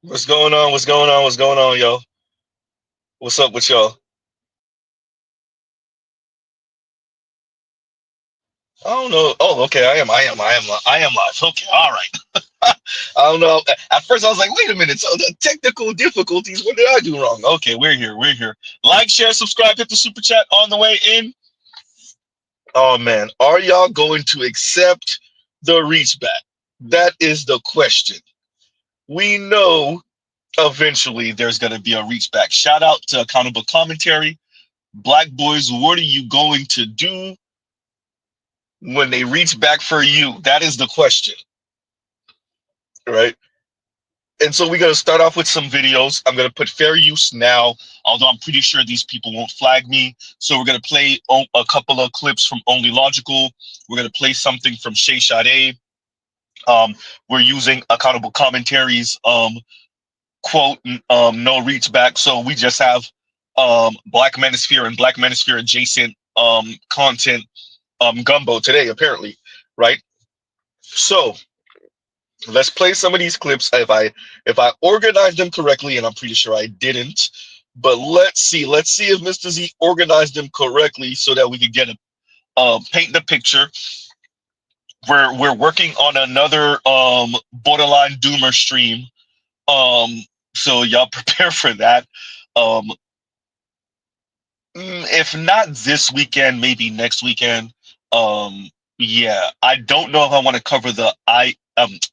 What's going on? What's going on? What's going on, yo? What's up with y'all? I don't know. Oh, okay. I am live. Okay, all right. I don't know. At first, I was like, wait a minute. So the technical difficulties. What did I do wrong? Okay, we're here. We're here. Like, share, subscribe, hit the super chat on the way in. Oh man, are y'all going to accept the reach back? That is the question. We know eventually there's going to be a reach back. Shout out to Accountable Commentary. Black boys, what are you going to do when they reach back for you? That is the question, right? And so we're going to start off with some videos. I'm going to put fair use now, although I'm pretty sure these people won't flag me. So we're going to play a couple of clips from Only Logical. We're going to play something from Sade. We're using Accountable Commentaries quote, no reach back. So we just have Black Menosphere and Black Menosphere adjacent content gumbo today, apparently, right? So let's play some of these clips. If I organized them correctly, and I'm pretty sure I didn't, but let's see if Mr. Z organized them correctly so that we could get a paint the picture. We're working on another borderline doomer stream, so y'all prepare for that. If not this weekend, maybe next weekend. Yeah, I don't know if I want to cover the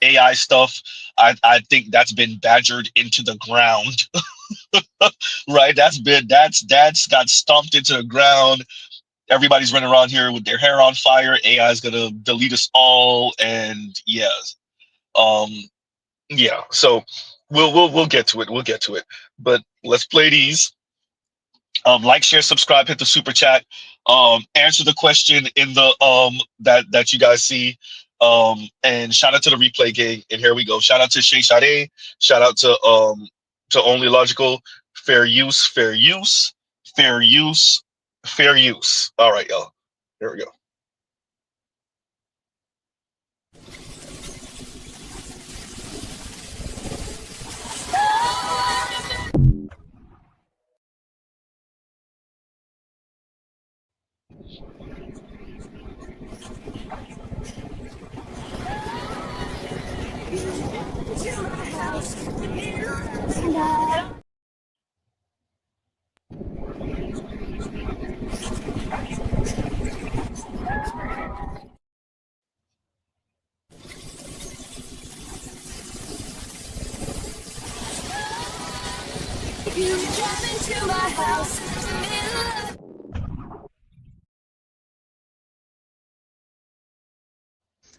AI stuff. I think that's been badgered into the ground, right? That's got stomped into the ground. Everybody's running around here with their hair on fire. AI is gonna delete us all, and um, yeah. So we'll get to it. We'll get to it. But let's play these. Like, share, subscribe, hit the super chat. Answer the question in the that you guys see. And shout out to the replay gang. And here we go. Shout out to Sade. Shout out to Only Logical. Fair use, fair use, fair use, fair use. All right, y'all. Here we go. You come into my house. I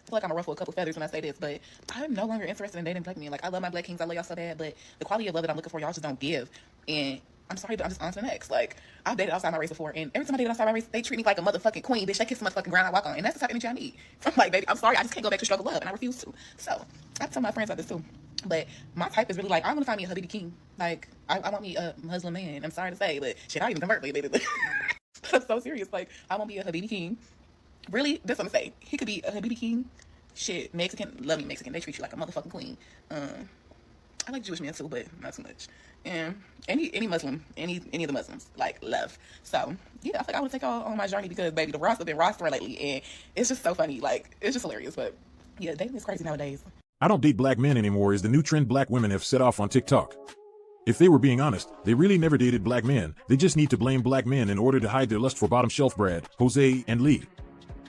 feel like I'm a ruffle a couple feathers when I say this, but I'm no longer interested in dating black men. Like, I love my black kings, I love y'all so bad, but the quality of love that I'm looking for, y'all just don't give. And I'm sorry, but I'm just on to the next. Like, I've dated outside my race before, and every time I dated outside my race, they treat me like a motherfucking queen. Bitch, they kiss the motherfucking ground I walk on, and that's the type of energy I need. I'm like, baby, I'm sorry, I just can't go back to struggle love, and I refuse to. So I tell my friends about this too. But my type is really like, I want to find me a Habibi king. Like, I want me a Muslim man. I'm sorry to say, but shit, I even convert me, baby. I'm so serious. Like, I want me a Habibi king. Really, that's what I'm saying. He could be a Habibi king. Shit, Mexican, love me Mexican. They treat you like a motherfucking queen. I like Jewish men too, but not too much. And any Muslim, any of the Muslims, like, love. So yeah, I think I want to take y'all on my journey because, baby, the roster been rostering lately, and it's just so funny. Like, it's just hilarious. But yeah, dating is crazy nowadays. I don't date black men anymore is the new trend black women have set off on TikTok. If they were being honest, they really never dated black men. They just need to blame black men in order to hide their lust for bottom shelf Brad, Jose, and Lee.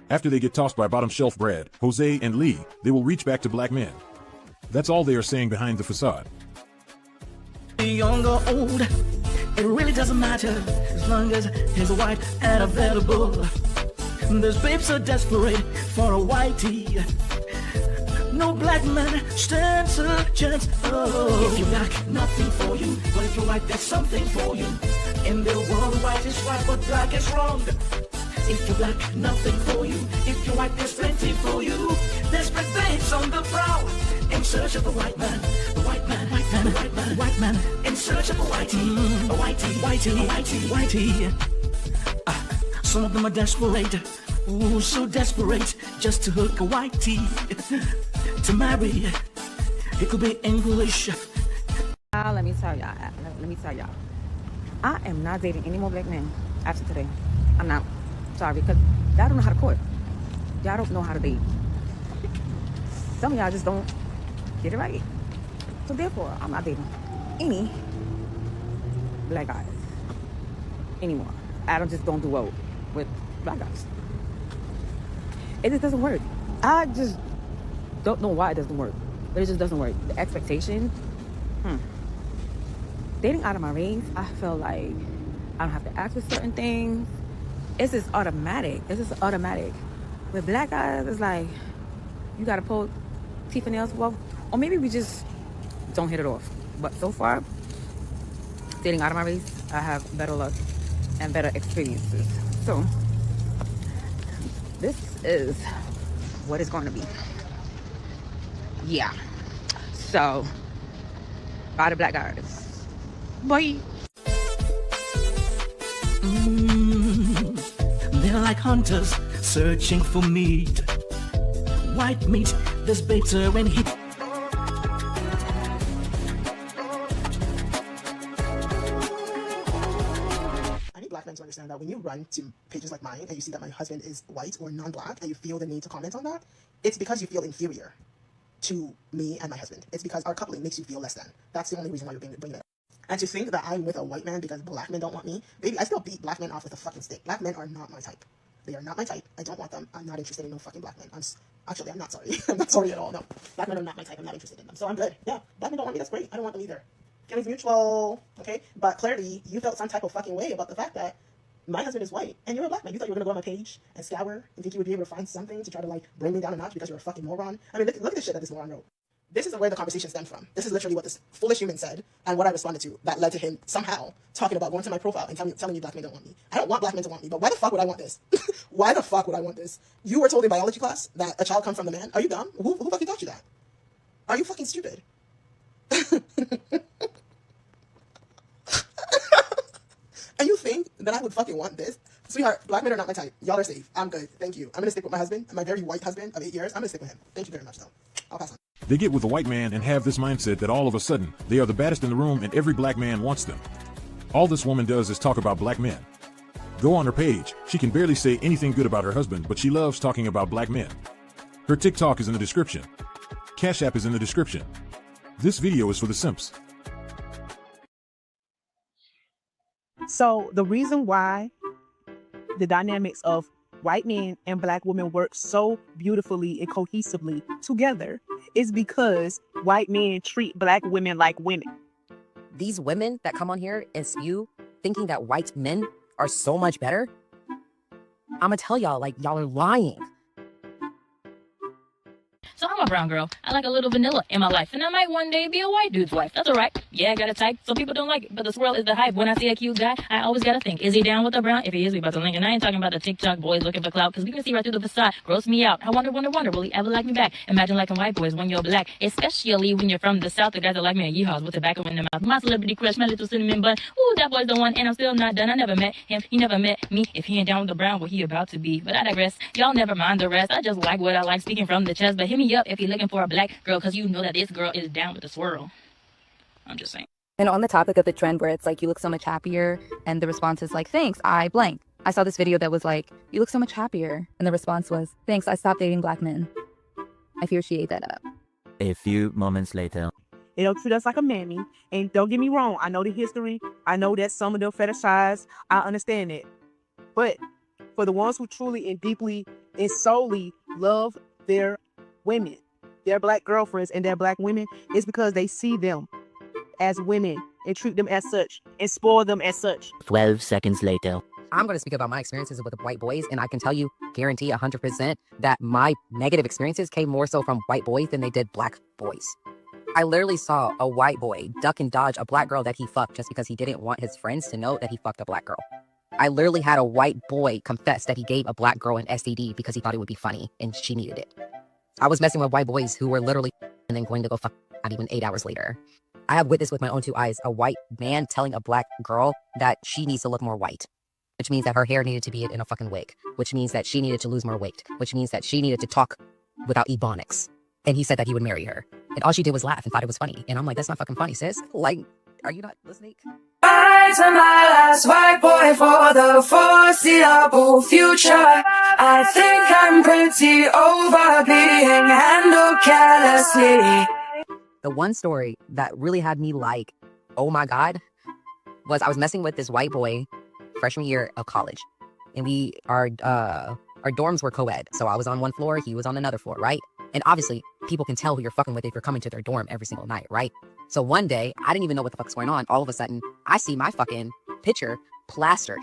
After they get tossed by bottom shelf Brad, Jose, and Lee, they will reach back to black men. That's all they are saying behind the facade. Young or old, it really doesn't matter as long as he's white and available. Those babes are desperate for a whitey. No black man stands a chance. Oh. If you're black, nothing for you. But if you're white, there's something for you. In the world, white is right, but black is wrong. If you're black, nothing for you. If you're white, there's plenty for you. Desperate babes on the prowl, in search of a white man. The white man, white man, white man, white man. In search of a whitey, a whitey, whitey, whitey, whitey. Some of them are desperate. Ooh, so desperate just to hook a whitey to marry. It could be English, y'all, let me tell y'all. I am not dating any more black men after today. I'm not. Sorry, because y'all don't know how to court. Y'all don't know how to date. Some of y'all just don't get it right. So therefore, I'm not dating any black guys anymore. I don't do well with black guys. It just doesn't work. I just don't know why it doesn't work, but it just doesn't work. The expectation, dating out of my race, I feel like I don't have to ask for certain things. It's just automatic. With black guys, it's like, you gotta pull teeth and nails, well, or maybe we just don't hit it off. But so far, dating out of my race, I have better luck and better experiences. So, this is what it's going to be. Yeah. So, bye to black guys. Bye. They're like hunters searching for meat. White meat, there's bitter and heat. Black men to understand that when you run to pages like mine and you see that my husband is white or non-black and you feel the need to comment on that, it's because you feel inferior to me and my husband. It's because our coupling makes you feel less than. That's the only reason why you're bringing it up. And to think that I'm with a white man because black men don't want me, baby, I still beat black men off with a fucking stick. Black men are not my type. They are not my type. I don't want them. I'm not interested in no fucking black men. I'm not sorry. I'm not sorry at all. No, black men are not my type. I'm not interested in them. So I'm good. Yeah, black men don't want me. That's great. I don't want them either. Feelings mutual, okay? But clearly, you felt some type of fucking way about the fact that my husband is white and you're a black man. You thought you were gonna go on my page and scour and think you would be able to find something to try to like bring me down a notch because you're a fucking moron. I mean, look at the shit that this moron wrote. This is where the conversation stemmed from. This is literally what this foolish human said and what I responded to that led to him somehow talking about going to my profile and telling me black men don't want me. I don't want black men to want me, but why the fuck would I want this? Why the fuck would I want this? You were told in biology class that a child comes from the man. Are you dumb? Who fucking taught you that? Are you fucking stupid? And you think that I would fucking want this? Sweetheart, black men are not my type. Y'all are safe. I'm good. Thank you. I'm gonna stick with my husband, my very white husband of 8 years. I'm gonna stick with him. Thank you very much, though. I'll pass on. They get with a white man and have this mindset that all of a sudden, they are the baddest in the room and every black man wants them. All this woman does is talk about black men. Go on her page, she can barely say anything good about her husband, but she loves talking about black men. Her TikTok is in the description. Cashapp is in the description. This video is for the simps. So the reason why the dynamics of white men and black women work so beautifully and cohesively together is because white men treat black women like women. These women that come on here and spew thinking that white men are so much better, I'ma tell y'all, like, y'all are lying. So I'm a brown girl. I like a little vanilla in my life. And I might one day be a white dude's wife. That's all right. Yeah, I got a type. Some people don't like it. But the swirl is the hype. When I see a cute guy, I always got to think, is he down with the brown? If he is, we about to link. And I ain't talking about the TikTok boys looking for clout. Because we can see right through the facade. Gross me out. I wonder, will he ever like me back? Imagine liking white boys when you're black. Especially when you're from the south. The guys that like me are yeehaws with tobacco in their mouth. My celebrity crush, my little cinnamon bun. Ooh, that boy's the one. And I'm still not done. I never met him. He never met me. If he ain't down with the brown, what he about to be. But I digress. Y'all never mind the rest. I just like what I like, speaking from the chest. But hit me up if you're looking for a black girl, because you know that this girl is down with the swirl. I'm just saying. And on the topic of the trend where it's like, you look so much happier, and the response is like, thanks, I blank. I saw this video that was like, you look so much happier. And the response was, thanks, I stopped dating black men. I fear she ate that up. A few moments later. They don't treat us like a mammy. And don't get me wrong, I know the history. I know that some of them fetishize. I understand it. But for the ones who truly and deeply and solely love their women, their black girlfriends and their black women, is because they see them as women and treat them as such and spoil them as such. 12 seconds later. I'm going to speak about my experiences with white boys, and I can tell you, guarantee 100% that my negative experiences came more so from white boys than they did black boys. I literally saw a white boy duck and dodge a black girl that he fucked just because he didn't want his friends to know that he fucked a black girl. I literally had a white boy confess that he gave a black girl an STD because he thought it would be funny and she needed it. I was messing with white boys who were literally and then going to go fuck not even 8 hours later. I have witnessed with my own two eyes a white man telling a black girl that she needs to look more white, which means that her hair needed to be in a fucking wig, which means that she needed to lose more weight, which means that she needed to talk without ebonics. And he said that he would marry her. And all she did was laugh and thought it was funny. And I'm like, that's not fucking funny, sis. Like, are you not listening? I to my last white boy for the foreseeable future. I think I'm pretty over being handled carelessly. The one story that really had me like, oh my God, was I was messing with this white boy freshman year of college. And our dorms were co-ed. So I was on one floor, he was on another floor, right? And obviously, people can tell who you're fucking with if you're coming to their dorm every single night, right? So one day, I didn't even know what the fuck's going on. All of a sudden, I see my fucking picture plastered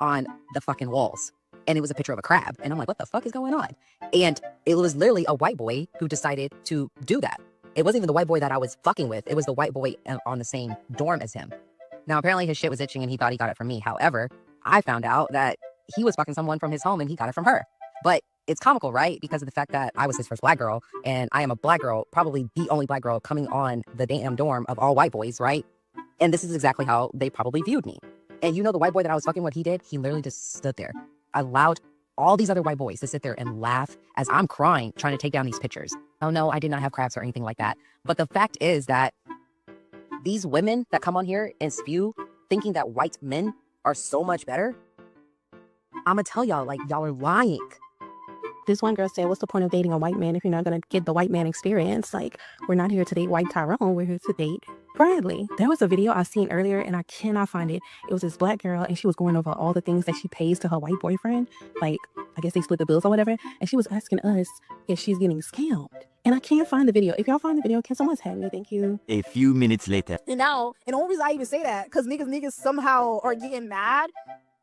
on the fucking walls. And it was a picture of a crab. And I'm like, what the fuck is going on? And it was literally a white boy who decided to do that. It wasn't even the white boy that I was fucking with. It was the white boy on the same dorm as him. Now, apparently his shit was itching and he thought he got it from me. However, I found out that he was fucking someone from his home and he got it from her. But it's comical, right? Because of the fact that I was his first black girl and I am a black girl, probably the only black girl coming on the damn dorm of all white boys, right? And this is exactly how they probably viewed me. And you know the white boy that I was fucking, what he did? He literally just stood there. I allowed all these other white boys to sit there and laugh as I'm crying, trying to take down these pictures. Oh no, I did not have crabs or anything like that. But the fact is that these women that come on here and spew thinking that white men are so much better, I'm gonna tell y'all, like, y'all are lying. This one girl said, what's the point of dating a white man if you're not going to get the white man experience? Like, we're not here to date white Tyrone. We're here to date Bradley. There was a video I seen earlier and I cannot find it. It was this black girl and she was going over all the things that she pays to her white boyfriend. Like, I guess they split the bills or whatever. And she was asking us if she's getting scammed. And I can't find the video. If y'all find the video, can someone tag me? Thank you. A few minutes later. And now, and the only reason I even say that, because niggas somehow are getting mad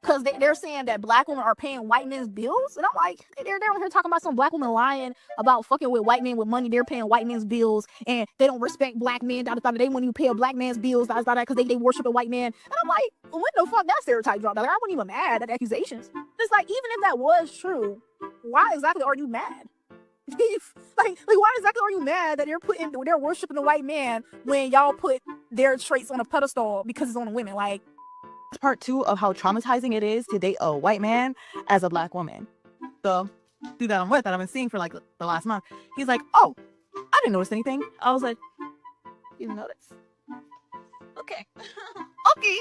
because they're saying that black women are paying white men's bills. And I'm like, they're on here talking about some black women lying about fucking with white men with money. They're paying white men's bills and they don't respect black men. They won't even pay a black man's bills because they worship a white man. And I'm like, when the fuck that stereotype dropped? Like, I wasn't even mad at the accusations. It's like, even if that was true, why exactly are you mad? like why exactly are you mad that they're worshiping the white man when y'all put their traits on a pedestal because it's on the women? Like, it's part 2 of how traumatizing it is to date a white man as a black woman. So, dude that I'm with, that I've been seeing for like the last month, he's like, oh, I didn't notice anything. I was like, you didn't notice? Okay. okay.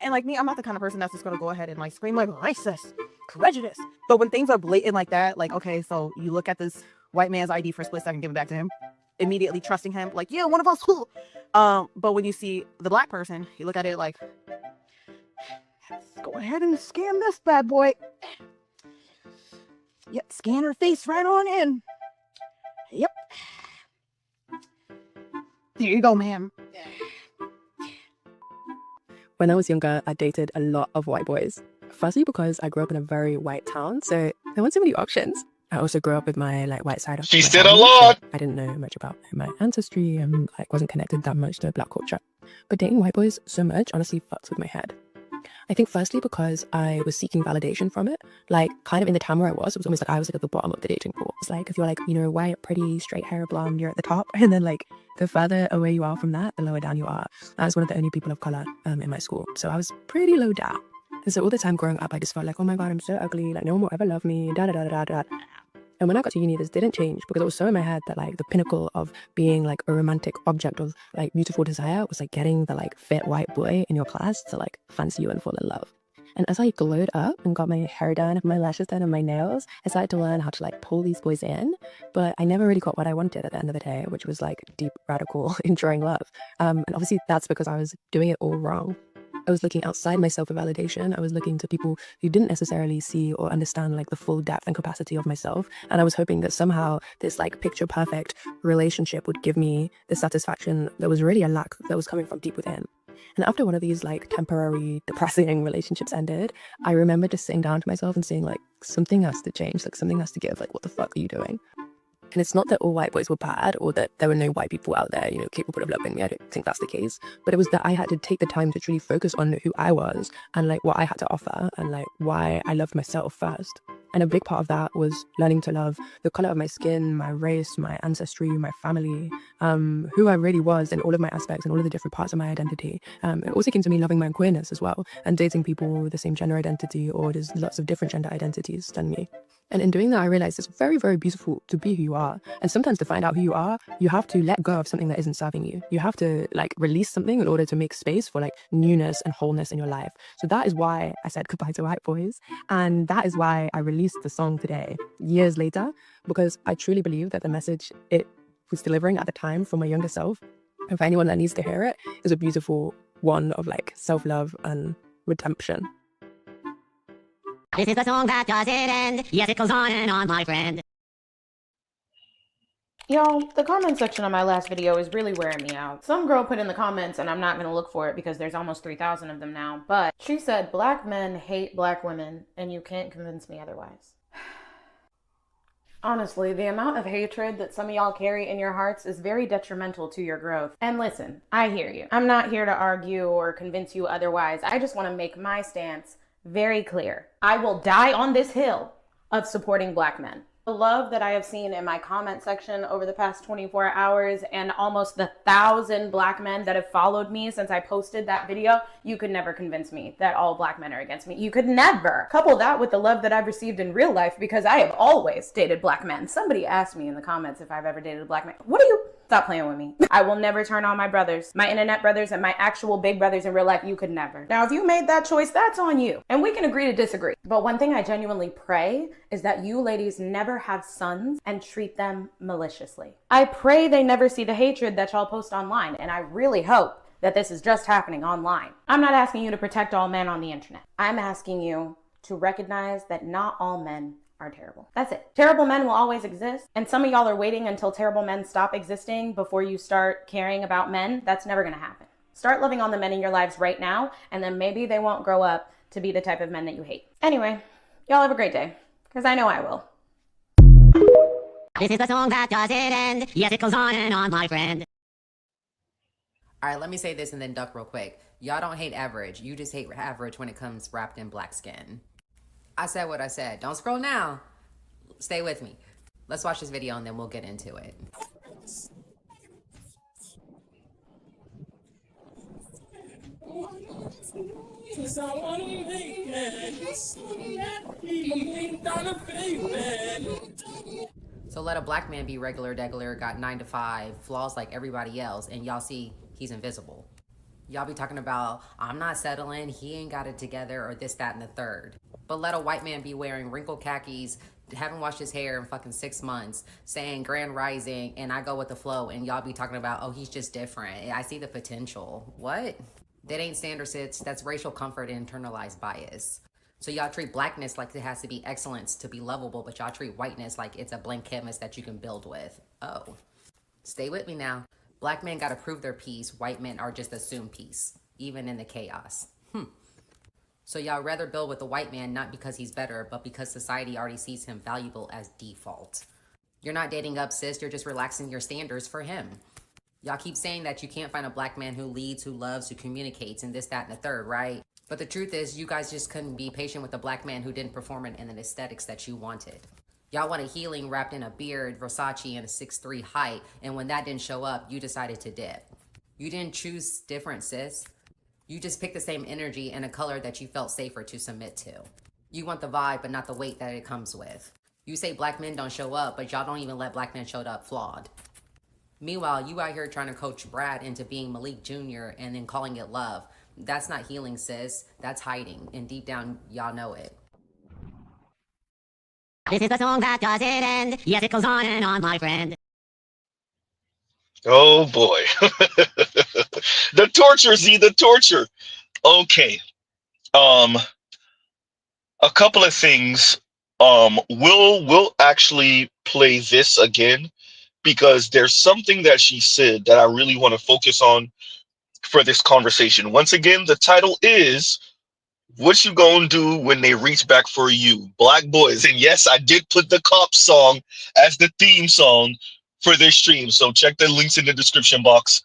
And like me, I'm not the kind of person that's just gonna go ahead and like scream like racist, prejudice. But when things are blatant like that, like, okay, so you look at this white man's ID for a split second, give it back to him, immediately trusting him, like, yeah, one of us. But when you see the black person, you look at it like, let's go ahead and scan this bad boy. Yep, scan her face right on in. Yep. There you go, ma'am. When I was younger, I dated a lot of white boys. Firstly, because I grew up in a very white town, so there weren't so many options. I also grew up with my white side of She my said family, a lot. so I didn't know much about my ancestry and wasn't connected that much to black culture. But dating white boys so much honestly fucks with my head. I think firstly because I was seeking validation from it. Like, kind of in the time where I was, it was almost like I was like at the bottom of the dating pool. It's like, if you're like, white, pretty, straight hair, blonde, you're at the top. And then like the further away you are from that, the lower down you are. I was one of the only people of color in my school. So I was pretty low down. And so all the time growing up, I just felt like, oh my God, I'm so ugly. Like, no one will ever love me. Da da da da da. And when I got to uni, this didn't change because it was so in my head that like the pinnacle of being like a romantic object of like beautiful desire was like getting the like fit white boy in your class to like fancy you and fall in love. And as I glowed up and got my hair done, my lashes done, and my nails, I started to learn how to like pull these boys in. But I never really got what I wanted at the end of the day, which was like deep, radical, enduring love. And obviously that's because I was doing it all wrong. I was looking outside myself for validation. I was looking to people who didn't necessarily see or understand like the full depth and capacity of myself. And I was hoping that somehow this like picture perfect relationship would give me the satisfaction that was really a lack that was coming from deep within. And after one of these like temporary depressing relationships ended, I remember just sitting down to myself and saying like, something has to change, like something has to give, like what the fuck are you doing? And it's not that all white boys were bad or that there were no white people out there, capable of loving me. I don't think that's the case. But it was that I had to take the time to truly focus on who I was and like what I had to offer and like why I loved myself first. And a big part of that was learning to love the color of my skin, my race, my ancestry, my family, who I really was in all of my aspects and all of the different parts of my identity. It also came to me loving my queerness as well and dating people with the same gender identity or just lots of different gender identities than me. And in doing that, I realized it's very, very beautiful to be who you are. And sometimes to find out who you are, you have to let go of something that isn't serving you. You have to like release something in order to make space for like newness and wholeness in your life. So that is why I said goodbye to white boys. And that is why I released the song today, years later, because I truly believe that the message it was delivering at the time for my younger self, and for anyone that needs to hear it, is a beautiful one of like self-love and redemption. This is the song that doesn't end. Yes, it goes on and on, my friend. Y'all, the comment section on my last video is really wearing me out. Some girl put in the comments, and I'm not going to look for it because there's almost 3,000 of them now, but she said, black men hate black women, and you can't convince me otherwise. Honestly, the amount of hatred that some of y'all carry in your hearts is very detrimental to your growth. And listen, I hear you. I'm not here to argue or convince you otherwise. I just want to make my stance very clear. I will die on this hill of supporting black men. The love that I have seen in my comment section over the past 24 hours and almost the 1,000 black men that have followed me since I posted that video, you could never convince me that all black men are against me. You could never. Couple that with the love that I've received in real life because I have always dated black men. Somebody asked me in the comments if I've ever dated a black man. What are you? Stop playing with me. I will never turn on my brothers, my internet brothers, and my actual big brothers in real life. You could never. Now, if you made that choice, that's on you. And we can agree to disagree. But one thing I genuinely pray is that you ladies never have sons and treat them maliciously. I pray they never see the hatred that y'all post online. And I really hope that this is just happening online. I'm not asking you to protect all men on the internet. I'm asking you to recognize that not all men are terrible. That's it. Terrible men will always exist. And some of y'all are waiting until terrible men stop existing before you start caring about men. That's never gonna happen. Start loving on the men in your lives right now, and then maybe they won't grow up to be the type of men that you hate. Anyway, y'all have a great day, because I know I will. This is the song that doesn't end. Yes, it goes on and on, my friend. All right, let me say this and then duck real quick. Y'all don't hate average. You just hate average when it comes wrapped in black skin. I said what I said. Don't scroll now. Stay with me. Let's watch this video and then we'll get into it. So let a black man be regular degular, got 9 to 5, flaws like everybody else, and y'all see he's invisible. Y'all be talking about, I'm not settling, he ain't got it together, or this, that, and the third. But let a white man be wearing wrinkled khakis, haven't washed his hair in fucking 6 months, saying grand rising, and I go with the flow, and y'all be talking about, oh, he's just different. I see the potential. What? That ain't standard sits, that's racial comfort and internalized bias. So y'all treat blackness like it has to be excellence to be lovable, but y'all treat whiteness like it's a blank canvas that you can build with. Oh, stay with me now. Black men gotta prove their piece, white men are just assumed peace, even in the chaos. So y'all rather build with the white man, not because he's better, but because society already sees him valuable as default. You're not dating up, sis, you're just relaxing your standards for him. Y'all keep saying that you can't find a black man who leads, who loves, who communicates, and this, that, and the third, right? But the truth is, you guys just couldn't be patient with a black man who didn't perform it in the aesthetics that you wanted. Y'all wanted healing wrapped in a beard, Versace, and a 6'3" height, and when that didn't show up, you decided to dip. You didn't choose different, sis. You just picked the same energy and a color that you felt safer to submit to. You want the vibe, but not the weight that it comes with. You say black men don't show up, but y'all don't even let black men show up flawed. Meanwhile, you out here trying to coach Brad into being Malik Jr. and then calling it love. That's not healing, sis. That's hiding, and deep down, y'all know it. This is the song that doesn't end. Yes, it goes on and on, my friend. Oh boy. The torture, Z, the torture. Okay. A couple of things. We'll actually play this again because there's something that she said that I really want to focus on for this conversation. Once again, the title is What You Gonna Do When They Reach Back For You? Black Boys. And yes, I did put the cop song as the theme song for this stream. So check the links in the description box.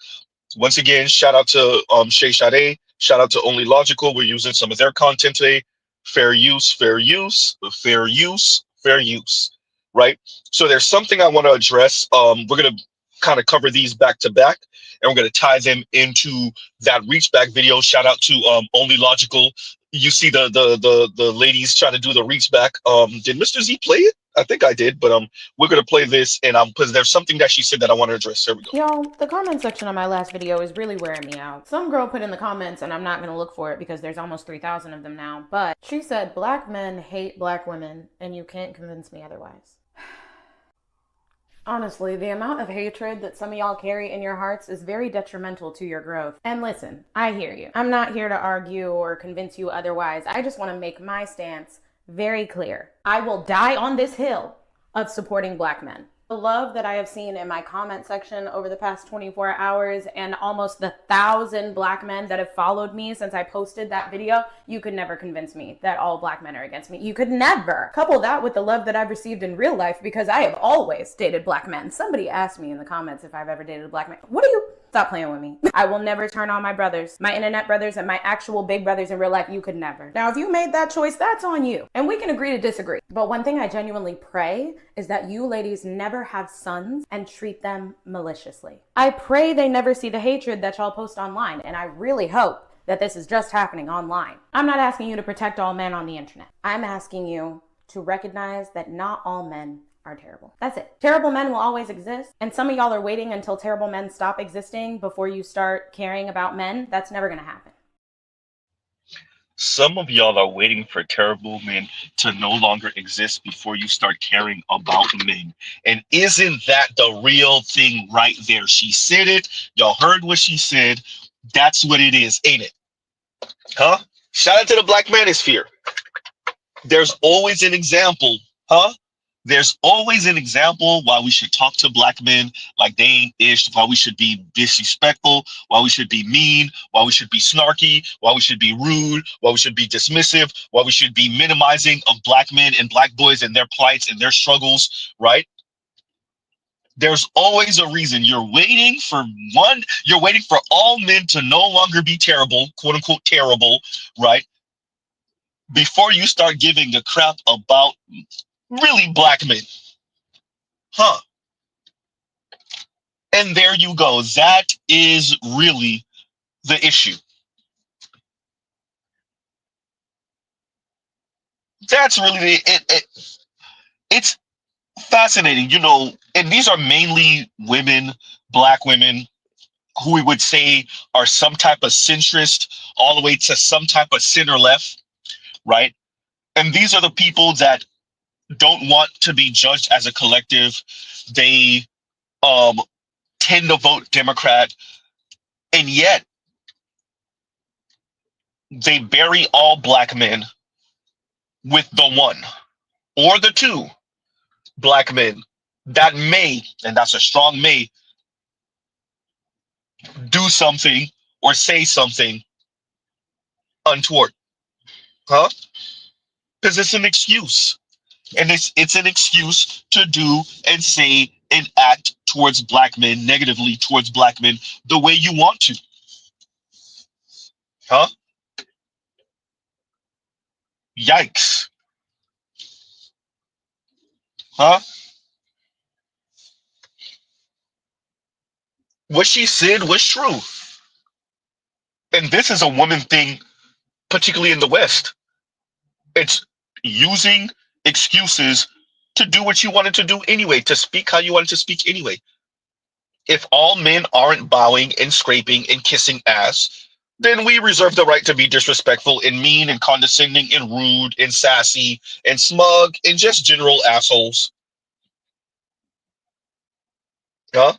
Once again, shout out to Shay Sade. Shout out to Only Logical. We're using some of their content today. Fair use, fair use, fair use, fair use. Right? So there's something I want to address. We're going to kind of cover these back to back, and we're going to tie them into that reach back video. Shout out to Only Logical. you see the ladies trying to do the reach back. Did Mr. Z play it? I think I did, but we're gonna play this, and because there's something that she said that I want to address. Here we go. Y'all, the comment section on my last video is really wearing me out. Some girl put in the comments, and I'm not gonna look for it because there's almost 3,000 of them now, but she said black men hate black women, and you can't convince me otherwise. Honestly, the amount of hatred that some of y'all carry in your hearts is very detrimental to your growth. And listen, I hear you. I'm not here to argue or convince you otherwise. I just want to make my stance very clear. I will die on this hill of supporting black men. The love that I have seen in my comment section over the past 24 hours and almost the 1,000 black men that have followed me since I posted that video, you could never convince me that all black men are against me. You could never. Couple that with the love that I've received in real life because I have always dated black men. Somebody asked me in the comments if I've ever dated a black man. What are you? Stop playing with me. I will never turn on my brothers, my internet brothers, and my actual big brothers in real life. You could never. Now, if you made that choice, that's on you. And we can agree to disagree. But one thing I genuinely pray is that you ladies never have sons and treat them maliciously. I pray they never see the hatred that y'all post online. And I really hope that this is just happening online. I'm not asking you to protect all men on the internet. I'm asking you to recognize that not all men are terrible. That's it. Terrible men will always exist. And some of y'all are waiting until terrible men stop existing before you start caring about men. That's never gonna happen. Some of y'all are waiting for terrible men to no longer exist before you start caring about men. And isn't that the real thing right there? She said it. Y'all heard what she said. That's what it is, ain't it? Huh? Shout out to the black manosphere. There's always an example, huh? There's always an example why we should talk to black men like they ain't ish, why we should be disrespectful, why we should be mean, why we should be snarky, why we should be rude, why we should be dismissive, why we should be minimizing of black men and black boys and their plights and their struggles, right? There's always a reason. You're waiting for all men to no longer be terrible, quote unquote terrible, right? Before you start giving a crap about really black men. Huh. And there you go. That is really the issue. That's really it's fascinating, you know, and these are mainly women, black women, who we would say are some type of centrist all the way to some type of center left, right? And these are the people that don't want to be judged as a collective. They tend to vote Democrat, and yet they bury all black men with the one or the two black men that may, and that's a strong may, do something or say something untoward. Huh? Because it's an excuse. And it's an excuse to do and say and act towards black men, negatively towards black men, the way you want to. Huh? Yikes. Huh? What she said was true. And this is a woman thing, particularly in the West. It's using excuses to do what you wanted to do anyway, to speak how you wanted to speak anyway. If all men aren't bowing and scraping and kissing ass, then we reserve the right to be disrespectful and mean and condescending and rude and sassy and smug and just general assholes. Huh?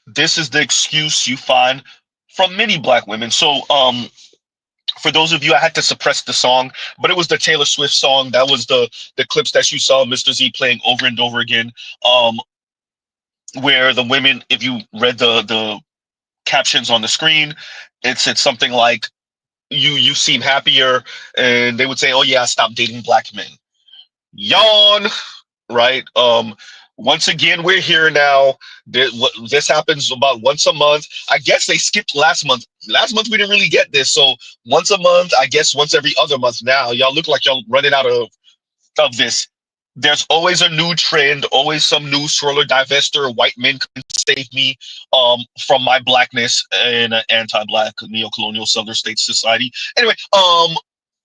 This is the excuse you find from many black women. So, for those of you, I had to suppress the song, but it was the Taylor Swift song. That was the clips that you saw Mr. Z playing over and over again, where the women, if you read the captions on the screen, it said something like, you seem happier, and they would say, oh yeah, I stopped dating black men. Yawn, right? Once again, we're here now. This happens about once a month. I guess they skipped last month. Last month we didn't really get this, so once a month, I guess once every other month now. Y'all look like y'all running out of this. There's always a new trend, always some new swirler divester. White men can save me from my blackness in an anti-black neo-colonial southern state society. Anyway,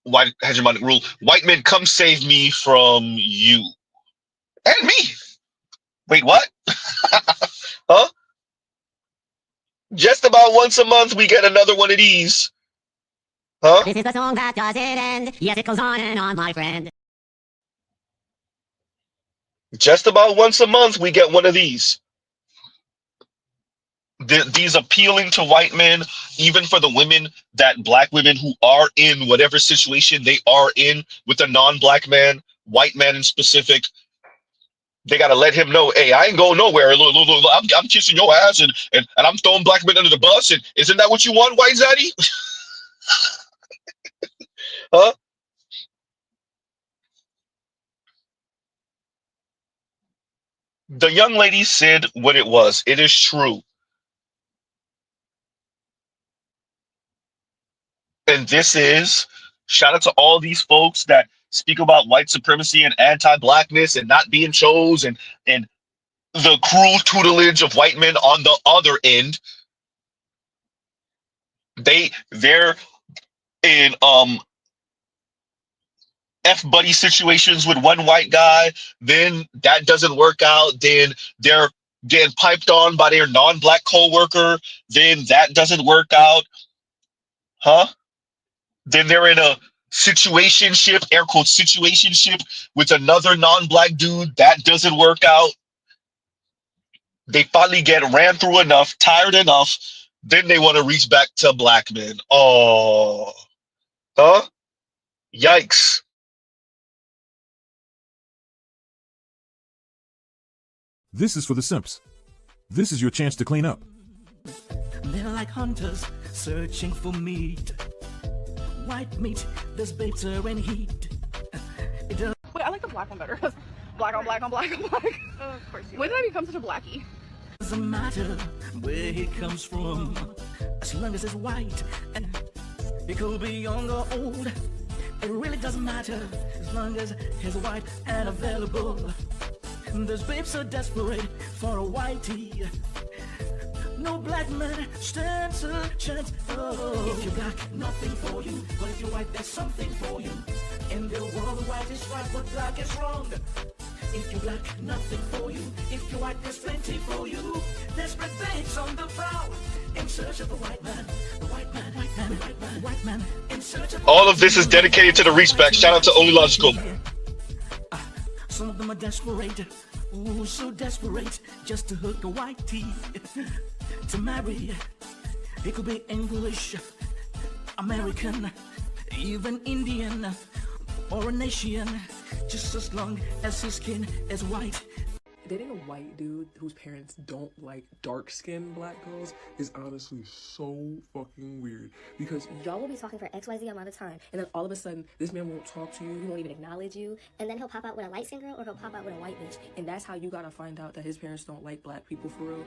white hegemonic rule. White men come save me from you and me. Wait, what? Huh? Just about once a month we get another one of these. Huh? This is the song that doesn't end. Yes, it goes on and on, my friend. Just about once a month we get one of these. These appealing to white men, even for the women, that black women who are in whatever situation they are in with a non-black man, white man in specific, they gotta let him know, hey, I ain't going nowhere. I'm kissing your ass and I'm throwing black men under the bus. And isn't that what you want, white zaddy? Huh? The young lady said what it was. It is true. And this is shout out to all these folks that speak about white supremacy and anti-blackness and not being chose and the cruel tutelage of white men on the other end. They're in F-buddy situations with one white guy, then that doesn't work out, then they're getting piped on by their non-black co-worker, then that doesn't work out. Huh? Then they're in a situationship, air quotes situationship, with another non-black dude, that doesn't work out. They finally get ran through enough, tired enough, then they want to reach back to black men. Oh. Huh? Yikes. This is for the simps. This is your chance to clean up. They're like hunters searching for meat. White meat, there's bitter and heat. Wait, I like the black one better. Black on black on black on black. Of course you. When did I become such a blackie? Doesn't matter where he comes from, as long as it's white. And he could be young or old. It really doesn't matter as long as he's white and available. There's babes so desperate for a whitey. No black man stands a chance. Oh. If you're black, nothing for you. But if you're white, there's something for you. In the world, white is right, but black is wrong. If you're black, nothing for you. If you're white, there's plenty for you. Desperate babes on the prowl, in search of the white man. The white man, white man, white man, white man. In search of all of this is dedicated to the respect. Shout out to Only Logical. Some of them are desperate, ooh, so desperate, just to hook a whitey to marry. It could be English, American, even Indian, or a nation, just as long as his skin is white. Dating a white dude whose parents don't like dark-skinned black girls is honestly so fucking weird, because y'all will be talking for XYZ amount of time, and then all of a sudden this man won't talk to you, he won't even acknowledge you, and then he'll pop out with a light-skinned girl or he'll pop out with a white bitch. And that's how you gotta find out that his parents don't like black people for real.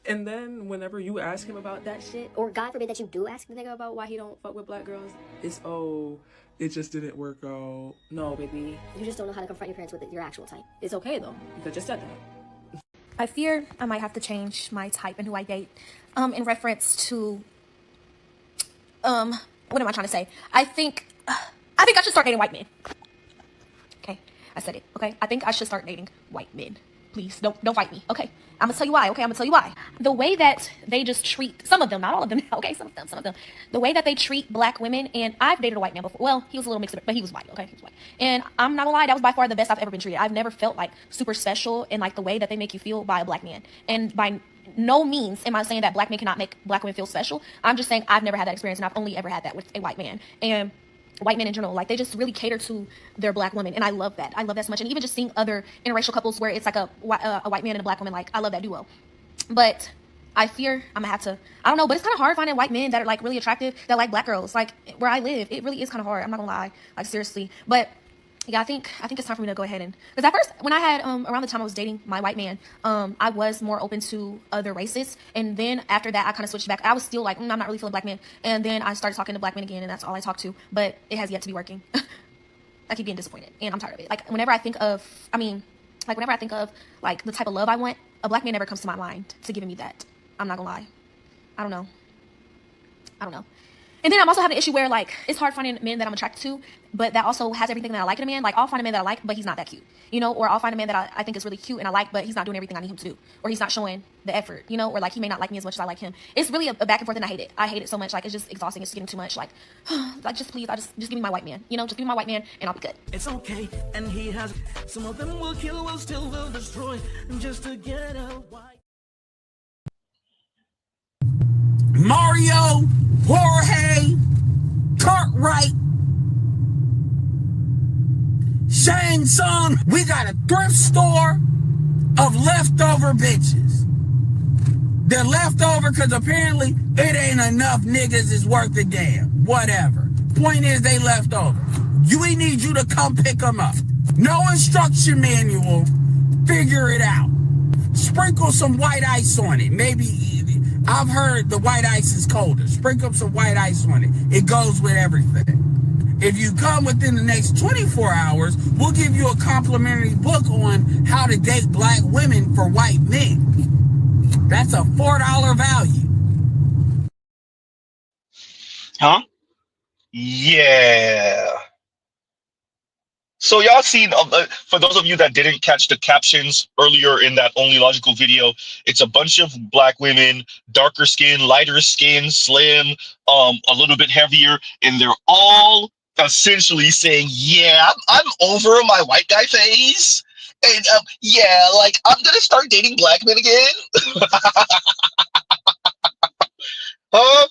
And then whenever you ask him about that shit, or God forbid that you do ask the nigga about why he don't fuck with black girls, it's it just didn't work out. No, baby. You just don't know how to confront your parents with your actual type. It's okay though. You could just said that. I fear I might have to change my type and who I date. In reference to what am I trying to say? I think I should start dating white men. Okay, I said it. Okay, I think I should start dating white men. Please don't fight me. Okay, I'm gonna tell you why. Okay, I'm gonna tell you why. The way that they just treat some of them, not all of them. Okay, some of them. The way that they treat black women, and I've dated a white man before. Well, he was a little mixed, but he was white. Okay, he was white. And I'm not gonna lie, that was by far the best I've ever been treated. I've never felt like super special in like the way that they make you feel by a black man. And by no means am I saying that black men cannot make black women feel special. I'm just saying I've never had that experience, and I've only ever had that with a white man. And white men in general, like, they just really cater to their black women, and I love that. I love that so much. And even just seeing other interracial couples where it's like a white man and a black woman, like, I love that duo. But I fear I'm gonna have to, I don't know, but it's kind of hard finding white men that are like really attractive, that like black girls. Like, where I live, it really is kind of hard. I'm not gonna lie, like, seriously. But yeah, I think it's time for me to go ahead and, because at first when I had around the time I was dating my white man, I was more open to other races, and then after that I kind of switched back. I was still like, I'm not really feeling black men, and then I started talking to black men again, and that's all I talk to. But it has yet to be working. I keep getting disappointed, and I'm tired of it. Like whenever I think of, like the type of love I want, a black man never comes to my mind to giving me that. I'm not gonna lie. I don't know. And then I'm also having an issue where like it's hard finding men that I'm attracted to, but that also has everything that I like in a man. Like I'll find a man that I like, but he's not that cute, you know, or I'll find a man that I think is really cute and I like, but he's not doing everything I need him to do, or he's not showing the effort, you know, or like he may not like me as much as I like him. It's really a back and forth, and I hate it. I hate it so much. Like it's just exhausting. It's getting too much. Like, like just please, just give me my white man, you know, just give me my white man, and I'll be good. It's okay, and he has some of them will kill, will still will destroy, just to get a white. Mario, Jorge, Cartwright, Shang Tsung. We got a thrift store of leftover bitches. They're leftover because apparently it ain't enough niggas is worth a damn. Whatever. Point is they leftover. We need you to come pick them up. No instruction manual. Figure it out. Sprinkle some white ice on it. Maybe, I've heard the white ice is colder. Sprinkle some white ice on it. It goes with everything. If you come within the next 24 hours, we'll give you a complimentary book on how to date black women for white men. That's a $4 value. Huh? Yeah. So y'all seen, for those of you that didn't catch the captions earlier in that Only Logical video, it's a bunch of black women, darker skin, lighter skin, slim, a little bit heavier, and they're all essentially saying, yeah, I'm over my white guy phase. And yeah, like I'm gonna start dating black men again. Huh?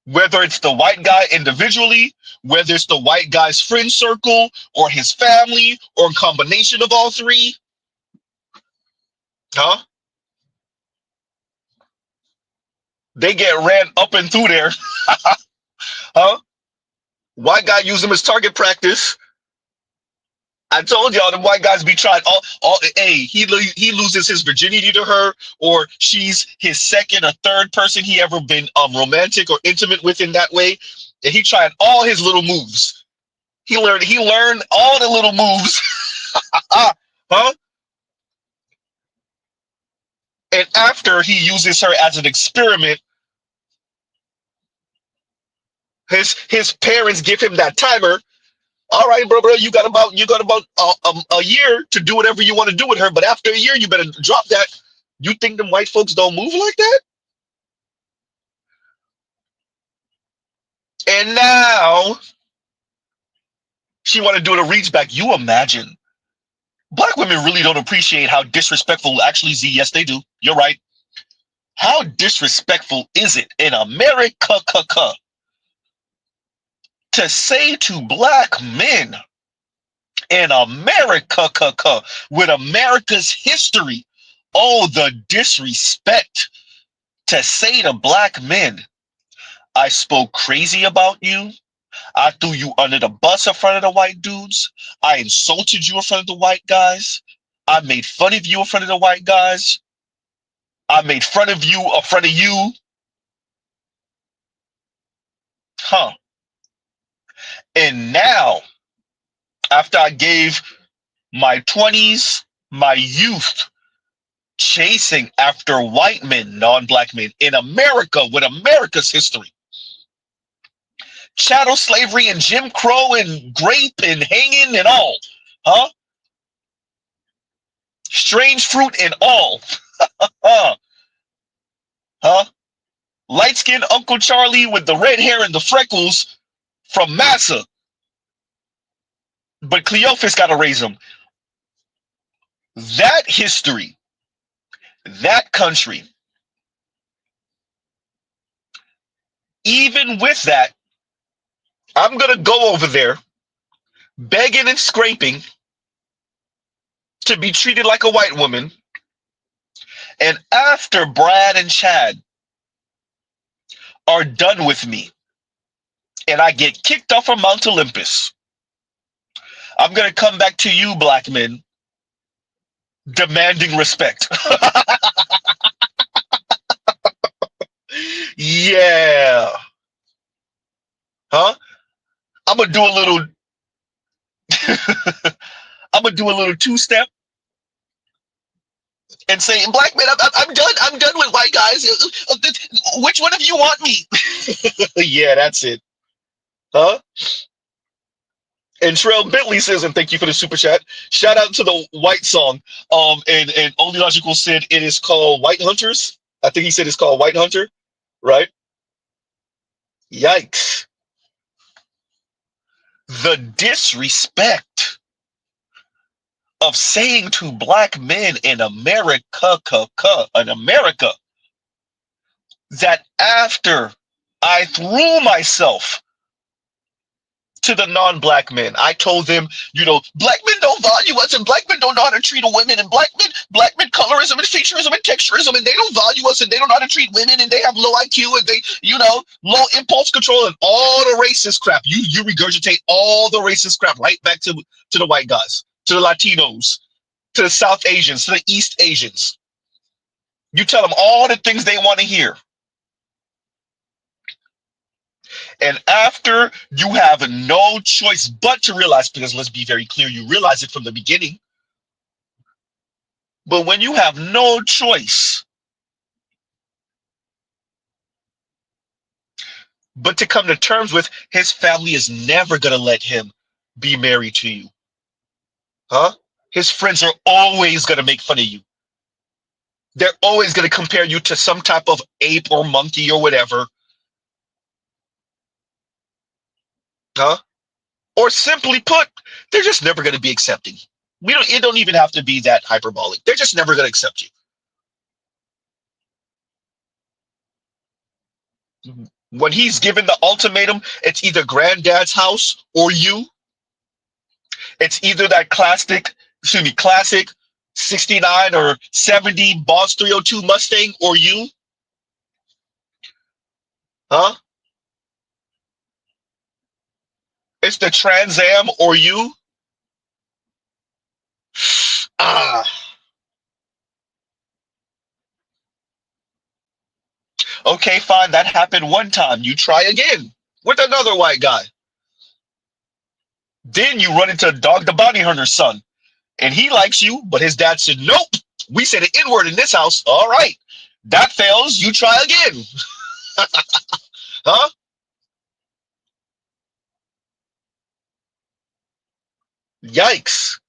Whether it's the white guy individually, whether it's the white guy's friend circle, or his family, or a combination of all three. Huh? They get ran up and through there. Huh? White guy use them as target practice. I told y'all the white guys be trying hey, he loses his virginity to her, or she's his second or third person he ever been romantic or intimate with in that way, and he tried all his little moves. He learned all the little moves. Huh? And after he uses her as an experiment, his parents give him that timer. All right, bro, you got about a year to do whatever you want to do with her, but after a year, you better drop that. You think them white folks don't move like that? And now she want to do the reach back. You imagine. Black women really don't appreciate how disrespectful, actually, Z, yes, they do. You're right. How disrespectful is it in America to say to black men in America with America's history, oh, the disrespect to say to black men, I spoke crazy about you. I threw you under the bus in front of the white dudes. I insulted you in front of the white guys. I made fun of you in front of the white guys. I made fun of you in front of you. Huh. And now, after I gave my 20s, my youth, chasing after white men, non-black men in America with America's history, chattel slavery and Jim Crow and grape and hanging and all, huh? Strange fruit and all, huh? Light-skinned Uncle Charlie with the red hair and the freckles from Massa, but Cleophas got to raise him. That history, that country, even with that, I'm going to go over there begging and scraping to be treated like a white woman. And after Brad and Chad are done with me and I get kicked off of Mount Olympus, I'm going to come back to you, black men, demanding respect. Yeah. Huh? I'm gonna do a little. I'm gonna do a little two-step and say, black men, I'm done. I'm done with white guys. Which one of you want me? Yeah, that's it. Huh? And Trail Bentley says, and thank you for the super chat. Shout out to the white song. And Only Logical said it is called White Hunters. I think he said it's called White Hunter, right? Yikes. The disrespect of saying to black men in America, that after I threw myself to the non-black men, I told them, black men don't value us, and black men don't know how to treat a women, and black men colorism and featureism and texturism, and they don't value us, and they don't know how to treat women, and they have low IQ, and they, low impulse control, and all the racist crap. You regurgitate all the racist crap right back to the white guys, to the Latinos, to the South Asians, to the East Asians. You tell them all the things they want to hear. And after you have no choice but to realize, because let's be very clear, you realize it from the beginning. But when you have no choice but to come to terms with his family is never going to let him be married to you. Huh? His friends are always going to make fun of you. They're always going to compare you to some type of ape or monkey or whatever. Huh? Or simply put, they're just never going to be accepting. It don't even have to be that hyperbolic. They're just never going to accept you. When he's given the ultimatum, it's either granddad's house or you. It's either that classic 69 or 70 Boss 302 Mustang or you. Huh? It's the Trans Am or you. Okay, fine. That happened one time. You try again with another white guy. Then you run into Dog the Bounty Hunter's son. And he likes you, but his dad said, nope. We said an N-word in this house. All right. That fails. You try again. Huh? Yikes.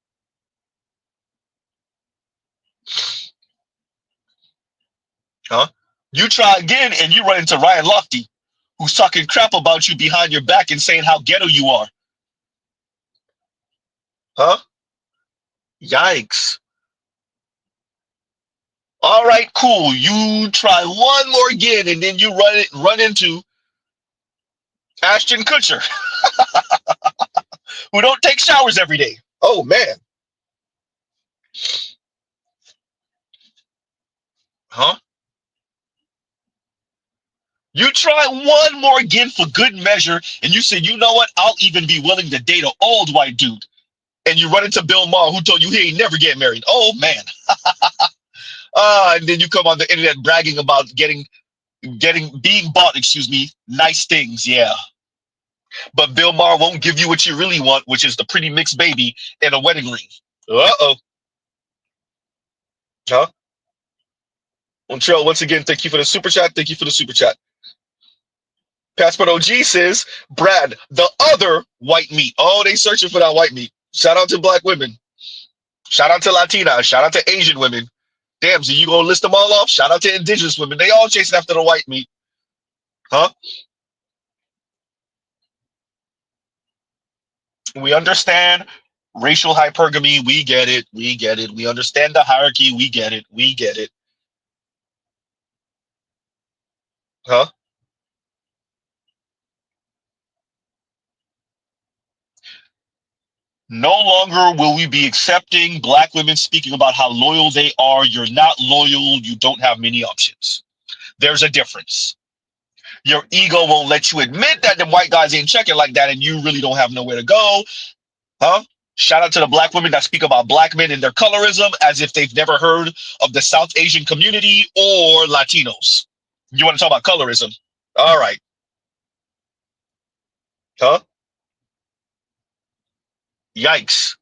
Huh? You try again and you run into Ryan Lofty, who's talking crap about you behind your back and saying how ghetto you are. Huh? Yikes. All right, cool. You try one more again and then you run into Ashton Kutcher, who don't take showers every day. Oh, man. Huh? You try one more again for good measure, and you say, you know what? I'll even be willing to date an old white dude. And you run into Bill Maher, who told you he ain't never get married. Oh, man. And then you come on the internet bragging about being bought, nice things. Yeah. But Bill Maher won't give you what you really want, which is the pretty mixed baby and a wedding ring. Uh-oh. Huh? Montreal, once again, thank you for the super chat. Thank you for the super chat. Passport OG says, Brad, the other white meat. Oh, they searching for that white meat. Shout out to black women. Shout out to Latina. Shout out to Asian women. Damn, so you gonna list them all off? Shout out to indigenous women. They all chasing after the white meat. Huh? We understand racial hypergamy. We get it. We get it. We understand the hierarchy. We get it. We get it. Huh? No longer will we be accepting black women speaking about how loyal they are. You're not loyal. You don't have many options. There's a difference. Your ego won't let you admit that the white guys ain't checking like that and you really don't have nowhere to go. Huh? Shout out to the black women that speak about black men and their colorism as if they've never heard of the South Asian community or Latinos. You want to talk about colorism? All right. Huh? Yikes.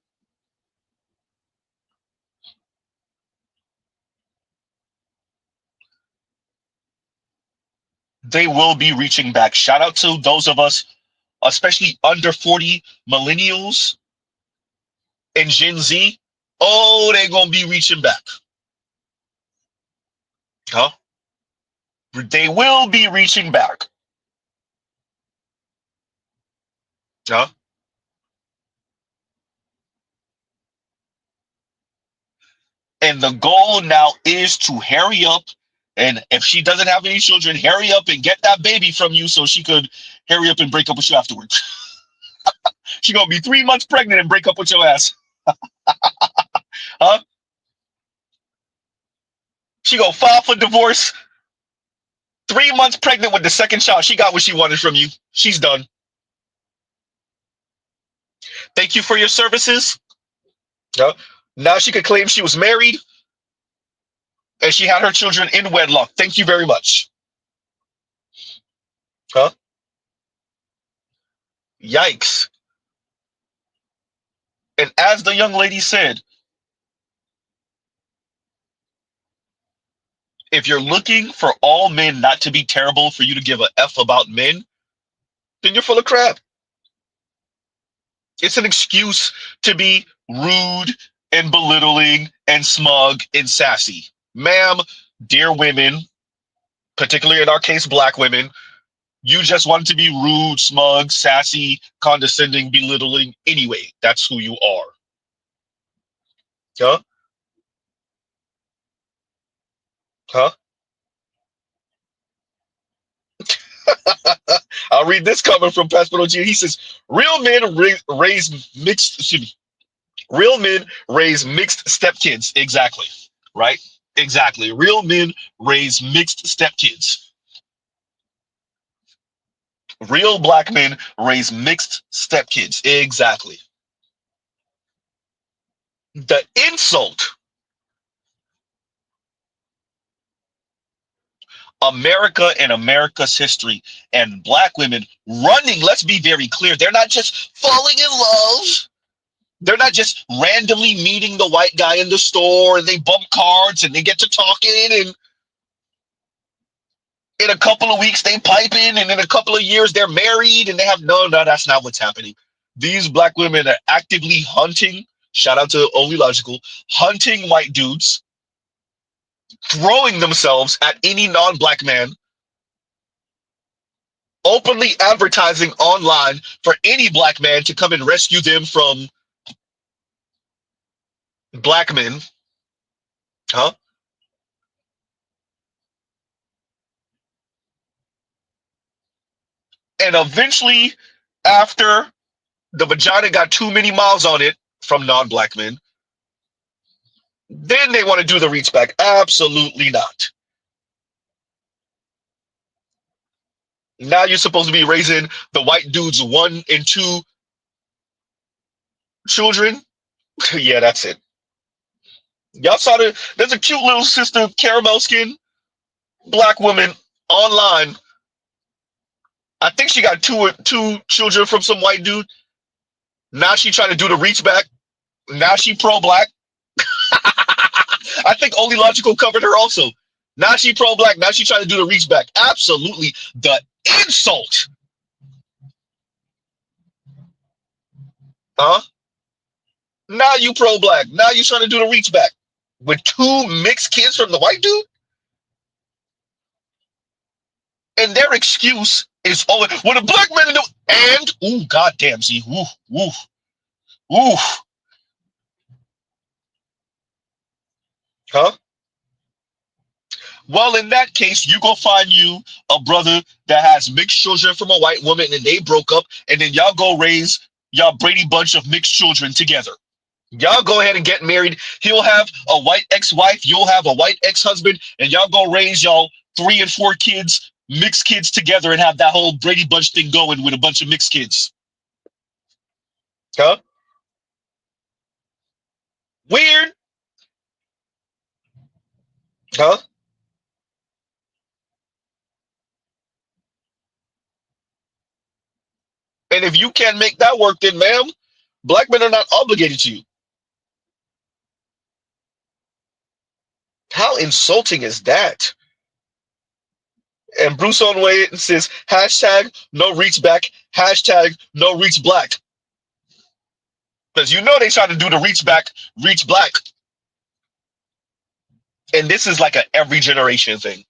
They will be reaching back. Shout out to those of us, especially under 40 millennials and Gen Z. Oh, they're going to be reaching back. Huh? They will be reaching back. Huh? And the goal now is to hurry up. And if she doesn't have any children, hurry up and get that baby from you so she could hurry up and break up with you afterwards. She going to be 3 months pregnant and break up with your ass. Huh? She going to file for divorce. 3 months pregnant with the second child. She got what she wanted from you. She's done. Thank you for your services. Yeah. Now she could claim she was married and she had her children in wedlock. Thank you very much. Huh? Yikes. And as the young lady said, if you're looking for all men not to be terrible for you to give a F about men, then you're full of crap. It's an excuse to be rude and belittling and smug and sassy. Ma'am, dear women, particularly in our case, black women, you just want to be rude, smug, sassy, condescending, belittling anyway. That's who you are. Huh? Huh? I'll read this comment from Pastor G. He says, real men raise mixed, excuse me, real men raise mixed stepkids. Exactly. Right? Exactly. Real men raise mixed stepkids. Real black men raise mixed stepkids. Exactly. The insult. America and America's history and black women running, let's be very clear, they're not just falling in love. They're not just randomly meeting the white guy in the store and they bump cards and they get to talking and in a couple of weeks they pipe in and in a couple of years they're married and they have no, that's not what's happening. These black women are actively hunting, shout out to Only Logical, hunting white dudes, throwing themselves at any non-black man, openly advertising online for any black man to come and rescue them from black men. Huh? And eventually, after the vagina got too many miles on it from non-black men, then they want to do the reach back. Absolutely not. Now you're supposed to be raising the white dude's 1 and 2 children. Yeah, that's it. Y'all saw there's a cute little sister, caramel skin, black woman online. I think she got two children from some white dude. Now she trying to do the reach back. Now she pro-black. I think Only Logical covered her also. Now she pro-black. Now she trying to do the reach back. Absolutely. The insult. Huh? Now you pro-black. Now you trying to do the reach back. With 2 mixed kids from the white dude? And their excuse is, oh, when a black man in the, and, ooh, goddamn, see, ooh. Huh? Well, in that case, you go find you a brother that has mixed children from a white woman and they broke up, and then y'all go raise y'all Brady Bunch of mixed children together. Y'all go ahead and get married. He'll have a white ex-wife, you'll have a white ex-husband, and y'all go raise y'all 3 and 4 kids, mixed kids together, and have that whole Brady Bunch thing going with a bunch of mixed kids. Huh? Weird. Huh? And if you can't make that work, then ma'am, Black men are not obligated to you. How insulting is that? And Bruce on way and says, hashtag no reach back, hashtag no reach black. Because you know they try to do the reach back, reach black. And this is like a every generation thing.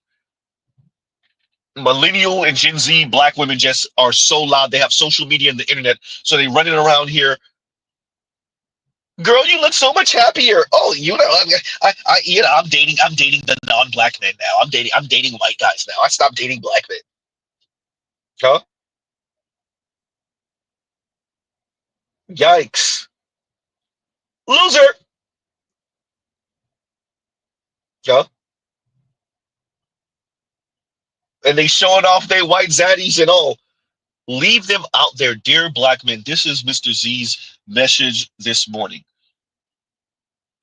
Millennial and Gen Z black women just are so loud. They have social media and the internet, so they running around here. Girl, you look so much happier. Oh, you know, I'm dating the non-black men now. I'm dating white guys now. I stopped dating black men. Huh? Yikes. Loser. Huh? And they showing off their white zaddies and all. Leave them out there, dear black men. This is Mr. Z's message this morning.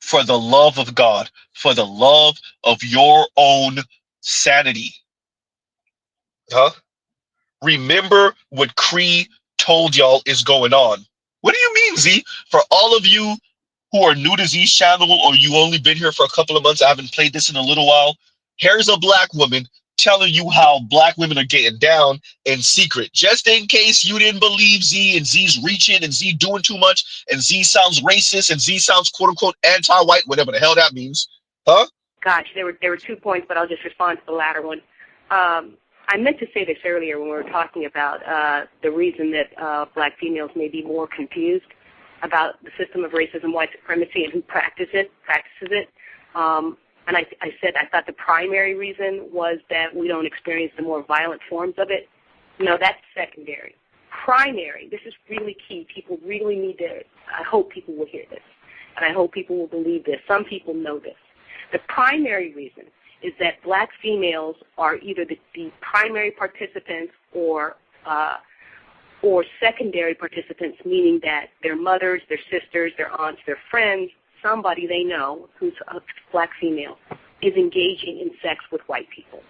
For the love of God, for the love of your own sanity. Huh? Remember what Cree told y'all is going on. What do you mean, Z? For all of you who are new to Z's channel or you only been here for a couple of months, I haven't played this in a little while. Here's a black woman telling you how black women are getting down in secret. Just in case you didn't believe Z and Z's reaching and Z doing too much and Z sounds racist and Z sounds quote unquote anti-white, whatever the hell that means. Huh? Gosh, there were 2 points, but I'll just respond to the latter one. I meant to say this earlier when we were talking about the reason that black females may be more confused about the system of racism, white supremacy, and who practices it. And I said I thought the primary reason was that we don't experience the more violent forms of it. No, that's secondary. Primary, this is really key. People really need to, I hope people will hear this, and I hope people will believe this. Some people know this. The primary reason is that black females are either the primary participants or secondary participants, meaning that their mothers, their sisters, their aunts, their friends, somebody they know who's a black female is engaging in sex with white people.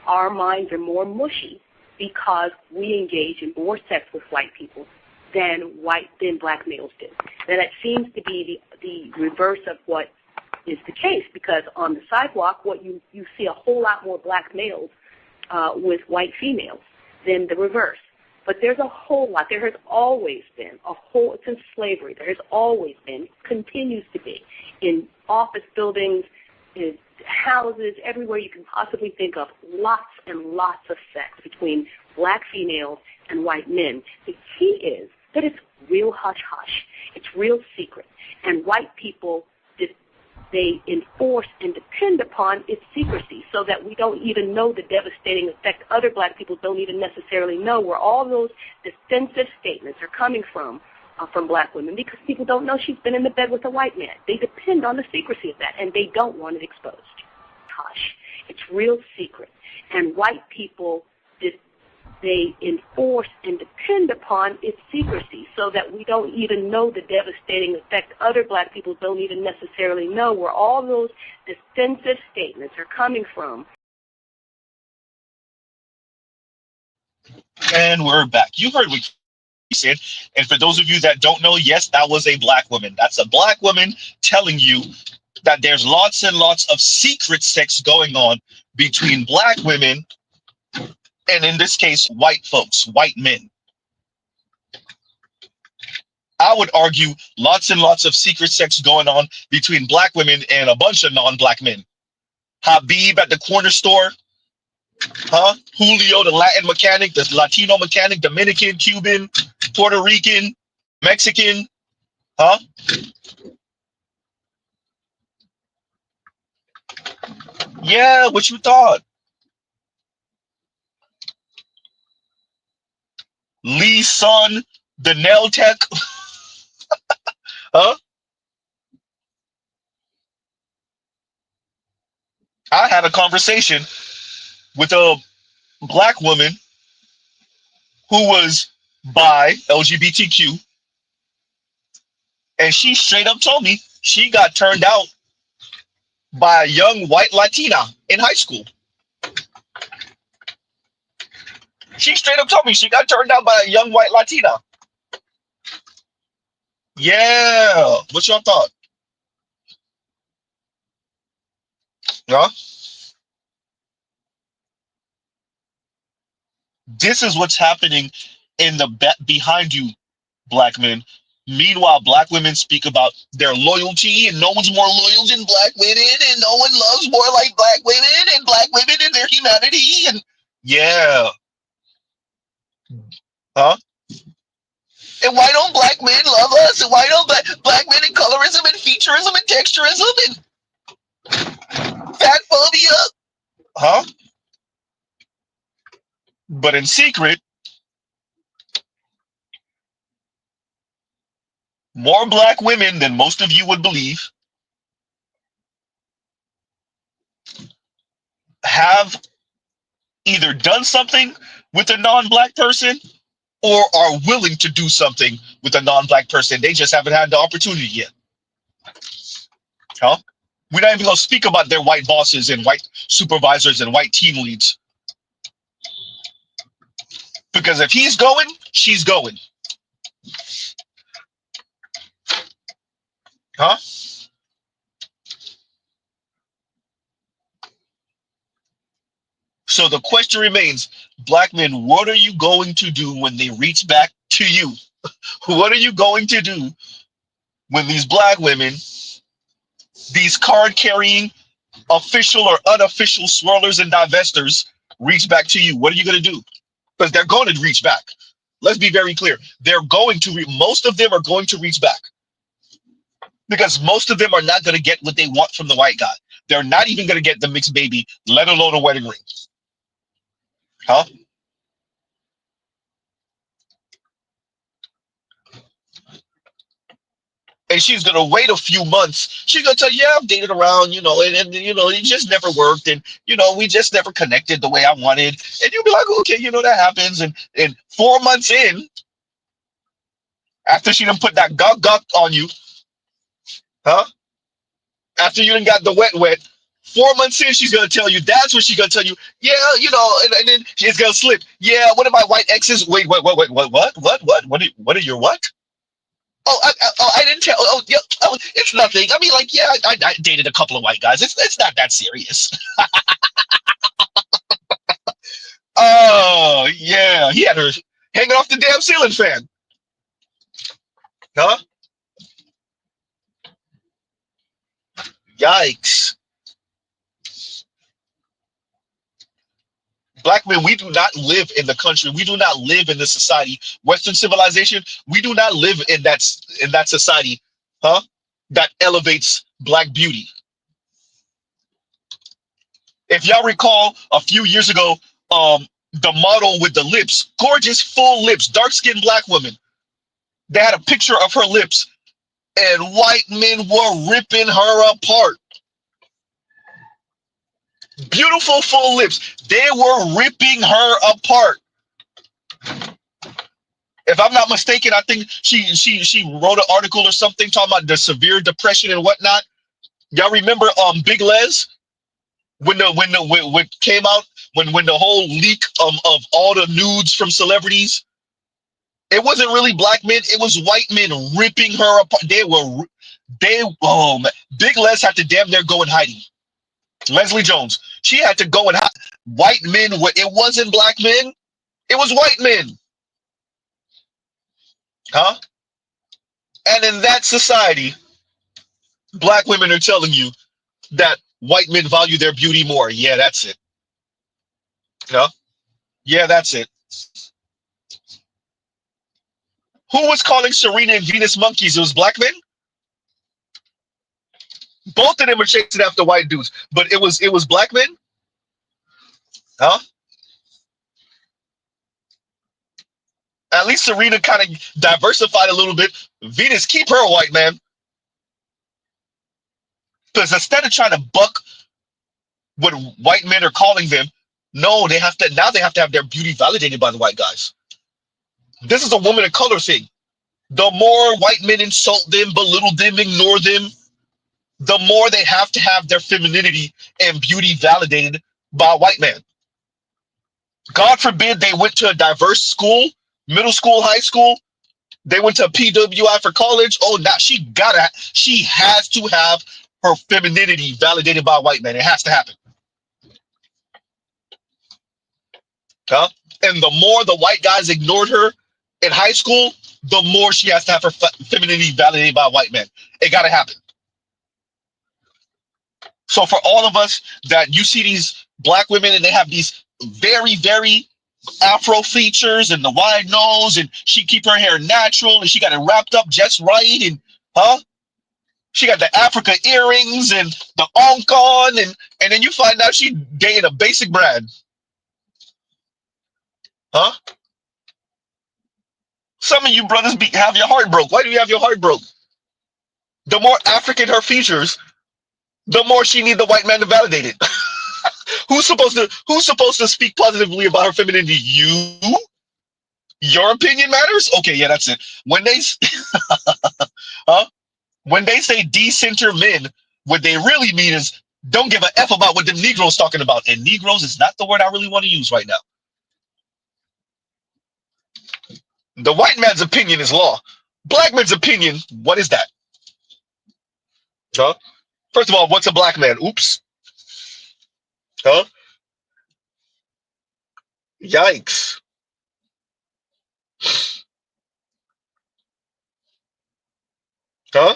Our minds are more mushy because we engage in more sex with white people than black males do. And that seems to be the reverse of what is the case, because on the sidewalk, you see a whole lot more black males with white females than the reverse. But there's a whole lot. There has always been since slavery, there has always been, continues to be, in office buildings, in houses, everywhere you can possibly think of, lots and lots of sex between black females and white men. The key is that it's real hush-hush. It's real secret. And white people, they enforce and depend upon its secrecy so that we don't even know the devastating effect other black people don't even necessarily know, where all those defensive statements are coming from black women, because people don't know she's been in the bed with a white man. They depend on the secrecy of that, and they don't want it exposed. Hush. It's real secret. And white people, they enforce and depend upon its secrecy so that we don't even know the devastating effect other black people don't even necessarily know, where all those defensive statements are coming from. And we're back. You heard what he said. And for those of you that don't know, yes, that was a black woman. That's a black woman telling you that there's lots and lots of secret sex going on between black women and, in this case, white folks, white men. I would argue lots and lots of secret sex going on between black women and a bunch of non-black men. Habib at the corner store, huh? Julio, the Latin mechanic, the Latino mechanic, Dominican, Cuban, Puerto Rican, Mexican, huh? Yeah, what you thought? Lee's son, the nail tech, huh? I had a conversation with a black woman who was bi, LGBTQ, and she straight up told me she got turned out by a young white Latina in high school. She straight up told me she got turned out by a young white Latina. Yeah. What's your thought? Huh? This is what's happening in the behind you, black men. Meanwhile, black women speak about their loyalty, and no one's more loyal than black women, and no one loves more like black women, and black women and their humanity. And yeah, huh? And why don't black men love us? And why don't black men in colorism and featureism and texturism and fat phobia? Huh? But in secret, more black women than most of you would believe have either done something with a non-black person or are willing to do something with a non-black person. They just haven't had the opportunity yet. Huh? We're not even going to speak about their white bosses and white supervisors and white team leads. Because if he's going, she's going. Huh? So the question remains, black men, what are you going to do when they reach back to you? What are you going to do when these black women, these card-carrying, official or unofficial swirlers and divestors, reach back to you? What are you going to do? Because they're going to reach back. Let's be very clear. They're going to, most of them are going to reach back. Because most of them are not going to get what they want from the white guy. They're not even going to get the mixed baby, let alone a wedding ring. Huh? And she's gonna wait a few months. She's gonna tell you, yeah, I've dated around, and it just never worked, and we just never connected the way I wanted. And you'll be like, okay, that happens. And 4 months in, after she done put that guk on you, huh? After you done got the wet, 4 months in, she's gonna tell you. That's what she's gonna tell you. Yeah, and then she's gonna slip. Yeah, one of my white exes. Wait, what? What are your what? I didn't tell. Oh, yeah. Oh, it's nothing. I mean, like, yeah, I dated a couple of white guys. It's not that serious. Oh, yeah. He had her hanging off the damn ceiling fan. Huh? Yikes. Black men, we do not live in the country. We do not live in this society. Western civilization, we do not live in that society, huh? That elevates black beauty. If y'all recall, a few years ago, the model with the lips, gorgeous, full lips, dark-skinned black woman, they had a picture of her lips, and white men were ripping her apart. Beautiful, full lips. They were ripping her apart. If I'm not mistaken, I think she wrote an article or something talking about the severe depression and whatnot. Y'all remember Big Les? When came out, when the whole leak of all the nudes from celebrities, it wasn't really black men, it was white men ripping her apart. Big Les had to damn near go in hiding. Leslie Jones, she had to go and hide. White men, it wasn't black men, it was white men. Huh? And in that society, black women are telling you that white men value their beauty more. Yeah, that's it. Huh? Yeah, that's it. Who was calling Serena and Venus monkeys? It was black men? Both of them are chasing after white dudes, but it was black men? Huh? At least Serena kind of diversified a little bit. Venus, keep her a white man. Because instead of trying to buck what white men are calling them, no, they have to have their beauty validated by the white guys. This is a woman of color thing. The more white men insult them, belittle them, ignore them, the more they have to have their femininity and beauty validated by a white man. God forbid they went to a diverse school, middle school, high school. They went to PWI for college. Oh, now she has to have her femininity validated by a white man. It has to happen. Huh? And the more the white guys ignored her in high school, the more she has to have her femininity validated by a white man. It got to happen. So for all of us that you see these black women and they have these very, very afro features and the wide nose, and she keep her hair natural and she got it wrapped up just right, and she got the Africa earrings and the onk on, and then you find out she dating a basic brand. Huh? Some of you brothers have your heart broke. Why do you have your heart broke? The more African her features, the more she need the white man to validate it. Who's supposed to speak positively about her femininity? You? Your opinion matters? Okay, yeah, that's it. When they when they say decenter men, what they really mean is don't give a F about what the Negroes talking about. And Negroes is not the word I really want to use right now. The white man's opinion is law. Black man's opinion, what is that? Huh? First of all, what's a black man? Oops. Huh? Yikes. Huh?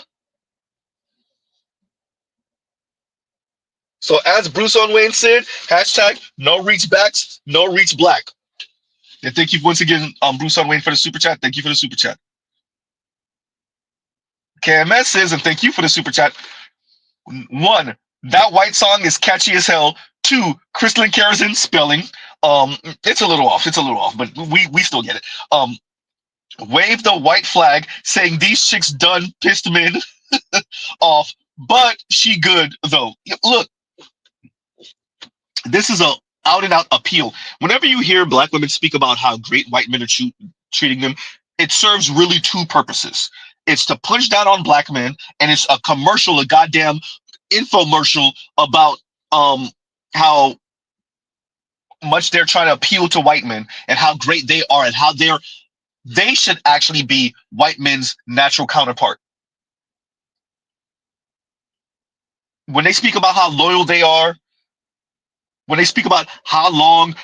So as Bruce on Wayne said, hashtag no reach backs, no reach black. And thank you once again, Bruce on Wayne for the super chat. Thank you for the super chat. KMS says, and thank you for the super chat. 1, that white song is catchy as hell. 2, Crystalline Kerosene spelling. It's a little off. It's a little off, but we still get it. Wave the white flag saying these chicks done pissed men off, but she good though. Look, this is a out and out appeal. Whenever you hear black women speak about how great white men are treating them, it serves really 2 purposes. It's to punch down on black men, and it's a commercial, a goddamn infomercial about how much they're trying to appeal to white men and how great they are and how they should actually be white men's natural counterpart. When they speak about how loyal they are, when they speak about how long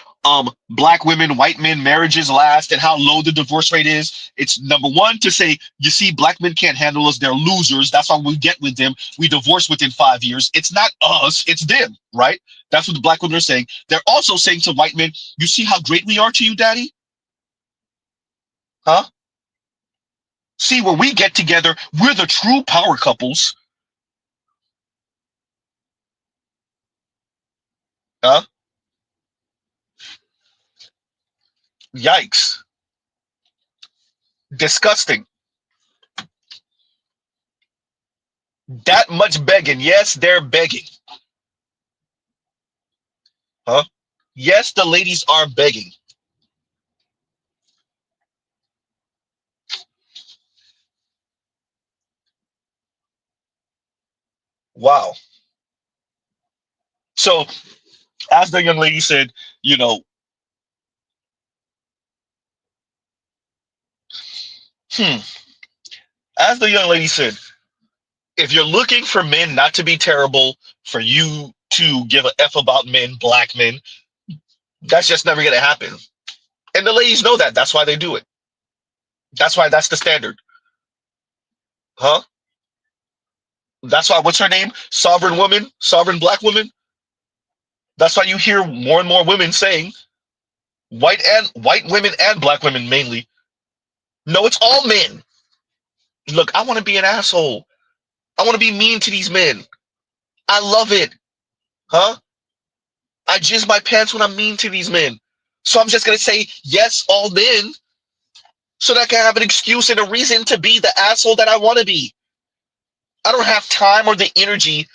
black women, white men marriages last and how low the divorce rate is, it's number 1 to say, you see, black men can't handle us, they're losers, that's why we get with them, we divorce within 5 years. It's not us, it's them, right? That's what the black women are saying. They're also saying to white men, you see how great we are to you, daddy? Huh? See, when we get together, we're the true power couples. Huh? Yikes. Disgusting. That much begging. Yes, they're begging. Huh? Yes, the ladies are begging. Wow. So, as the young lady said, you know, as the young lady said, if you're looking for men not to be terrible, for you to give a F about men, black men, that's just never going to happen. And the ladies know that. That's why they do it. That's why that's the standard. Huh? That's why, what's her name? Sovereign woman, sovereign black woman. That's why you hear more and more women saying, white women and black women mainly, no, it's all men. Look, I want to be an asshole. I want to be mean to these men. I love it. Huh? I jizz my pants when I'm mean to these men. So I'm just going to say, yes, all men, so that I can have an excuse and a reason to be the asshole that I want to be. I don't have time or the energy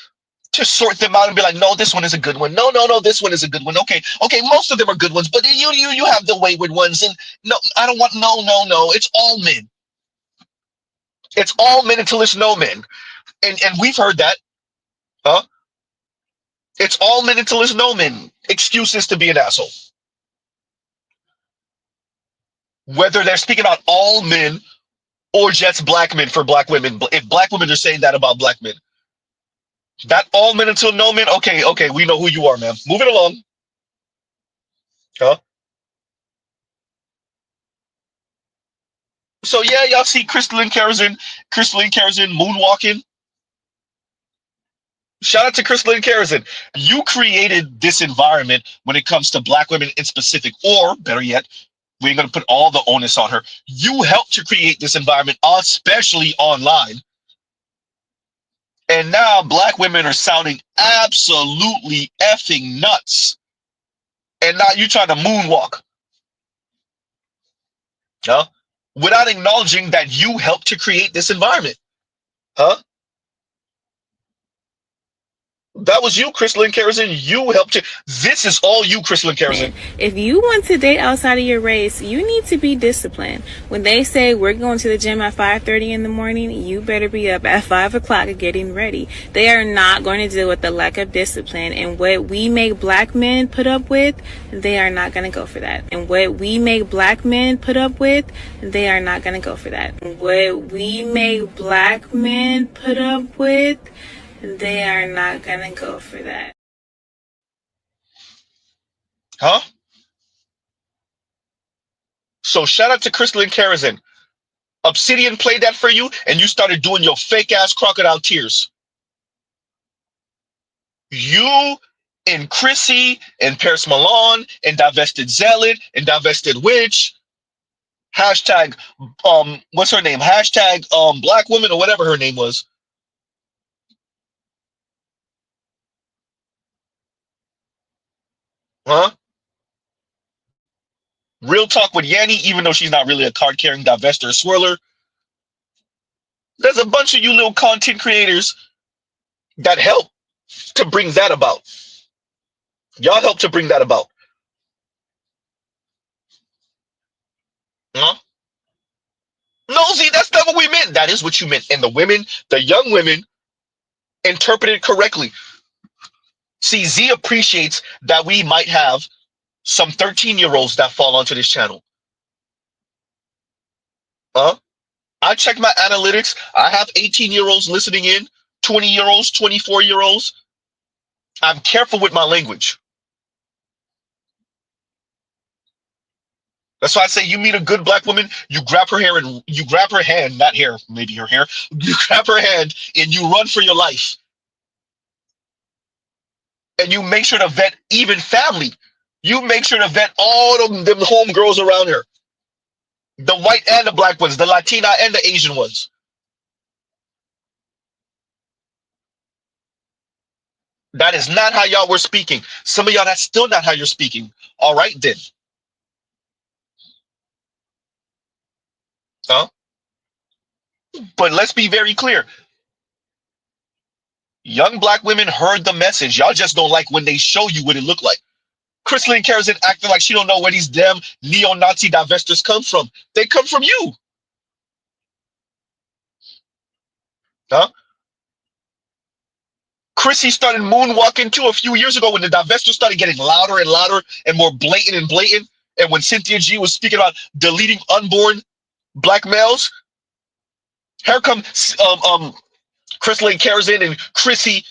to sort them out and be like, no, this one is a good one. No, this one is a good one. Okay, most of them are good ones, but you have the wayward ones. And no, I don't want, no. It's all men. It's all men until it's no men. And we've heard that. Huh? It's all men until it's no men. Excuses to be an asshole. Whether they're speaking about all men or just black men for black women? If black women are saying that about black men, that all men until no men. Okay, okay, we know who you are, ma'am. Moving along. Huh? So yeah, y'all see Crystalline Kerosene moonwalking. Shout out to Crystalline Kerosene. You created this environment when it comes to black women in specific, or better yet, we ain't gonna put all the onus on her. You helped to create this environment, especially online. And now black women are sounding absolutely effing nuts. And now you trying to moonwalk. Huh? Without acknowledging that you helped to create this environment. Huh? That was you, Crystalline Kerosene. You helped to. This is all you, Crystalline Kerosene. If you want to date outside of your race, you need to be disciplined. When they say we're going to the gym at 5:30 in the morning, you better be up at 5 o'clock getting ready. They are not going to deal with the lack of discipline. And what we make black men put up with, they are not going to go for that. And what we make black men put up with, they are not going to go for that. What we make black men put up with, they are not gonna go for that. Huh? So shout out to Crystalline Kerosene. Obsidian played that for you, and you started doing your fake ass crocodile tears. You and Chrissy and Paris Milan and Divested Zealot and Divested Witch. Hashtag what's her name? Hashtag black woman or whatever her name was. Huh? Real talk with Yanni, even though she's not really a card-carrying divester or swirler. There's a bunch of you little content creators that help to bring that about. Y'all help to bring that about. Huh? No, see, that's not what we meant. That is what you meant. And the women, the young women, interpreted correctly. See, Z appreciates that we might have some 13-year-olds that fall onto this channel. Huh? I check my analytics. I have 18-year-olds listening in, 20-year-olds, 24-year-olds. I'm careful with my language. That's why I say you meet a good black woman, you grab her hair and you grab her hand, not hair, maybe her hair. You grab her hand and you run for your life. And you make sure to vet even family. You make sure to vet all them homegirls around her. The white and the black ones, the Latina and the Asian ones. That is not how y'all were speaking. Some of y'all, that's still not how you're speaking. All right, then. Huh? But let's be very clear. Young black women heard the message. Y'all just don't like when they show you what it looked like. Crystalline Kerosene acting like she don't know where these damn neo-Nazi divestors come from. They come from you. Huh? Chrissy started moonwalking too a few years ago when the divestors started getting louder and louder and more blatant and blatant. And when Cynthia G was speaking about deleting unborn black males, here come Crystalline Kerosene and Chrissy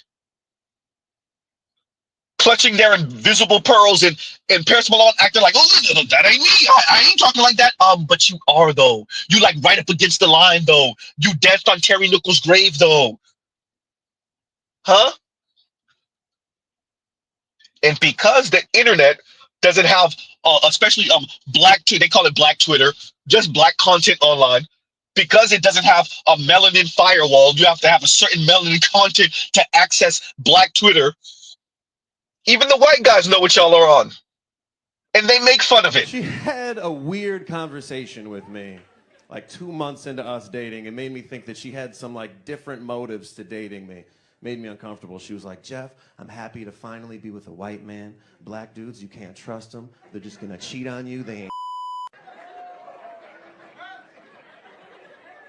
clutching their invisible pearls and Paris Milan acting like, oh, that ain't me. I ain't talking like that. But you are, though. You like right up against the line, though. You danced on Terry Nichols' grave, though. Huh? And because the internet doesn't have, especially black, they call it black Twitter, just black content online, because it doesn't have a melanin firewall, you have to have a certain melanin content to access black Twitter. Even the white guys know what y'all are on. And they make fun of it. She had a weird conversation with me, like 2 months into us dating. It made me think that she had some like different motives to dating me. Made me uncomfortable. She was like, Jeff, I'm happy to finally be with a white man. Black dudes, you can't trust them. They're just gonna cheat on you. They ain't.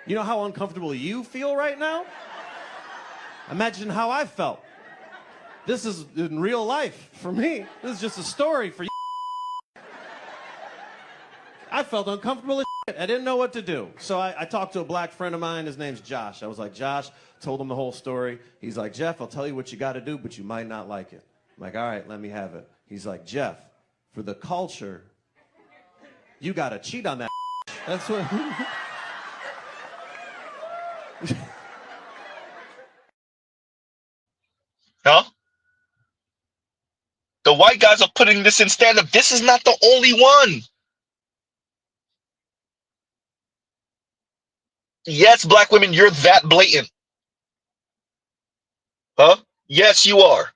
You know how uncomfortable you feel right now? Imagine how I felt. This is in real life for me. This is just a story for you. I felt uncomfortable as I didn't know what to do. So I talked to a black friend of mine. His name's Josh. I was like, Josh, told him the whole story. He's like, Jeff, I'll tell you what you got to do, but you might not like it. I'm like, all right, let me have it. He's like, Jeff, for the culture, you got to cheat on that. That's what... Huh? The white guys are putting this in stand-up. This is not the only one. Yes, black women, you're that blatant. Huh? Yes, you are.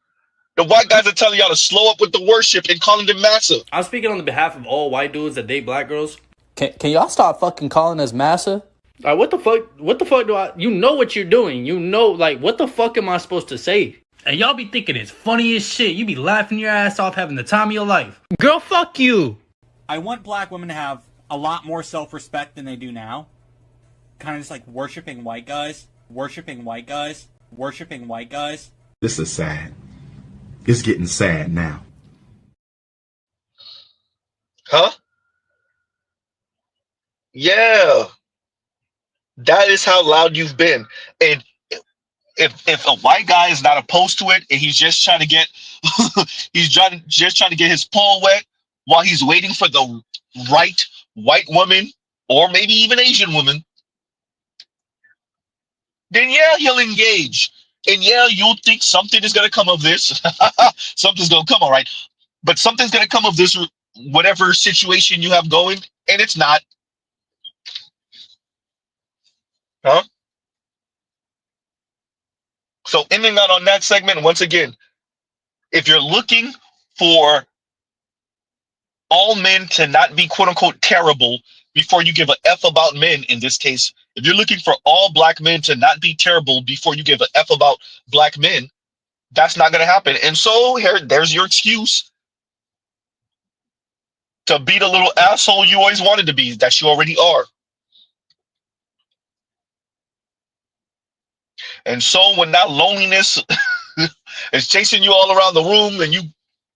The white guys are telling y'all to slow up with the worship and calling them massive. I'm speaking on the behalf of all white dudes that date black girls. Can y'all stop fucking calling us massa? Like, what the fuck do I... You know what you're doing. You know, like, what the fuck am I supposed to say? And y'all be thinking it's funny as shit. You be laughing your ass off, having the time of your life. Girl, fuck you. I want black women to have a lot more self-respect than they do now. Kind of just like worshiping white guys. Worshiping white guys. Worshiping white guys. This is sad. It's getting sad now. Huh? Yeah. That is how loud you've been. And if a white guy is not opposed to it and he's just trying to get just trying to get his paw wet while he's waiting for the right white woman or maybe even Asian woman, then yeah, he'll engage. And yeah, you'll think something is gonna come of this. Something's gonna come, all right. But something's gonna come of this, whatever situation you have going, and it's not. Huh? So ending out on that segment, once again, if you're looking for all men to not be quote unquote terrible before you give a F about men, in this case, if you're looking for all black men to not be terrible before you give a F about black men, that's not going to happen. And so there's your excuse to be the little asshole you always wanted to be, that you already are. And so when that loneliness is chasing you all around the room and you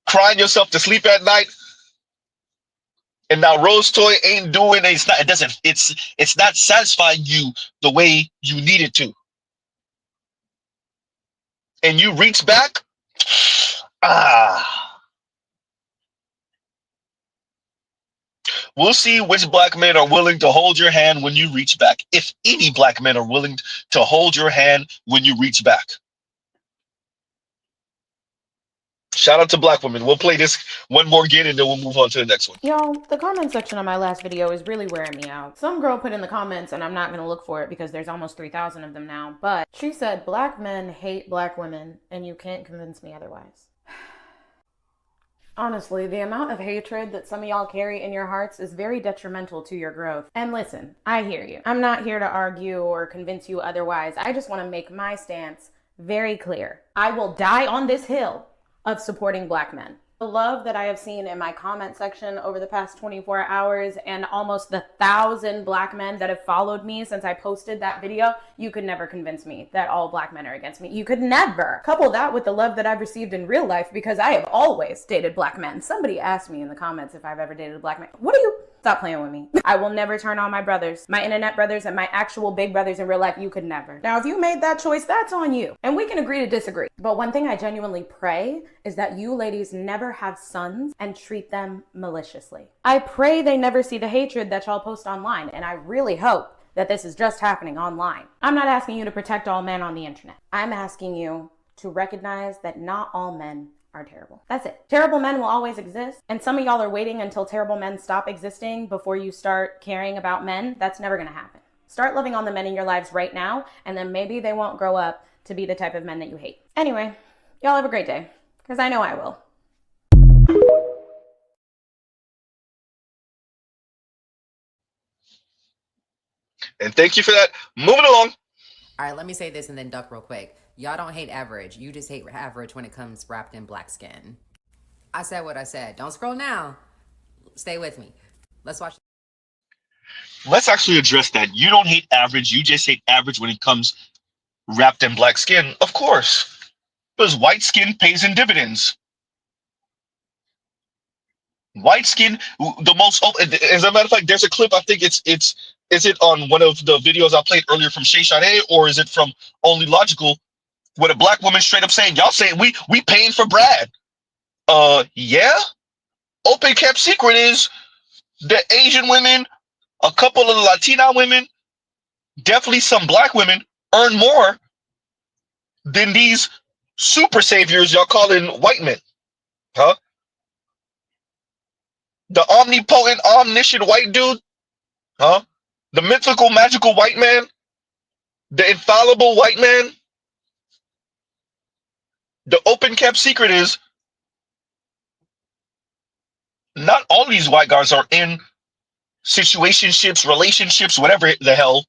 crying yourself to sleep at night, and now Rose Toy ain't doing it's not satisfying you the way you need it to. And you reach back, we'll see which black men are willing to hold your hand when you reach back. If any black men are willing to hold your hand when you reach back. Shout out to black women. We'll play this one more again and then we'll move on to the next one. Y'all, the comment section on my last video is really wearing me out. Some girl put in the comments, and I'm not going to look for it because there's almost 3,000 of them now, but she said, black men hate black women, and you can't convince me otherwise. Honestly, the amount of hatred that some of y'all carry in your hearts is very detrimental to your growth. And listen, I hear you. I'm not here to argue or convince you otherwise. I just want to make my stance very clear. I will die on this hill of supporting black men. The love that I have seen in my comment section over the past 24 hours and almost the 1,000 black men that have followed me since I posted that video, you could never convince me that all black men are against me. You could never. Couple that with the love that I've received in real life because I have always dated black men. Somebody asked me in the comments if I've ever dated a black man. What are you? Stop playing with me. I will never turn on my brothers, my internet brothers, and my actual big brothers in real life. You could never. Now, if you made that choice, that's on you. And we can agree to disagree. But one thing I genuinely pray is that you ladies never have sons and treat them maliciously. I pray they never see the hatred that y'all post online. And I really hope that this is just happening online. I'm not asking you to protect all men on the internet. I'm asking you to recognize that not all men are terrible. That's it. Terrible men will always exist. And some of y'all are waiting until terrible men stop existing before you start caring about men. That's never gonna happen. Start loving on the men in your lives right now, and then maybe they won't grow up to be the type of men that you hate. Anyway, y'all have a great day, because I know I will. And thank you for that. Moving along. All right, let me say this and then duck real quick. Y'all don't hate average. You just hate average when it comes wrapped in black skin. I said what I said. Don't scroll now. Stay with me. Let's watch. Let's actually address that. You don't hate average. You just hate average when it comes wrapped in black skin. Of course. Because white skin pays in dividends. White skin, the most. As a matter of fact, there's a clip. I think it's. Is it on one of the videos I played earlier from Shay Sade, or is it from Only Logical, with a black woman straight up saying, "Y'all saying we paying for Brad?" Yeah. Open kept secret is the Asian women, a couple of Latina women, definitely some black women earn more than these super saviors y'all calling white men, huh? The omnipotent, omniscient white dude, huh? The mythical, magical white man, the infallible white man. The open kept secret is not all these white guys are in situationships, relationships, whatever the hell,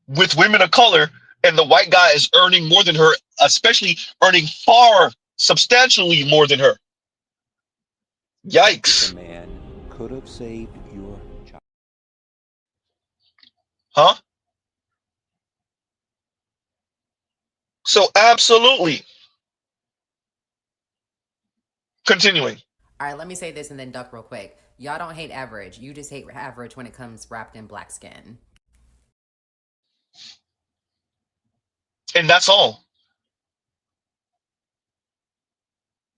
with women of color, and the white guy is earning more than her, especially earning far substantially more than her. Yikes. The man could have saved your child. Huh? So absolutely. Continuing. All right, let me say this and then duck real quick. Y'all don't hate average. You just hate average when it comes wrapped in black skin. And that's all.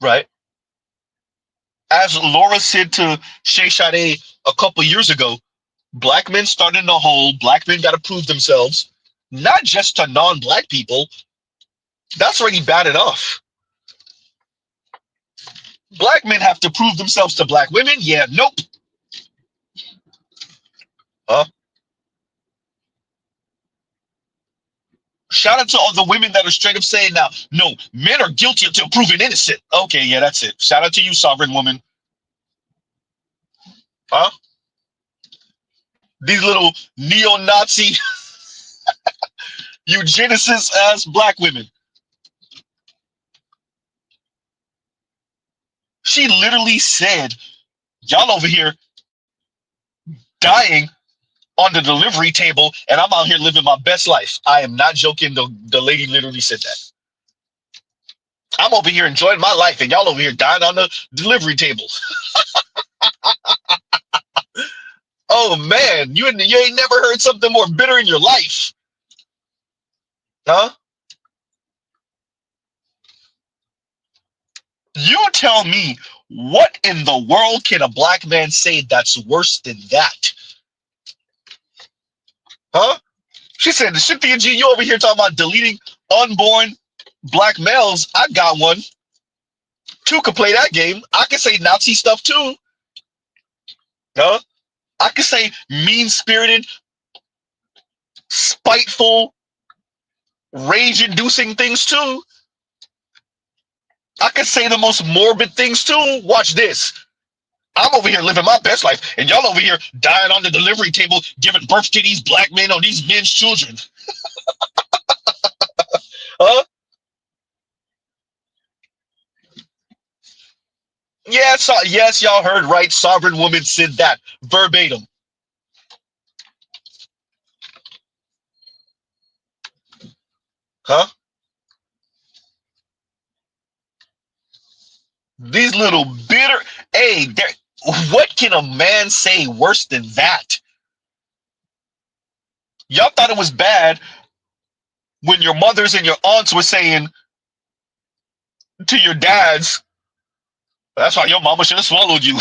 Right? As Laura said to Shay Sade a couple years ago, black men start in the hole, black men got to prove themselves, not just to non-black people. That's already bad enough. Black men have to prove themselves to black women? Yeah, nope. Huh? Shout out to all the women that are straight up saying now, no, men are guilty until proven innocent. Okay, yeah, that's it. Shout out to you, sovereign woman. Huh? These little neo-Nazi eugenicist ass black women. She literally said, y'all over here dying on the delivery table, and I'm out here living my best life. I am not joking. The lady literally said that. I'm over here enjoying my life, and y'all over here dying on the delivery table. Oh man, you ain't never heard something more bitter in your life, huh? You tell me, what in the world can a black man say that's worse than that? Huh? She said, Cynthia G, you over here talking about deleting unborn black males. I got one. Two could play that game. I can say Nazi stuff too. Huh? I can say mean-spirited, spiteful, rage-inducing things too. I can say the most morbid things too. Watch this. I'm over here living my best life, and y'all over here dying on the delivery table, giving birth to these black men or these men's children. Huh? Yes, y'all heard right. Sovereign woman said that verbatim. Huh? These little bitter. Hey, what can a man say worse than that? Y'all thought it was bad when your mothers and your aunts were saying to your dads, that's why your mama should have swallowed you.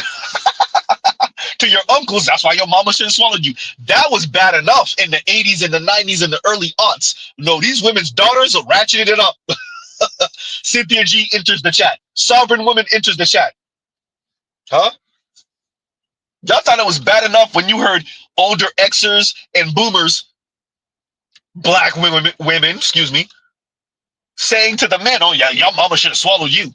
To your uncles, that's why your mama should have swallowed you. That was bad enough in the 80s and the 90s and the early aughts. No, these women's daughters are ratcheting it up. Cynthia G enters the chat. Sovereign woman enters the chat. Huh? Y'all thought it was bad enough when you heard older Xers and boomers, black women, excuse me, saying to the men, oh yeah, your mama should have swallowed you.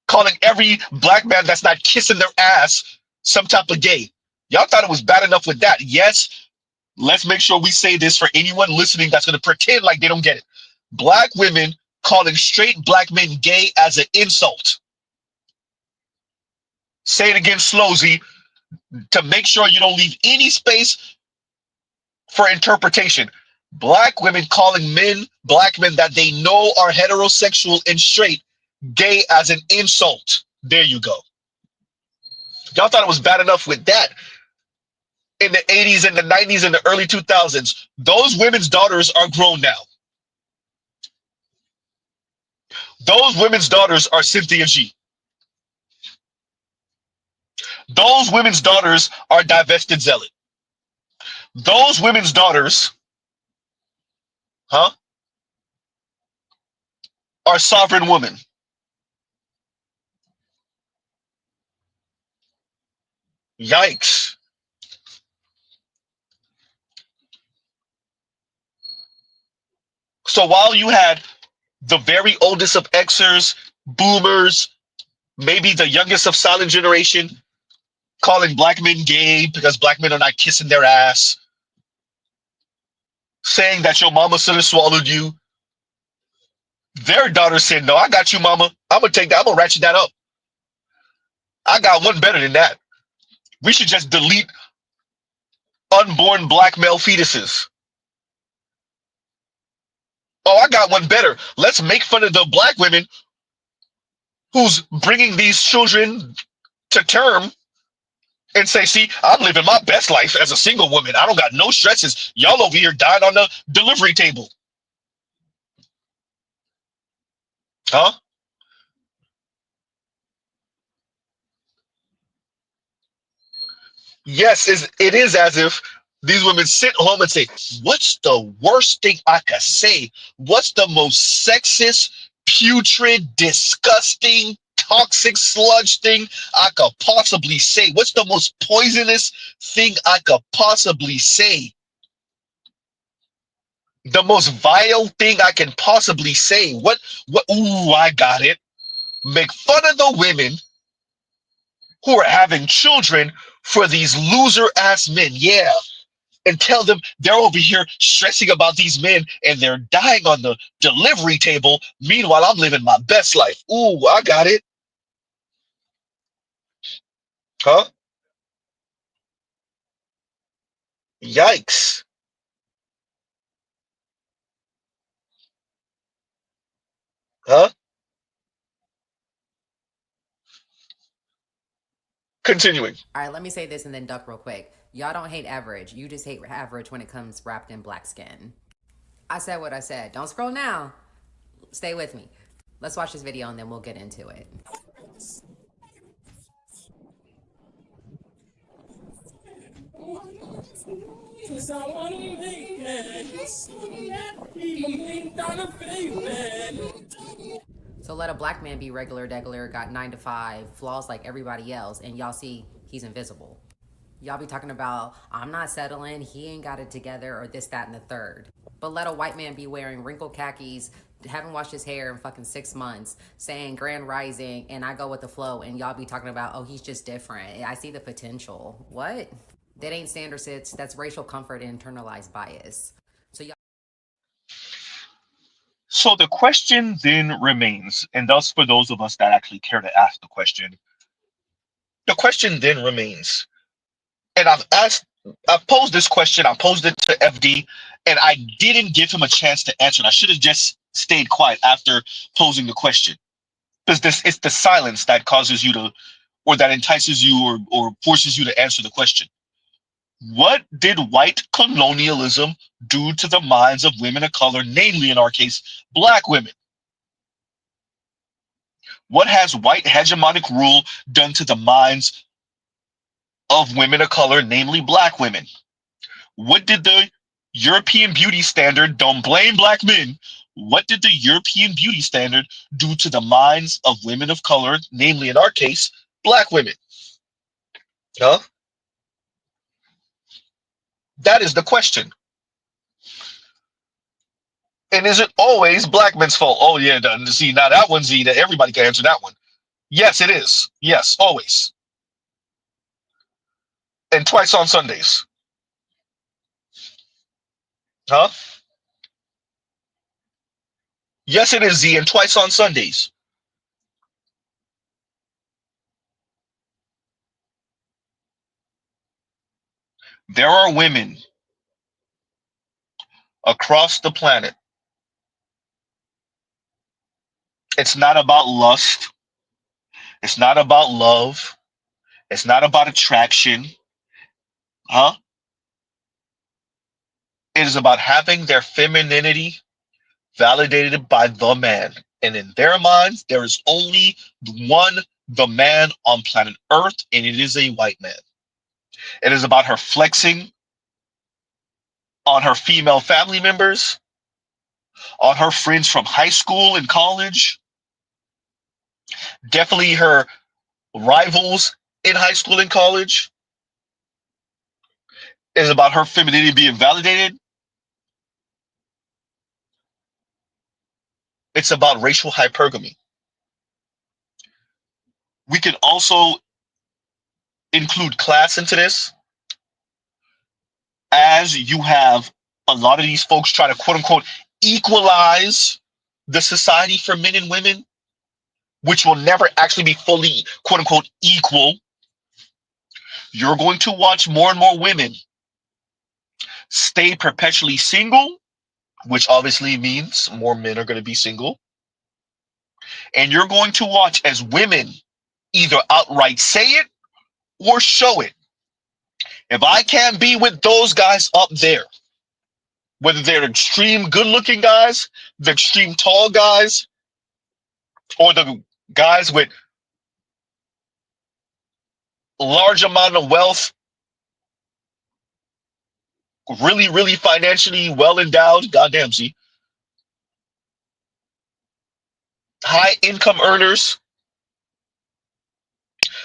Calling every black man that's not kissing their ass some type of gay. Y'all thought it was bad enough with that. Yes, let's make sure we say this for anyone listening that's going to pretend like they don't get it. Black women calling straight black men gay as an insult. Say it again, Slowzy, to make sure you don't leave any space for interpretation. Black women calling black men that they know are heterosexual and straight, gay as an insult. There you go. Y'all thought it was bad enough with that in the 80s and the 90s and the early 2000s. Those women's daughters are grown now. Those women's daughters are Cynthia G. Those women's daughters are divested zealot. Those women's daughters, are sovereign woman. Yikes. So while you had the very oldest of Xers, boomers, maybe the youngest of silent generation, calling black men gay because black men are not kissing their ass, saying that your mama should have swallowed you, their daughter said, no, I got you, mama. I'm going to take that. I'm going to ratchet that up. I got one better than that. We should just delete unborn black male fetuses. Oh, I got one better. Let's make fun of the black women who's bringing these children to term and say, see, I'm living my best life as a single woman. I don't got no stresses. Y'all over here dying on the delivery table. Huh? Yes, it is as if these women sit home and say, what's the worst thing I could say? What's the most sexist, putrid, disgusting, toxic sludge thing I could possibly say? What's the most poisonous thing I could possibly say? The most vile thing I can possibly say. What, ooh, I got it. Make fun of the women who are having children for these loser ass men. Yeah. And tell them they're over here stressing about these men and they're dying on the delivery table. Meanwhile, I'm living my best life. Ooh, I got it. Huh? Yikes. Huh? Continuing. All right, let me say this and then duck real quick. Y'all don't hate average. You just hate average when it comes wrapped in black skin. I said what I said. Don't scroll now. Stay with me. Let's watch this video and then we'll get into it. So let a black man be regular degular, got 9 to 5, flaws like everybody else, and y'all see he's invisible. Y'all be talking about, I'm not settling, he ain't got it together, or this, that, and the third. But let a white man be wearing wrinkled khakis, haven't washed his hair in fucking 6 months, saying grand rising, and I go with the flow, and y'all be talking about, oh, he's just different. I see the potential. What? That ain't standard sits, that's racial comfort and internalized bias. So y'all. So the question then remains, and thus for those of us that actually care to ask the question then remains. And I've posed this question, I posed it to FD, and I didn't give him a chance to answer it. I should have just stayed quiet after posing the question. Because it's the silence that causes you to, or that entices you or forces you to answer the question. What did white colonialism do to the minds of women of color, namely in our case, black women? What has white hegemonic rule done to the minds of women of color, namely black women? What did the European beauty standard, don't blame black men, what did the European beauty standard do to the minds of women of color, namely in our case, black women? Huh? That is the question. And is it always black men's fault? Oh yeah, see, now that one's that everybody can answer that one. Yes, it is. Yes, always. And twice on Sundays. Huh? Yes, it is, Z, and twice on Sundays. There are women across the planet. It's not about lust. It's not about love. It's not about attraction. Huh? It is about having their femininity validated by the man. And in their minds, there is only one the man on planet Earth, and it is a white man. It is about her flexing on her female family members, on her friends from high school and college, definitely her rivals in high school and college. It is about her femininity being validated. It's about racial hypergamy. We can also include class into this, as you have a lot of these folks try to quote unquote equalize the society for men and women, which will never actually be fully quote unquote equal. You're going to watch more and more women stay perpetually single, which obviously means more men are going to be single. And you're going to watch as women either outright say it or show it. If I can't be with those guys up there, whether they're extreme good-looking guys, the extreme tall guys, or the guys with large amount of wealth, really, really financially well endowed, goddamn, see, high income earners,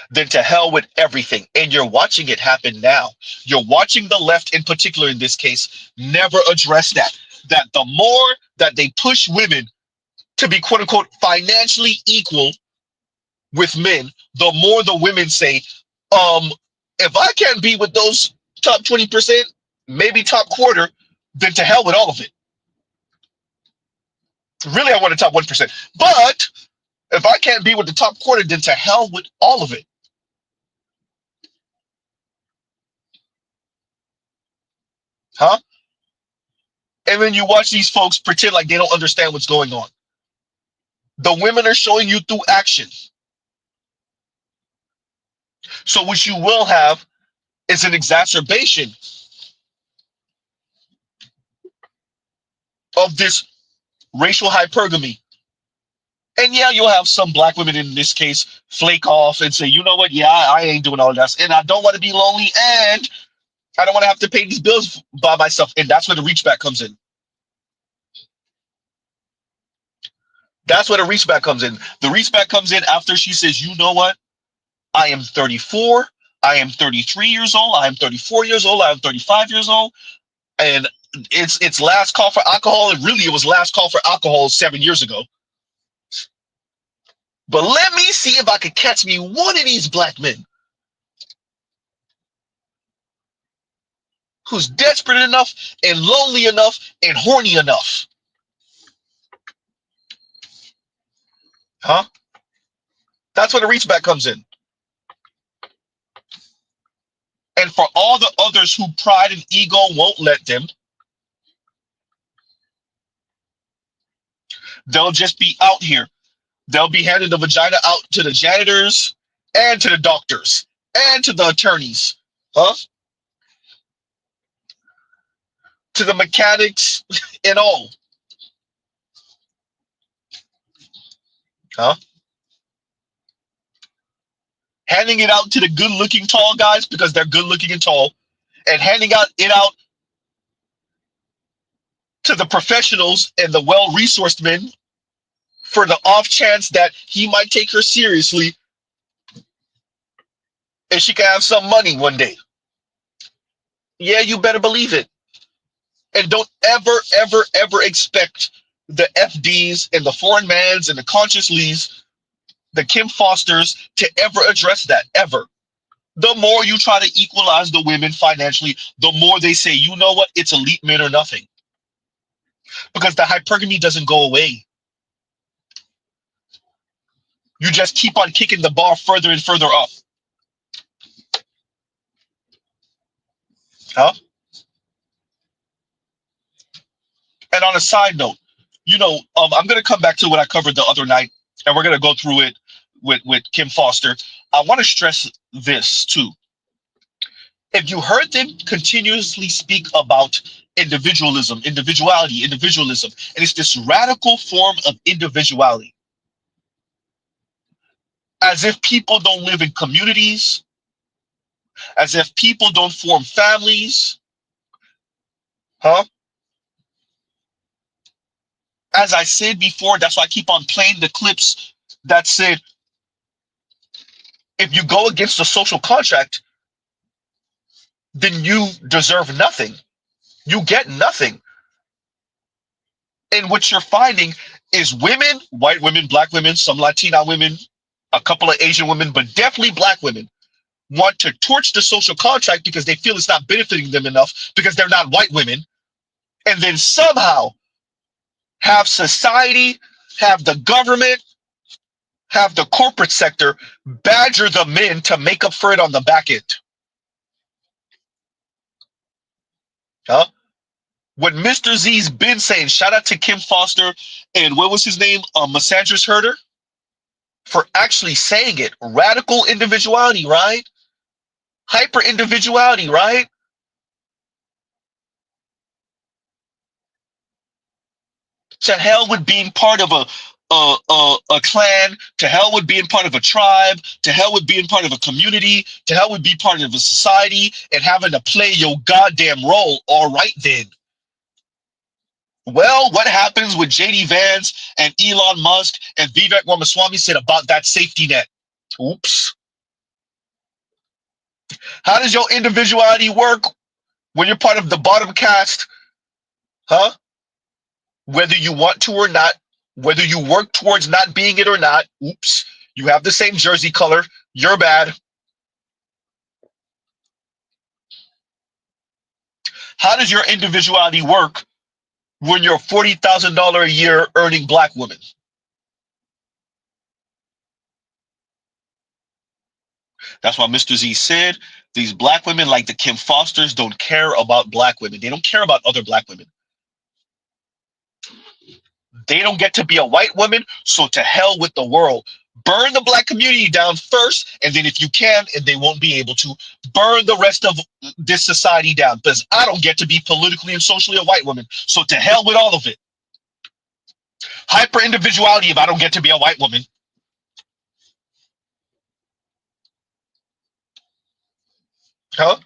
then to hell with everything. And you're watching it happen now. You're watching the left in particular in this case never address that. That the more that they push women to be quote unquote financially equal with men, the more the women say, if I can't be with those top 20%, maybe top quarter, then to hell with all of it. Really, I want the top 1%. But if I can't be with the top quarter, then to hell with all of it. Huh? And then you watch these folks pretend like they don't understand what's going on. The women are showing you through action. So what you will have is an exacerbation of this racial hypergamy. And yeah, you'll have some black women in this case flake off and say, you know what, yeah, I ain't doing all that. And I don't want to be lonely, and I don't want to have to pay these bills by myself. And that's where the reachback comes in. That's where the reachback comes in. The reachback comes in after she says, you know what, I am 34, I am 33 years old, I am 34 years old, I am 35 years old, and it's last call for alcohol. And really, it was last call for alcohol 7 years ago. But let me see if I could catch me one of these black men who's desperate enough and lonely enough and horny enough. Huh? That's where the reachback comes in. And for all the others who pride and ego won't let them, they'll just be out here. They'll be handing the vagina out to the janitors and to the doctors and to the attorneys. Huh? To the mechanics and all. Huh? Handing it out to the good-looking tall guys because they're good-looking and tall, and handing it out to the professionals and the well-resourced men for the off chance that he might take her seriously and she can have some money one day. Yeah, you better believe it. And don't ever, ever, ever expect the FDs and the foreign mans and the conscious Lees, the Kim Fosters, to ever address that, ever. The more you try to equalize the women financially, the more they say, you know what, it's elite men or nothing. Because the hypergamy doesn't go away. You just keep on kicking the bar further and further up. Huh? And on a side note, you know, I'm going to come back to what I covered the other night, and we're going to go through it with Kim Foster. I want to stress this too. If you heard them continuously speak about individualism, individualism, and it's this radical form of individuality, as if people don't live in communities, as if people don't form families, huh? As I said before, that's why I keep on playing the clips that said, if you go against the social contract, then you deserve nothing. You get nothing. And what you're finding is women, white women, black women, some Latina women, a couple of Asian women, but definitely black women, want to torch the social contract because they feel it's not benefiting them enough because they're not white women. And then somehow have society, have the government, have the corporate sector badger the men to make up for it on the back end. Huh? What Mr. Z's been saying, shout out to Kim Foster and what was his name? Misandrist Herder, for actually saying it. Radical individuality, right? Hyper individuality, right? To hell with being part of a clan, to hell with being part of a tribe, to hell with being part of a community, to hell with being part of a society and having to play your goddamn role. All right then. Well, what happens with JD Vance and Elon Musk and Vivek Ramaswamy said about that safety net? Oops. How does your individuality work when you're part of the bottom caste? Huh? Whether you want to or not, whether you work towards not being it or not, oops, you have the same jersey color, you're bad. How does your individuality work when you're a $40,000 a year earning black woman? That's why Mr. Z said these black women like the Kim Fosters don't care about black women. They don't care about other black women. They don't get to be a white woman, so to hell with the world. Burn the black community down first, and then if you can, and they won't be able to, burn the rest of this society down, because I don't get to be politically and socially a white woman, so to hell with all of it. Hyper individuality if I don't get to be a white woman. Huh?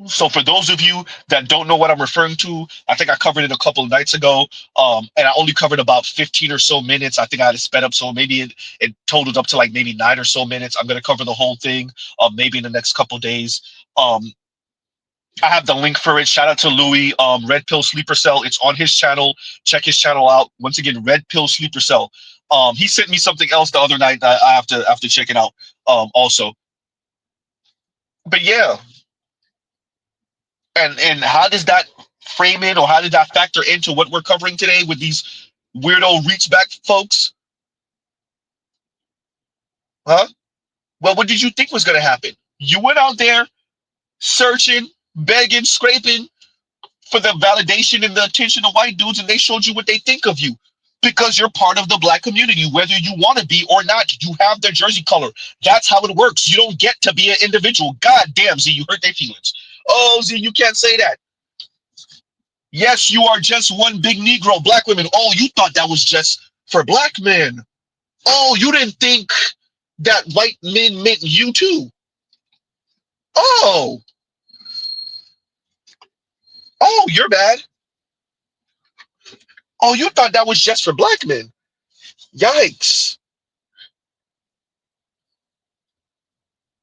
So for those of you that don't know what I'm referring to, I think I covered it a couple of nights ago, and I only covered about 15 or so minutes. I think I had it sped up, so maybe it totaled up to like maybe 9 or so minutes. I'm going to cover the whole thing maybe in the next couple of days. I have the link for it. Shout out to Louis, Red Pill Sleeper Cell. It's on his channel. Check his channel out. Once again, Red Pill Sleeper Cell. He sent me something else the other night that I have to check it out also. But yeah. And how does that frame in, or how did that factor into what we're covering today with these weirdo reachback folks? Huh? Well, what did you think was going to happen? You went out there searching, begging, scraping for the validation and the attention of white dudes, and they showed you what they think of you because you're part of the black community, whether you want to be or not. You have their jersey color. That's how it works. You don't get to be an individual. God damn, Z, you hurt their feelings. Oh, Z, you can't say that. Yes, you are just one big Negro, black women. Oh, you thought that was just for black men. Oh, you didn't think that white men meant you too. Oh, you're bad. Oh, you thought that was just for black men. Yikes.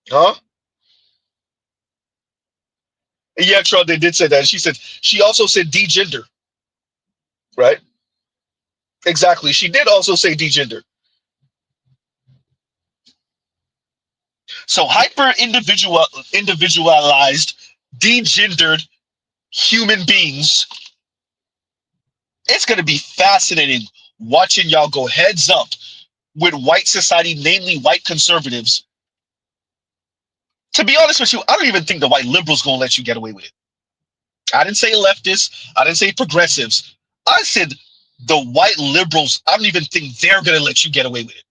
Huh? Yeah, Troll, they did say that. She also said degender. Right? Exactly. She did also say degender. So hyper individualized, degendered human beings. It's going to be fascinating watching y'all go heads up with white society, namely white conservatives. To be honest with you, I don't even think the white liberals going to let you get away with it. I didn't say leftists. I didn't say progressives. I said the white liberals, I don't even think they're going to let you get away with it.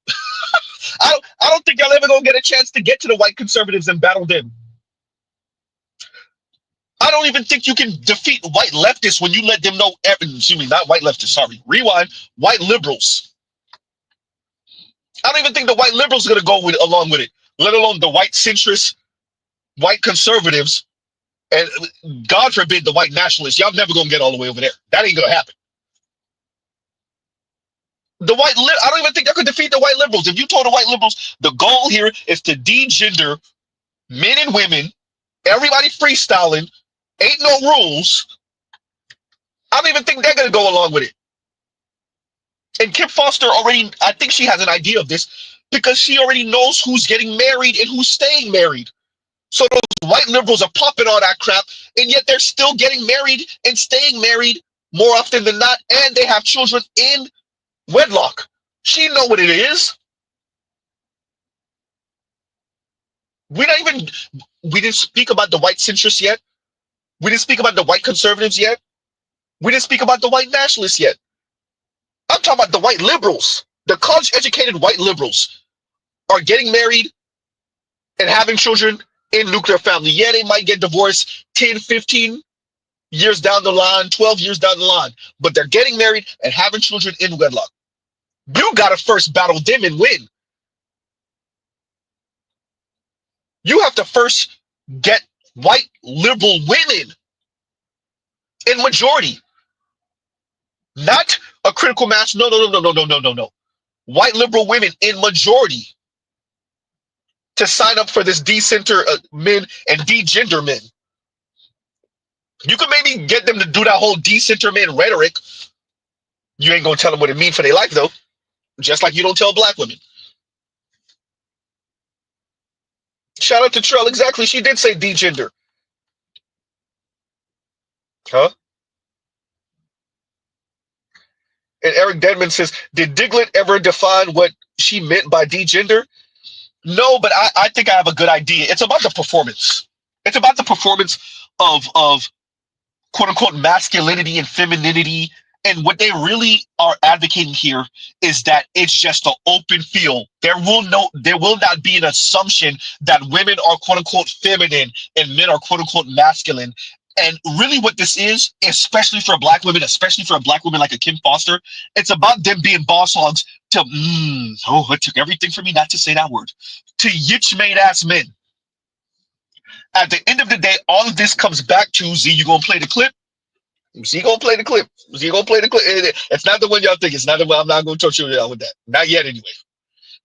I don't think y'all ever gonna get a chance to get to the white conservatives and battle them. I don't even think you can defeat white leftists when you let them know. Excuse me, not white leftists. Sorry, rewind. White liberals. I don't even think the white liberals are gonna go along with it. Let alone the white centrists, white conservatives, and God forbid the white nationalists. Y'all never gonna get all the way over there. That ain't gonna happen. I don't even think y'all could defeat the white liberals. If you told the white liberals the goal here is to degender men and women, everybody freestyling, ain't no rules, I don't even think they're gonna go along with it. And Kim Foster already, I think she has an idea of this because she already knows who's getting married and who's staying married. So those white liberals are popping all that crap, and yet they're still getting married and staying married more often than not, and they have children in wedlock. She know what it is. We didn't speak about the white centrists yet. We didn't speak about the white conservatives yet. We didn't speak about the white nationalists yet. I'm talking about the white liberals. The college-educated white liberals are getting married and having children in nuclear family. Yeah, they might get divorced 10, 15 years down the line, 12 years down the line, but they're getting married and having children in wedlock. You got to first battle them and win. You have to first get white liberal women in majority. Not a critical mass. No. White liberal women in majority to sign up for this decenter men and degender men. You could maybe get them to do that whole decenter men rhetoric. You ain't gonna tell them what it means for their life though. Just like you don't tell black women. Shout out to Trell. Exactly. She did say degender. Huh? And Eric Dedman says, did Diglett ever define what she meant by degender? No, but I think I have a good idea. It's about the performance. It's about the performance of quote unquote masculinity and femininity. And what they really are advocating here is that it's just an open field. There will not be an assumption that women are quote unquote feminine and men are quote unquote masculine. And really what this is, especially for black women, especially for a black woman like a Kim Foster, it's about them being boss hogs to, it took everything for me not to say that word, to yitch-made ass men. At the end of the day, all of this comes back to, Z, you gonna play the clip? Z gonna play the clip. Z gonna play the clip. It's not the one y'all think. It's not the one. I'm not gonna touch you with that. Not yet anyway.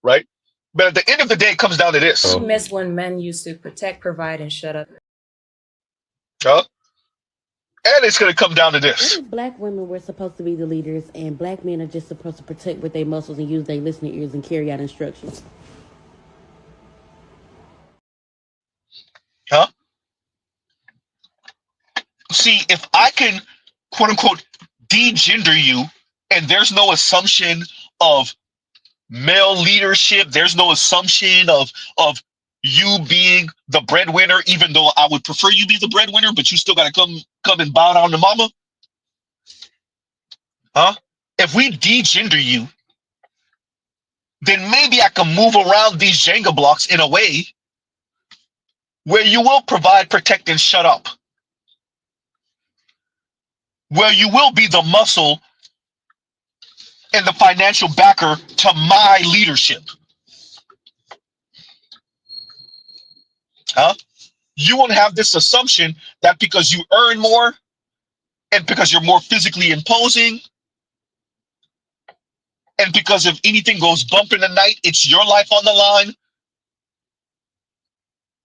Right? But at the end of the day, it comes down to this. You miss when men used to protect, provide, and shut up. Huh? And it's gonna come down to this. What if black women were supposed to be the leaders and black men are just supposed to protect with their muscles and use their listening ears and carry out instructions? Huh? See, if I can quote unquote degender you and there's no assumption of male leadership, there's no assumption of you being the breadwinner, even though I would prefer you be the breadwinner, but you still gotta come and bow down to mama. Huh? If we degender you, then maybe I can move around these Jenga blocks in a way where you will provide, protect, and shut up. Where you will be the muscle and the financial backer to my leadership. Huh? You won't have this assumption that because you earn more and because you're more physically imposing and because if anything goes bump in the night, it's your life on the line.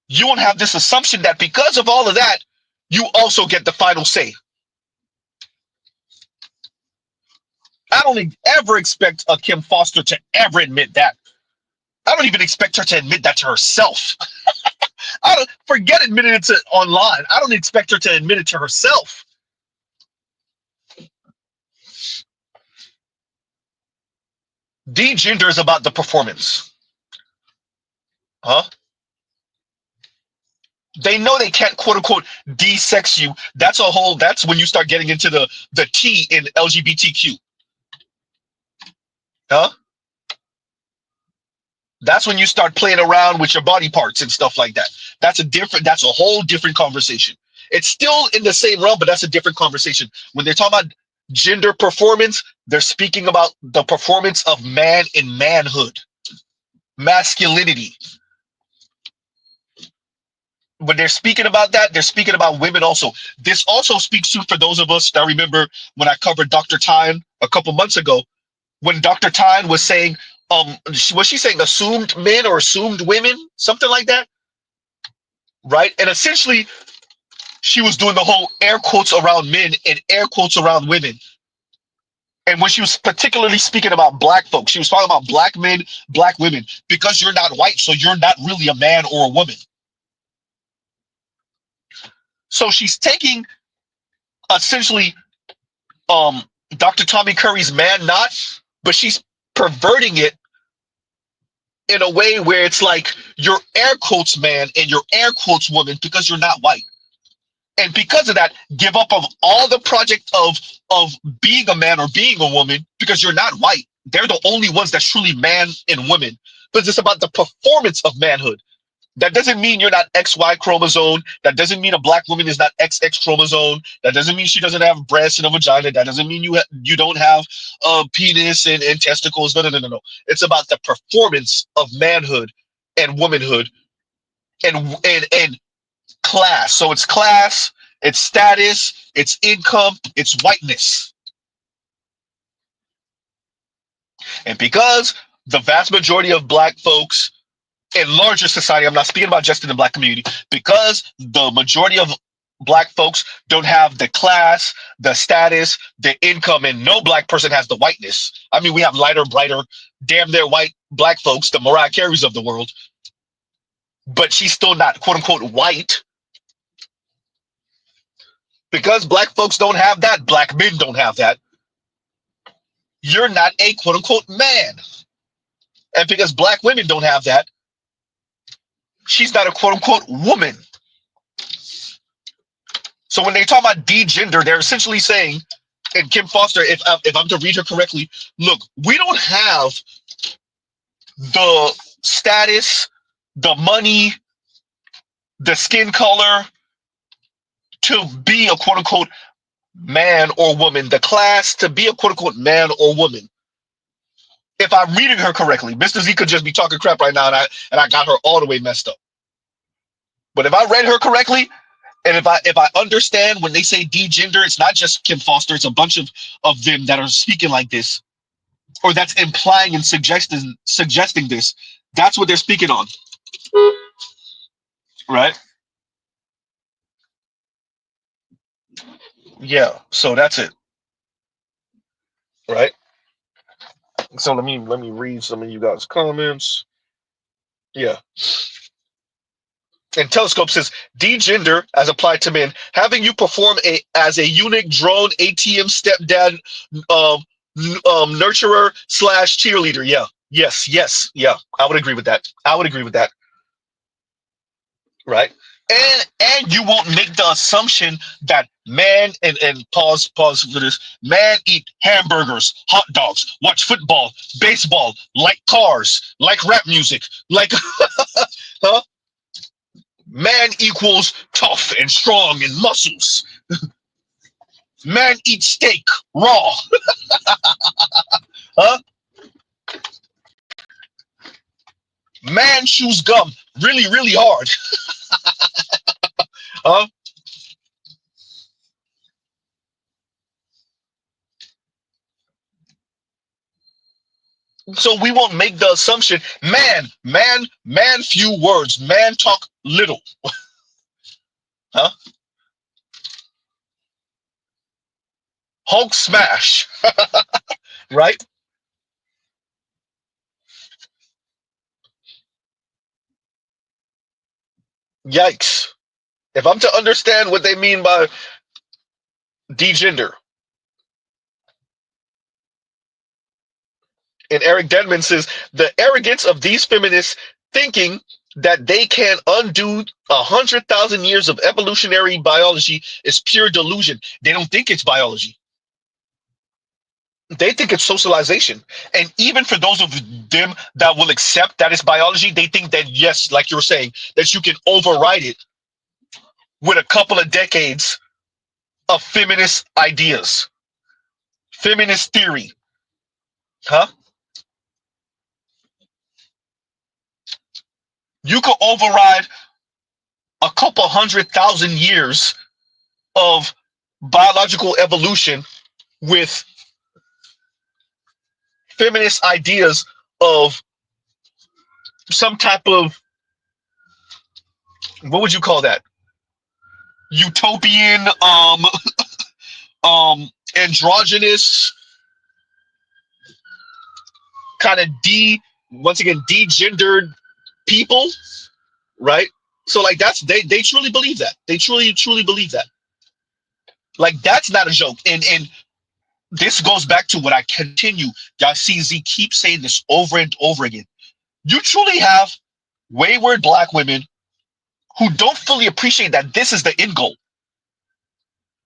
You won't have this assumption that because of all of that, you also get the final say. I don't ever expect a Kim Foster to ever admit that. I don't even expect her to admit that to herself. I don't forget admitting it to online. I don't expect her to admit it to herself. Degender is about the performance. Huh? They know they can't quote unquote de-sex you. That's when you start getting into the T in LGBTQ. Huh? That's when you start playing around with your body parts and stuff like that. That's a whole different conversation. It's still in the same realm, but that's a different conversation. When they're talking about gender performance, they're speaking about the performance of man in manhood, masculinity. When they're speaking about that, they're speaking about women also. This also speaks to, for those of us that remember when I covered Dr. Tyne a couple months ago, when Dr. Tyne was saying, was she saying assumed men or assumed women? Something like that, right? And essentially, she was doing the whole air quotes around men and air quotes around women. And when she was particularly speaking about black folks, she was talking about black men, black women, because you're not white, so you're not really a man or a woman. So she's taking essentially Dr. Tommy Curry's man not, but she's perverting it in a way where it's like you're air quotes man and you're air quotes woman because you're not white. And because of that, give up of all the project of being a man or being a woman because you're not white. They're the only ones that's truly man and women. But it's about the performance of manhood. That doesn't mean you're not XY chromosome. That doesn't mean a black woman is not XX chromosome. That doesn't mean she doesn't have breasts and a vagina. That doesn't mean you don't have a penis and testicles. No. It's about the performance of manhood and womanhood and class. So it's class, it's status, it's income, it's whiteness. And because the vast majority of black folks in larger society, I'm not speaking about just in the black community, because the majority of black folks don't have the class, the status, the income, and no black person has the whiteness. I mean, we have lighter, brighter, damn near white black folks, the Mariah Careys of the world, but she's still not quote unquote white. Because black folks don't have that, black men don't have that, you're not a quote unquote man. And because black women don't have that, she's not a quote unquote woman. So when they talk about degender, they're essentially saying, and Kim Foster, if I'm to read her correctly, look, we don't have the status, the money, the skin color to be a quote unquote man or woman, the class to be a quote unquote man or woman. If I'm reading her correctly, Mr. Z could just be talking crap right now, and I got her all the way messed up. But if I read her correctly, and if I understand when they say degender, it's not just Kim Foster, it's a bunch of them that are speaking like this, or that's implying and suggesting this. That's what they're speaking on. Right? Yeah, so that's it. Right? So let me read some of you guys' comments. Yeah. And Telescope says, degender as applied to men, having you perform as a eunuch, drone, ATM, stepdad, nurturer / cheerleader. Yeah. Yes. Yeah. I would agree with that. Right? And you won't make the assumption that man and pause for this, man eat hamburgers, hot dogs, watch football, baseball, like cars, like rap music, like huh? Man equals tough and strong and muscles. Man eats steak raw. Huh? Man chews gum really, really hard. Huh? So we won't make the assumption, man few words, man talk little. Huh? Hulk smash. Right? Yikes. If I'm to understand what they mean by degender. And Eric Denman says, the arrogance of these feminists thinking that they can undo 100,000 years of evolutionary biology is pure delusion. They don't think it's biology. They think it's socialization. And even for those of them that will accept that it's biology, they think that, yes, like you were saying, that you can override it with a couple of decades of feminist ideas, feminist theory. Huh? You could override a couple 100,000 years of biological evolution with feminist ideas of some type of, what would you call that? Utopian, androgynous, kind of once again, degendered people, right? So like they truly believe that. They truly believe that. Like that's not a joke. And this goes back to what I continue. Y'all see Z keep saying this over and over again. You truly have wayward black women who don't fully appreciate that this is the end goal.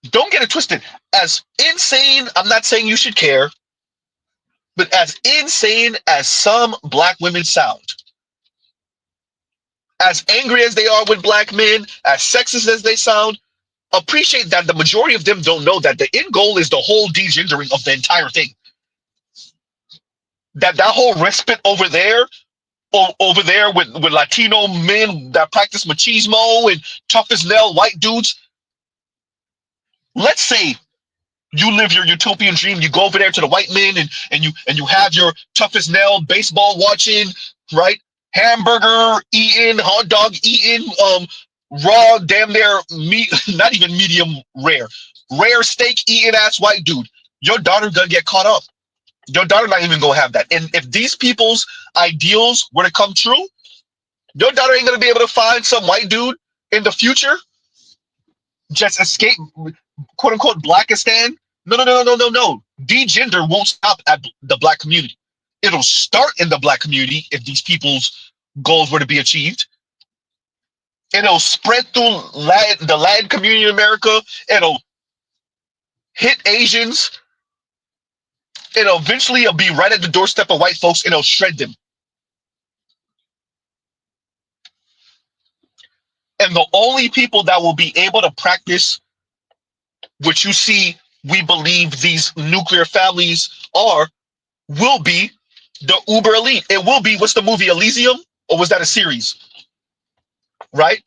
Don't get it twisted. As insane, I'm not saying you should care, but as insane as some black women sound, as angry as they are with black men, as sexist as they sound, appreciate that the majority of them don't know that the end goal is the whole degendering of the entire thing. That whole respite over there with Latino men that practice machismo and tough as nail white dudes. Let's say you live your utopian dream. You go over there to the white men and you have your tough as nail baseball watching, right? Hamburger eating, hot dog eating, raw, damn near meat, not even medium rare steak eating ass white dude. Your daughter gonna get caught up. Your daughter not even gonna have that. And if these people's ideals were to come true, your daughter ain't gonna be able to find some white dude in the future, just escape, quote unquote, Blackistan. No. Degender won't stop at the black community. It'll start in the black community if these people's goals were to be achieved. It'll spread through the Latin community in America. It'll hit Asians. It'll eventually be right at the doorstep of white folks, and it'll shred them. And the only people that will be able to practice what you see, we believe these nuclear families will be the uber elite. It will be, what's the movie, Elysium? Or was that a series? Right?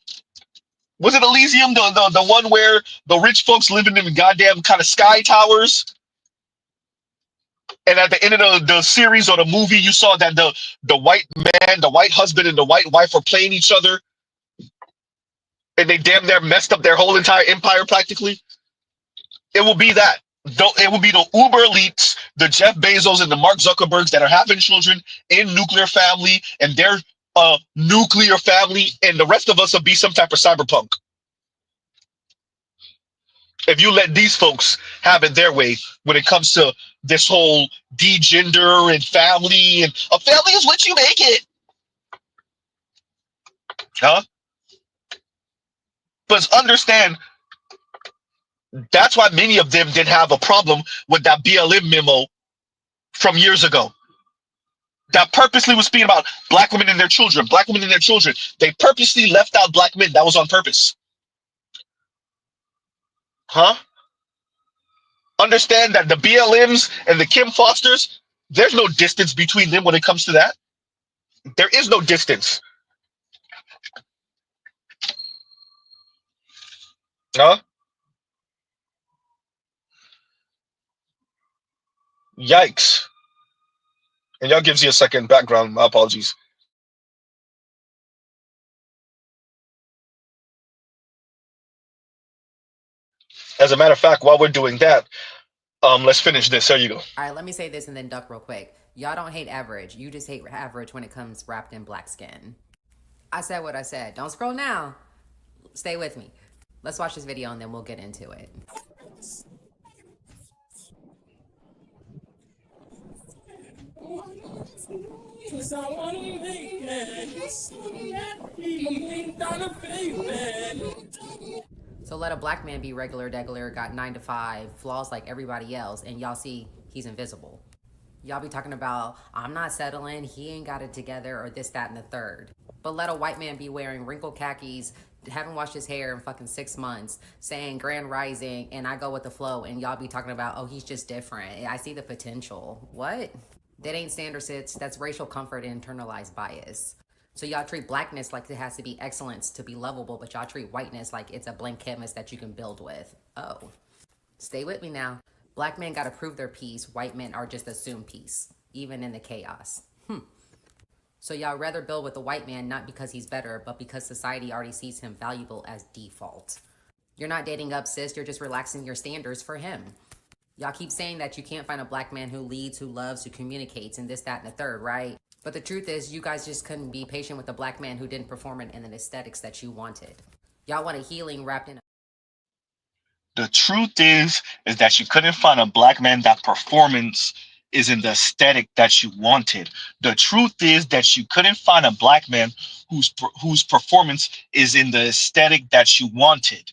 Was it Elysium, the one where the rich folks living in goddamn kind of sky towers? And at the end of the series or the movie, you saw that the white man, the white husband, and the white wife were playing each other. And they damn near messed up their whole entire empire practically. It will be that. It will be the uber elites, the Jeff Bezos and the Mark Zuckerbergs that are having children in nuclear family and their nuclear family, and the rest of us will be some type of cyberpunk. If you let these folks have it their way when it comes to this whole degender and family, and a family is what you make it. Huh? But understand, that's why many of them didn't have a problem with that BLM memo from years ago. That purposely was speaking about black women and their children, black women and their children. They purposely left out black men. That was on purpose. Huh? Understand that the BLMs and the Kim Fosters, there's no distance between them when it comes to that. There is no distance. Huh? Yikes. And y'all gives you a second background. My apologies. As a matter of fact, while we're doing that, let's finish this. There you go. All right, let me say this and then duck real quick. Y'all don't hate average. You just hate average when it comes wrapped in black skin. I said what I said. Don't scroll now. Stay with me. Let's watch this video and then we'll get into it. So let a black man be regular degular, got 9 to 5, flaws like everybody else, and y'all see he's invisible. Y'all be talking about, I'm not settling, he ain't got it together, or this, that, and the third. But let a white man be wearing wrinkled khakis, haven't washed his hair in fucking 6 months, saying grand rising, and I go with the flow, and y'all be talking about, oh, he's just different. I see the potential. What? That ain't standard sits, that's racial comfort and internalized bias. So y'all treat blackness like it has to be excellence to be lovable, but y'all treat whiteness like it's a blank canvas that you can build with. Oh. Stay with me now. Black men gotta prove their piece, white men are just assumed peace, even in the chaos. So y'all rather build with the white man not because he's better, but because society already sees him valuable as default. You're not dating up, sis, you're just relaxing your standards for him. Y'all keep saying that you can't find a black man who leads, who loves, who communicates, and this, that, and the third, right? But the truth is, you guys just couldn't be patient with a black man who didn't perform it in the aesthetics that you wanted. Y'all want a healing wrapped in a... The truth is that you couldn't find a black man that performance is in the aesthetic that you wanted. The truth is that you couldn't find a black man whose performance is in the aesthetic that you wanted.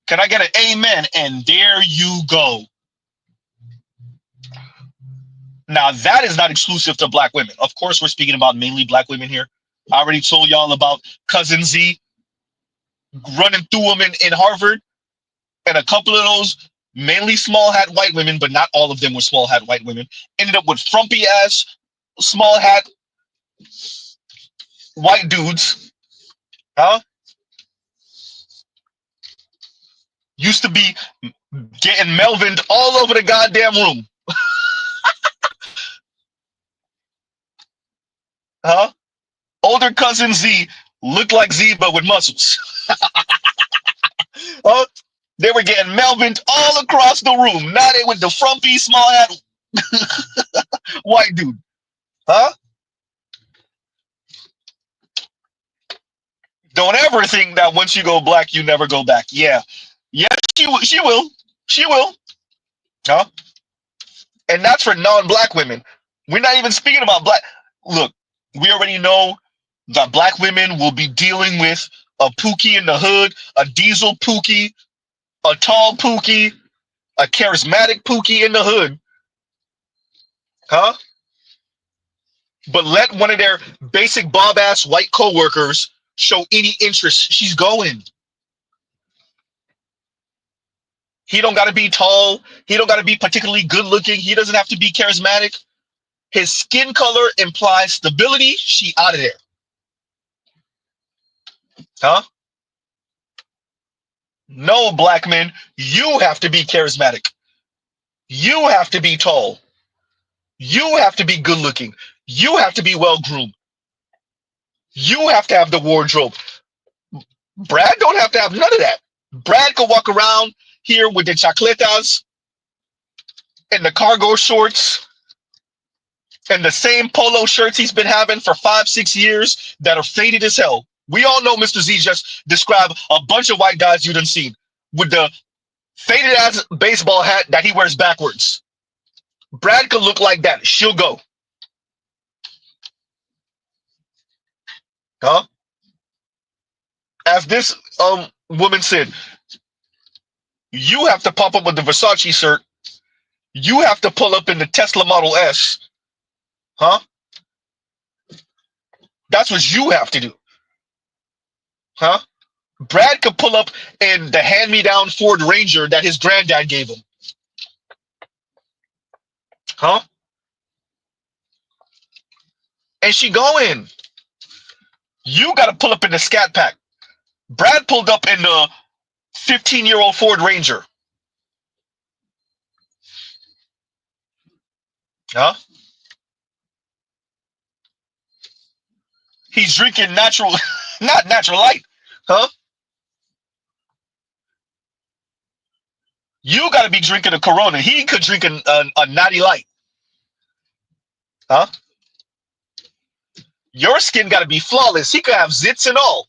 Can I get an amen? And there you go. Now, that is not exclusive to black women. Of course, we're speaking about mainly black women here. I already told y'all about Cousin Z running through them in Harvard. And a couple of those mainly small hat white women, but not all of them were small hat white women, ended up with frumpy ass small hat white dudes. Huh? Used to be getting Melvined all over the goddamn room. Huh? Older cousin Z looked like Z but with muscles. Huh? They were getting Melvined all across the room. Now they with the frumpy small hat white dude. Huh? Don't ever think that once you go black, you never go back. Yeah. Yes, she will. She will. She will. Huh? And that's for non-black women. We're not even speaking about black. Look, we already know that black women will be dealing with a Pookie in the hood, a diesel Pookie, a tall Pookie, a charismatic Pookie in the hood. Huh? But let one of their basic bob-ass white co-workers show any interest. She's going. He don't got to be tall. He don't got to be particularly good looking. He doesn't have to be charismatic. His skin color implies stability. She out of there. Huh? No, black men, you have to be charismatic. You have to be tall. You have to be good looking. You have to be well groomed. You have to have the wardrobe. Brad don't have to have none of that. Brad could walk around here with the chacletas and the cargo shorts and the same polo shirts he's been having for 5-6 years that are faded as hell. We all know Mr. Z just described a bunch of white guys you done seen with the faded ass baseball hat that he wears backwards. Brad could look like that. She'll go. Huh? As this woman said, you have to pop up with the Versace shirt. You have to pull up in the Tesla Model S. Huh? That's what you have to do. Huh? Brad could pull up in the hand-me-down Ford Ranger that his granddad gave him. Huh? And she going. You got to pull up in the Scat Pack. Brad pulled up in the 15-year-old Ford Ranger. Huh? He's drinking natural, not natural light. Huh? You got to be drinking a Corona. He could drink a Natty Light. Huh? Your skin got to be flawless. He could have zits and all.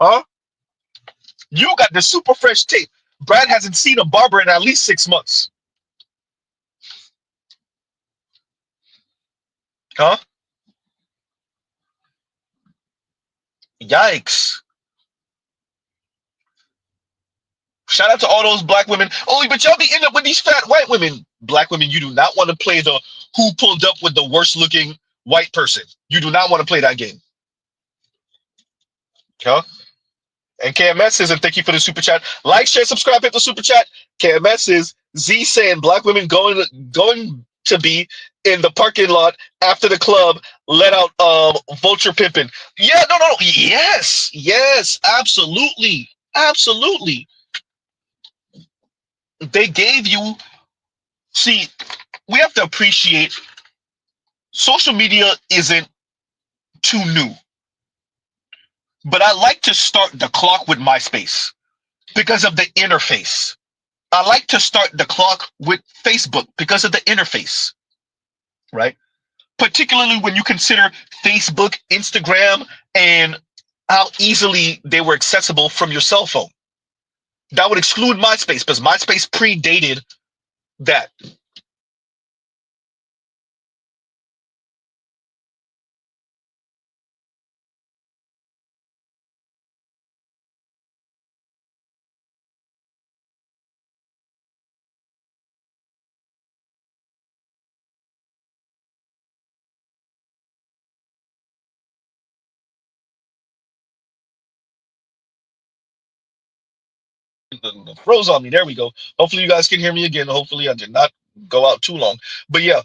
Huh? You got the super fresh tape. Brad hasn't seen a barber in at least 6 months. Huh? Yikes. Shout out to all those black women. Oh, but y'all be ending up with these fat white women. Black women, you do not want to play the who pulled up with the worst looking white person. You do not want to play that game. Huh? And KMS says, and thank you for the super chat. Like, share, subscribe, hit the super chat. KMS says, Z saying black women going to be in the parking lot after the club let out vulture pimping. Yeah, no. Yes, absolutely. Absolutely. They gave you, see, we have to appreciate social media isn't too new. But I like to start the clock with MySpace because of the interface. I like to start the clock with Facebook because of the interface, right? Particularly when you consider Facebook, Instagram, and how easily they were accessible from your cell phone. That would exclude MySpace because MySpace predated that. Froze on me. There we go. Hopefully you guys can hear me again. Hopefully I did not go out too long. But yeah,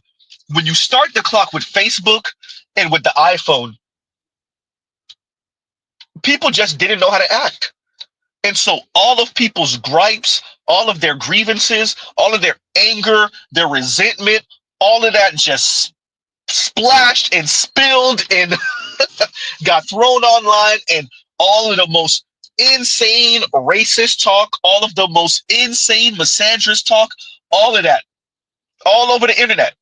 when you start the clock with Facebook and with the iPhone, people just didn't know how to act. And so all of people's gripes, all of their grievances, all of their anger, their resentment, all of that just splashed and spilled and got thrown online, and all of the most insane racist talk, all of the most insane misandrist talk, all of that, all over the internet.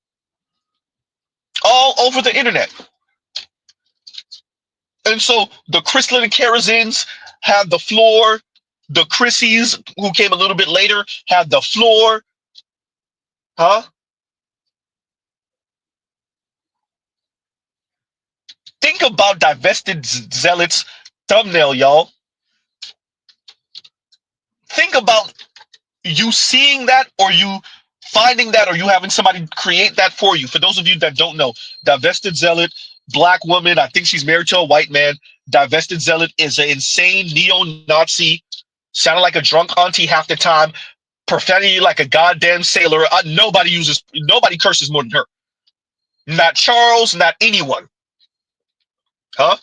All over the internet. And so the Chrislyn and Karazins have the floor. The Chrissies, who came a little bit later, have the floor. Huh? Think about Divested Zealots thumbnail, y'all. Think about you seeing that, or you finding that, or you having somebody create that for you. For those of you that don't know, Divested Zealot, black woman, I think she's married to a white man. Divested Zealot is an insane neo-Nazi, sounded like a drunk auntie half the time, profanity like a goddamn sailor. Nobody curses more than her. Not Charles, not anyone. Huh?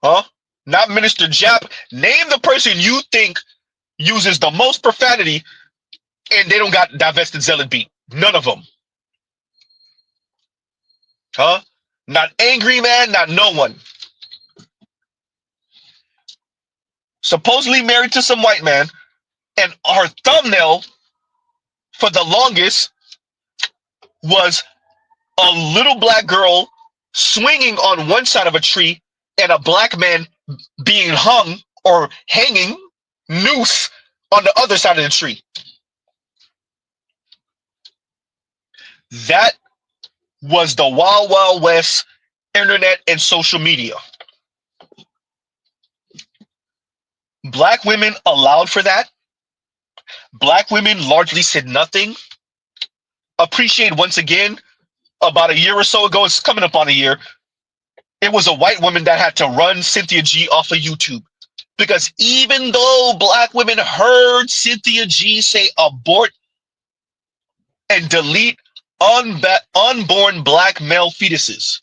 Huh? Not Minister Jap. Name the person you think uses the most profanity and they don't got Divested Zealot beat. None of them. Huh? Not Angry Man, not no one. Supposedly married to some white man, and her thumbnail for the longest was a little black girl swinging on one side of a tree and a black man being hung or hanging noose on the other side of the tree. That was the Wild Wild West internet and social media. Black women allowed for that. Black women largely said nothing. Appreciate once again, about a year or so ago, it's coming up on a year, it was a white woman that had to run Cynthia G off of YouTube. Because even though black women heard Cynthia G say abort and delete unborn black male fetuses,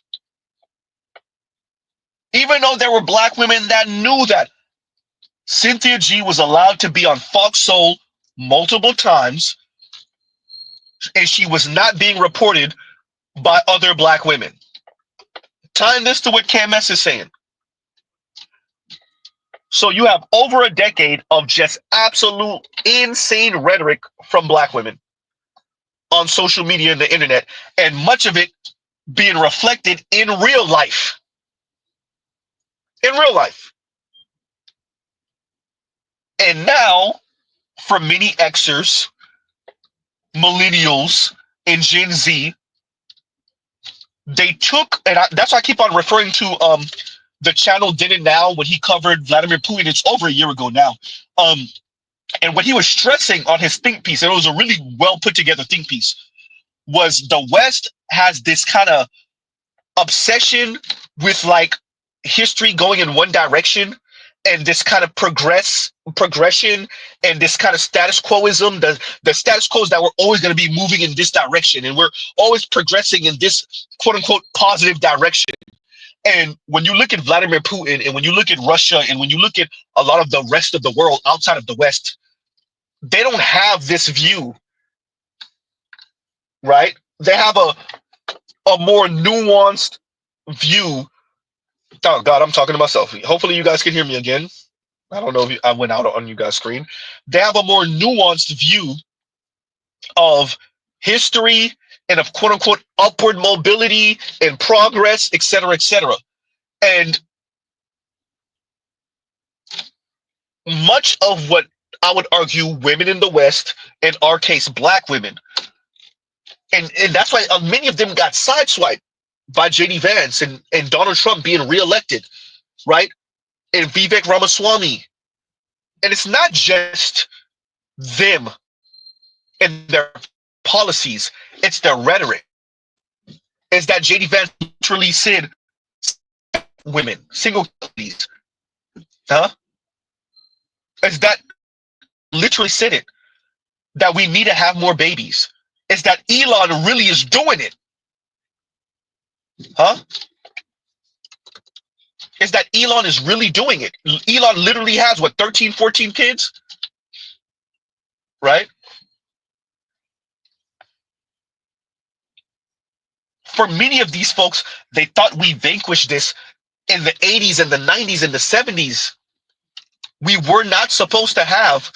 even though there were black women that knew that, Cynthia G was allowed to be on Fox Soul multiple times, and she was not being reported by other black women. Tying this to what KMS is saying. So you have over a decade of just absolute insane rhetoric from black women on social media and the internet, and much of it being reflected in real life. In real life. And now, for many Xers, millennials, and Gen Z, they took, and that's why I keep on referring to the channel Did It Now when he covered Vladimir Putin. It's over a year ago now. And what he was stressing on his think piece, and it was a really well put together think piece, was the West has this kind of obsession with like history going in one direction, and this kind of progression, and this kind of status quoism, the status quo is that we're always going to be moving in this direction, and we're always progressing in this quote unquote positive direction. And when you look at Vladimir Putin, and when you look at Russia, and when you look at a lot of the rest of the world outside of the West, they don't have this view, right? They have a more nuanced view. Oh God, I'm talking to myself. Hopefully you guys can hear me again. I don't know if I went out on you guys' screen. They have a more nuanced view of history and of quote unquote upward mobility and progress, et cetera, et cetera. And much of what I would argue women in the West, in our case, black women, and that's why many of them got sideswiped by J.D. Vance and Donald Trump being reelected, right? And Vivek Ramaswamy. And it's not just them and their policies, it's their rhetoric. It's that J.D. Vance literally said, women, single ladies. Huh? It's that literally said it, that we need to have more babies. It's that Elon really is doing it. Huh? Is that Elon is really doing it. Elon literally has, what, 13, 14 kids? Right? For many of these folks, they thought we vanquished this in the 80s and the 90s and the 70s. We were not supposed to have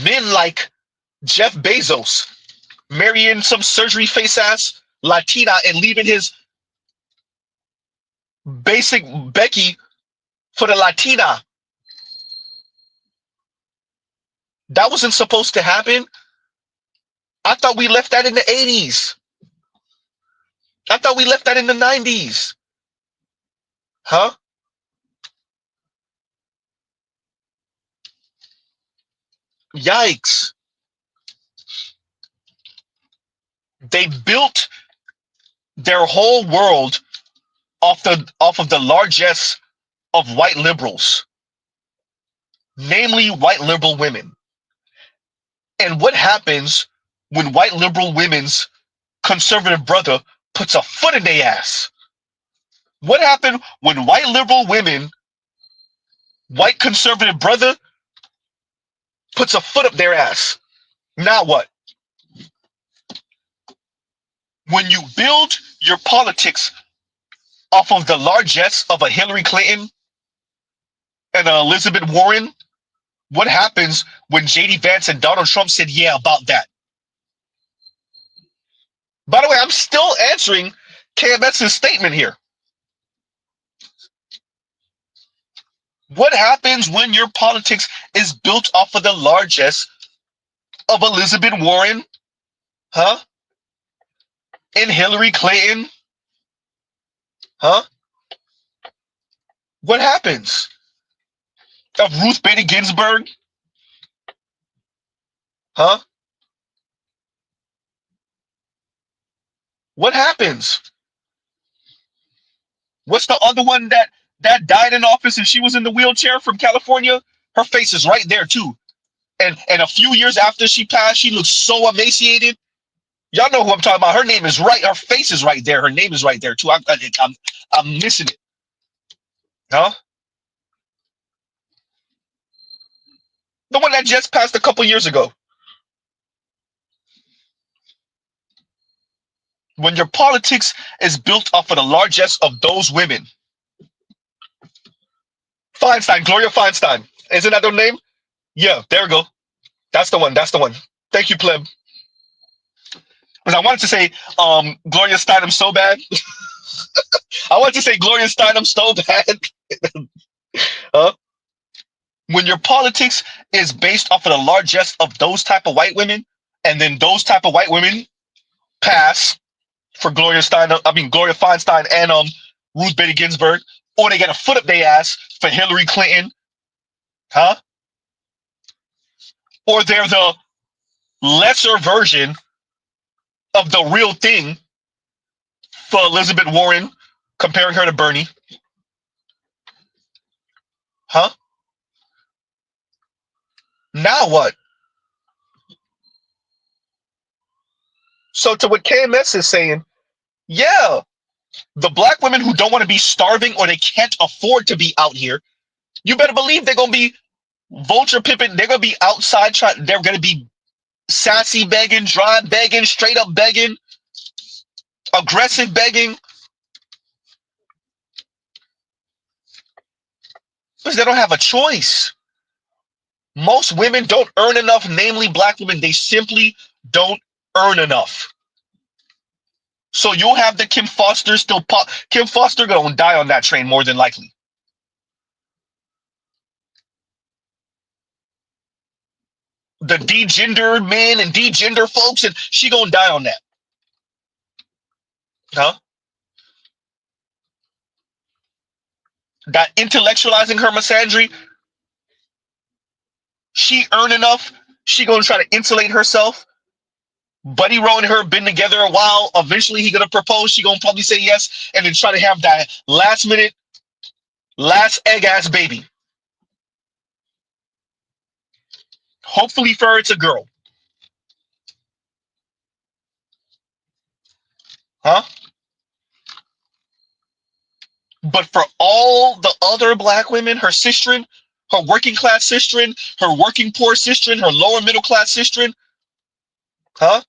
men like Jeff Bezos marrying some surgery face ass Latina and leaving his basic Becky for the Latina. That wasn't supposed to happen. I thought we left that in the 80s. I thought we left that in the 90s. Huh? Yikes. They built their whole world off of the largesse of white liberals, namely white liberal women. And what happens when white liberal women's conservative brother puts a foot in their ass? What happened when white liberal women, white conservative brother puts a foot up their ass? Now what? When you build your politics off of the largesse of a Hillary Clinton and an Elizabeth Warren, what happens when J.D. Vance and Donald Trump said, yeah, about that? By the way, I'm still answering KMS's statement here. What happens when your politics is built off of the largesse of Elizabeth Warren, huh? And Hillary Clinton, huh? What happens? Of Ruth Bader Ginsburg, huh? What happens? What's the other one that died in office and she was in the wheelchair from California? Her face is right there too. And a few years after she passed, she looks so emaciated. Y'all know who I'm talking about. Her name is right. Her face is right there. Her name is right there too. I'm missing it. Huh? The one that just passed a couple years ago. When your politics is built off of the largesse of those women. Feinstein, Gloria Feinstein. Isn't that their name? Yeah, there we go. That's the one. That's the one. Thank you, pleb. Because I wanted to say Gloria Steinem so bad. I wanted to say Gloria Steinem so bad. When your politics is based off of the largesse of those type of white women, and then those type of white women pass for Gloria Feinstein and Ruth Bader Ginsburg, or they get a foot up their ass for Hillary Clinton, huh? or they're the lesser version of the real thing for Elizabeth Warren, comparing her to Bernie. Huh? Now what? So to what KMS is saying, yeah, the black women who don't want to be starving or they can't afford to be out here, you better believe they're going to be vulture pimping. They're going to be outside trying. They're going to be sassy begging, dry begging, straight up begging, aggressive begging. Because they don't have a choice. Most women don't earn enough, namely black women. They simply don't earn enough. So you'll have the Kim Foster still pop. Kim Foster gonna die on that train more than likely. The degender men and degender folks, and she gonna die on that. Huh? That intellectualizing her misandry, she earned enough. She gonna try to insulate herself. Buddy Rowe and her been together a while. Eventually he gonna propose. She gonna probably say yes, and then try to have that last minute, last egg ass baby. Hopefully for her it's a girl. Huh? But for all the other black women, her sisterin, her working class sisterin, her working poor sisterin, her lower middle class sisterin, huh?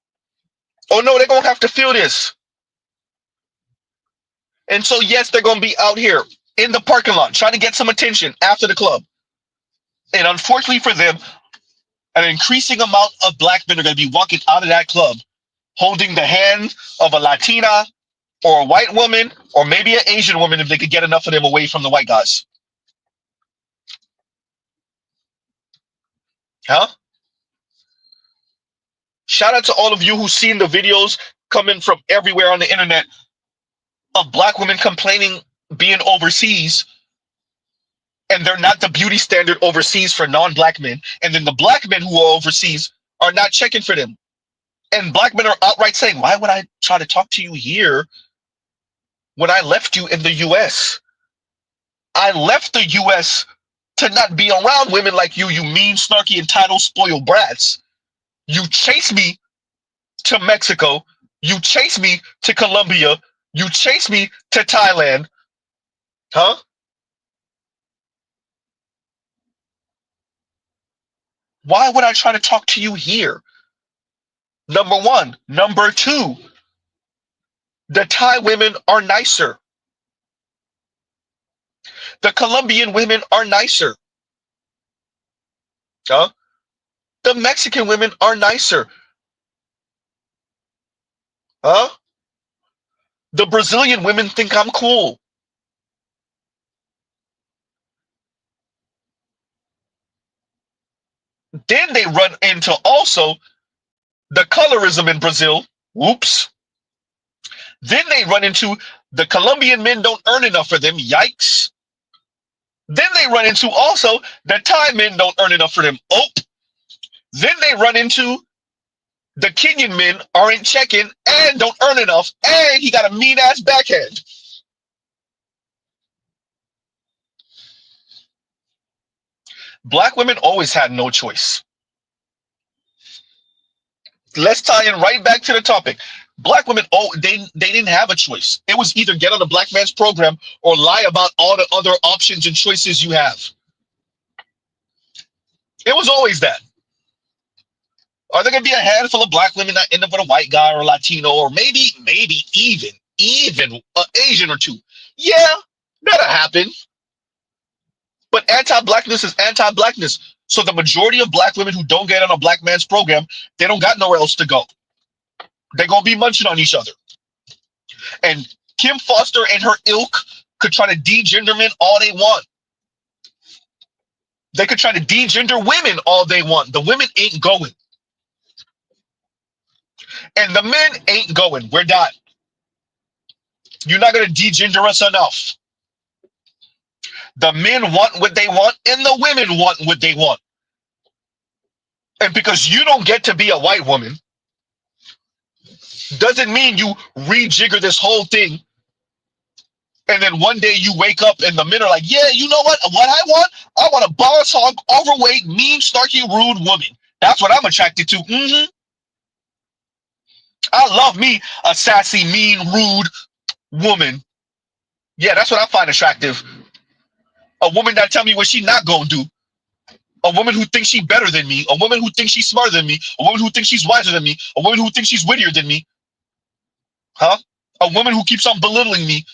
Oh no, they're gonna have to feel this. And so yes, they're gonna be out here in the parking lot trying to get some attention after the club. And unfortunately for them, an increasing amount of black men are gonna be walking out of that club holding the hand of a Latina or a white woman, or maybe an Asian woman if they could get enough of them away from the white guys. Huh? Shout out to all of you who've seen the videos coming from everywhere on the internet of black women complaining being overseas, and they're not the beauty standard overseas for non-black men. And then the black men who are overseas are not checking for them. And black men are outright saying, why would I try to talk to you here when I left you in the US? I left the US to not be around women like you, you mean, snarky, entitled, spoiled brats. You chased me to Mexico. You chased me to Colombia. You chased me to Thailand. Huh? Why would I try to talk to you here? Number one. Number two, the Thai women are nicer. The Colombian women are nicer. Huh? The Mexican women are nicer. Huh? The Brazilian women think I'm cool. Then they run into also the colorism in Brazil. Whoops. Then they run into the Colombian men don't earn enough for them. Yikes. Then they run into also the Thai men don't earn enough for them. Oh. Then they run into the Kenyan men aren't checking and don't earn enough, and he got a mean ass backhand. Black women always had no choice. Let's tie in right back to the topic. Black women, they didn't have a choice. It was either get on the black man's program or lie about all the other options and choices you have. It was always that. Are there going to be a handful of black women that end up with a white guy or a Latino, or maybe even an Asian or two? Yeah, that'll happen. But anti-blackness is anti-blackness. So the majority of black women who don't get on a black man's program, they don't got nowhere else to go. They're going to be munching on each other. And Kim Foster and her ilk could try to degender men all they want. They could try to degender women all they want. The women ain't going. And the men ain't going. We're done. You're not going to degender us enough. The men want what they want, and the women want what they want. And because you don't get to be a white woman, doesn't mean you rejigger this whole thing. And then one day you wake up and the men are like, yeah, you know what? What I want a boss hog, overweight, mean, snarky, rude woman. That's what I'm attracted to. I love me a sassy, mean, rude woman. Yeah, that's what I find attractive. A woman that tell me what she not gonna do. A woman who thinks she's better than me. A woman who thinks she's smarter than me. A woman who thinks she's wiser than me. A woman who thinks she's wittier than me. Huh? A woman who keeps on belittling me.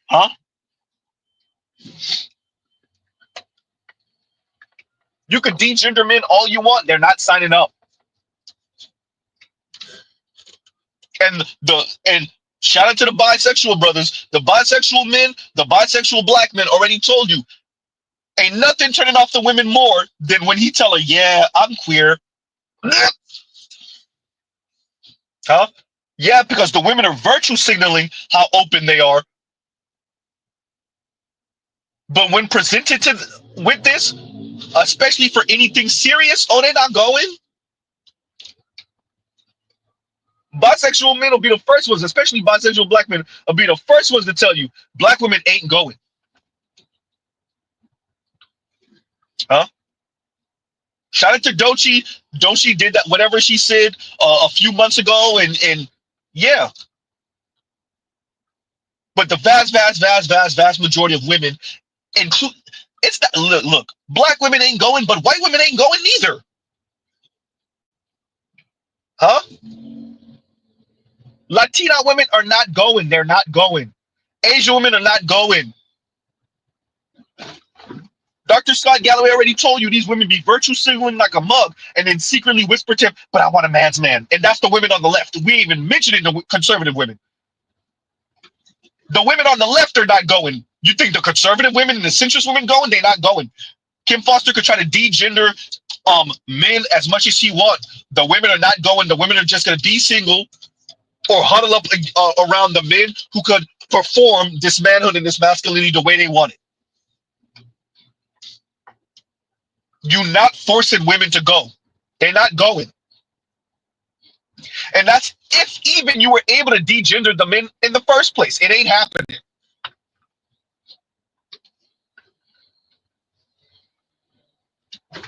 Huh? You could degender men all you want. They're not signing up. And shout out to the bisexual brothers. The bisexual men, the bisexual black men already told you, ain't nothing turning off the women more than when he tell her, yeah, I'm queer. Huh? Yeah, because the women are virtue signaling how open they are. But when presented with this, especially for anything serious, oh, they're not going. Bisexual men will be the first ones, especially bisexual black men, will be the first ones to tell you black women ain't going. Huh? Shout out to Dochi. Dochi did that, whatever she said a few months ago, and yeah. But the vast majority of women include it's that look, black women ain't going, but white women ain't going neither. Huh? Latina women are not going. They're not going. Asian women are not going. Dr. Scott Galloway already told you these women be virtue signaling like a mug and then secretly whisper to him, but I want a man's man. And that's the women on the left. We ain't even mentioning the conservative women. The women on the left are not going. You think the conservative women and the centrist women going? They're not going. Kim Foster could try to degender men as much as she want. The women are not going. The women are just going to be single or huddle up around the men who could perform this manhood and this masculinity the way they want it. You're not forcing women to go. They're not going. And that's if even you were able to degender the men in the first place. It ain't happening.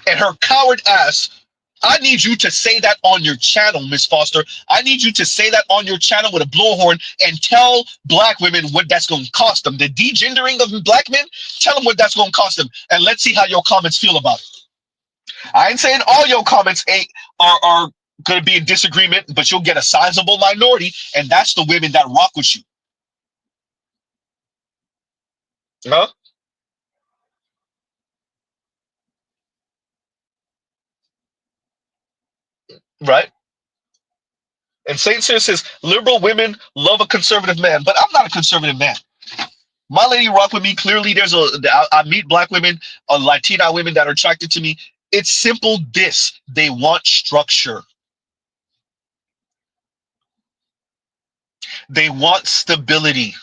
And her coward ass, I need you to say that on your channel, Miss Foster. I need you to say that on your channel with a blowhorn and tell black women what that's going to cost them. The degendering of black men, tell them what that's going to cost them. And let's see how your comments feel about it. I ain't saying all your comments are going to be in disagreement, but you'll get a sizable minority, and that's the women that rock with you. Huh? Right? And Saint Cyr says, liberal women love a conservative man, but I'm not a conservative man. My lady rock with me. Clearly, I meet black women, Latina women that are attracted to me. It's simple this. They want structure. They want stability.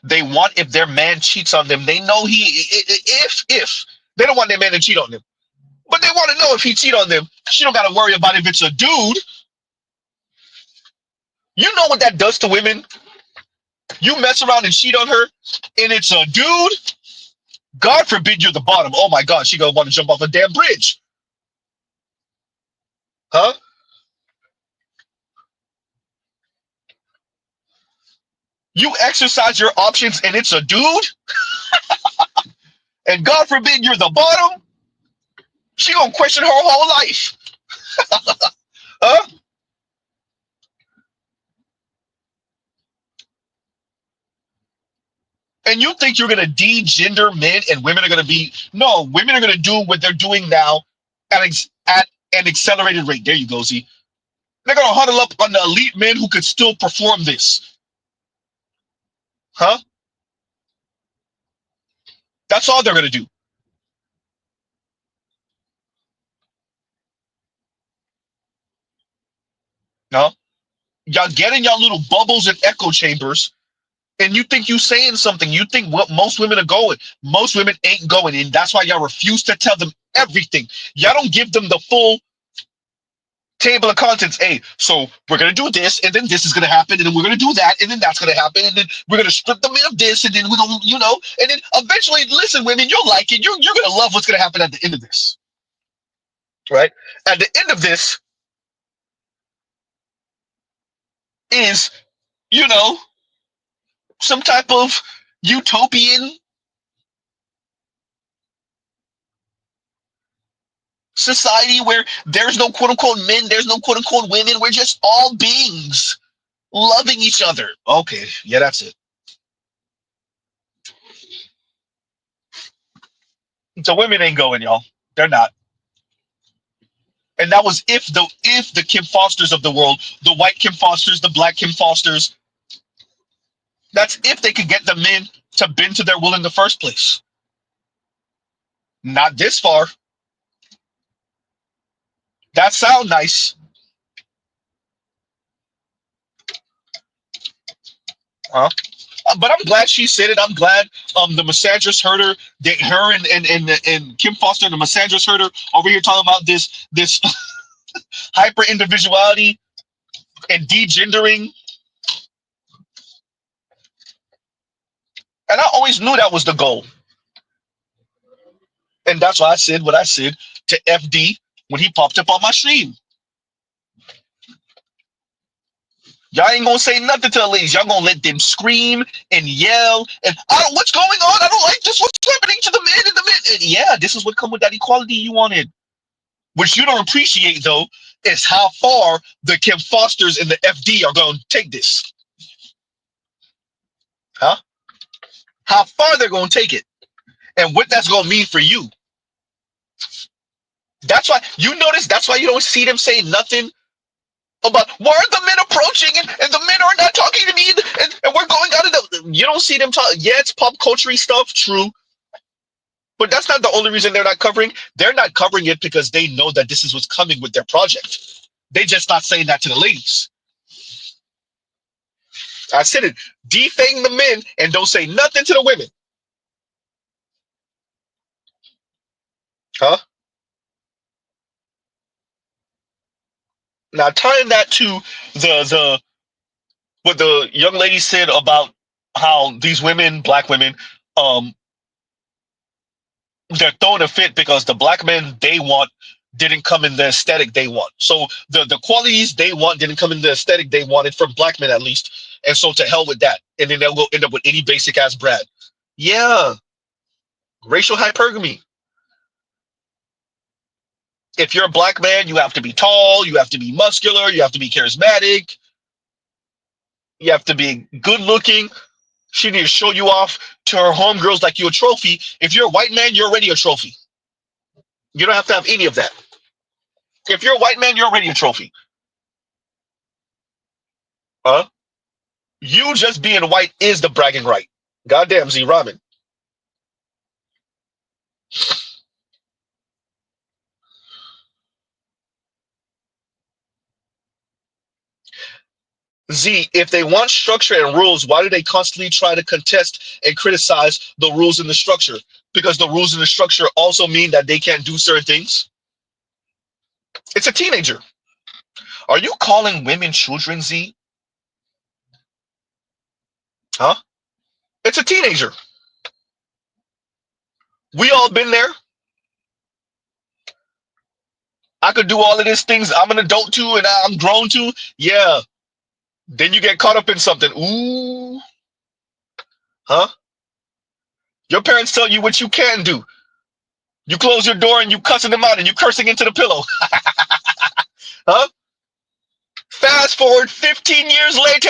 They want, if their man cheats on them, they know if they don't want their man to cheat on them, but they want to know if he cheat on them. She don't got to worry about if it's a dude. You know what that does to women? You mess around and cheat on her, and it's a dude. God forbid you're the bottom. Oh my God, she gonna want to jump off a damn bridge. Huh? You exercise your options and it's a dude? And God forbid you're the bottom? She gonna question her whole life. Huh? And you think you're gonna degender men and women are gonna be, no, women are gonna do what they're doing now at an accelerated rate. There you go, Z. They're gonna huddle up on the elite men who could still perform this. Huh? That's all they're gonna do. No? Y'all get in y'all little bubbles and echo chambers And you think you saying something. You think what most women are going. Most women ain't going. And that's why y'all refuse to tell them everything. Y'all don't give them the full table of contents. Hey, so we're going to do this, and then this is going to happen, and then we're going to do that, and then that's going to happen, and then we're going to strip them of this, and then we're going to, you know, and then eventually, listen, women, you'll like it. You're going to love what's going to happen at the end of this. Right? At the end of this is, you know, some type of utopian society where there's no quote unquote men, there's no quote unquote women. We're just all beings loving each other. Okay, yeah, that's it. The women ain't going, y'all. They're not. And that was if the Kim Fosters of the world, the white Kim Fosters, the black Kim Fosters, that's if they could get the men to bend to their will in the first place. Not this far. That sound nice. Huh? But I'm glad she said it. I'm glad the misandrist heard her. Her and Kim Foster, the misandrist heard her over here talking about this hyper individuality and degendering. And I always knew that was the goal. And that's why I said what I said to FD when he popped up on my stream. Y'all ain't gonna say nothing to the ladies. Y'all gonna let them scream and yell and what's going on? I don't like this. What's happening to the men and the men? And yeah, this is what come with that equality you wanted. What you don't appreciate though is how far the Kim Fosters and the FD are gonna take this. Huh? How far they're gonna take it and what that's gonna mean for you. That's why you notice that's why you don't see them say nothing about why are the men approaching and the men are not talking to me and we're going out of the. You don't see them talk. Yeah, it's pop culture stuff, true. But that's not the only reason they're not covering. They're not covering it because they know that this is what's coming with their project. They just not saying that to the ladies. I said it. Defang the men and don't say nothing to the women. Huh? Now tying that to the what the young lady said about how these women, black women, they're throwing a fit because the black men they want didn't come in the aesthetic they want. So the qualities they want didn't come in the aesthetic they wanted from black men at least. And so to hell with that. And then they'll go end up with any basic ass Brad. Yeah. Racial hypergamy. If you're a black man, you have to be tall, you have to be muscular, you have to be charismatic, you have to be good looking. She needs to show you off to her homegirls like you're a trophy. If you're a white man, you're already a trophy. You don't have to have any of that. If you're a white man, you're already a trophy. Huh? You just being white is the bragging right. Goddamn, Z Robin. Z, if they want structure and rules, why do they constantly try to contest and criticize the rules in the structure? Because the rules in the structure also mean that they can't do certain things. It's a teenager. Are you calling women children, Z? Huh? It's a teenager. We all been there. I could do all of these things. I'm an adult too, and I'm grown too. Yeah. Then you get caught up in something. Ooh. Huh? Your parents tell you what you can do. You close your door and you cussing them out and you cursing into the pillow. Huh? Fast forward 15 years later.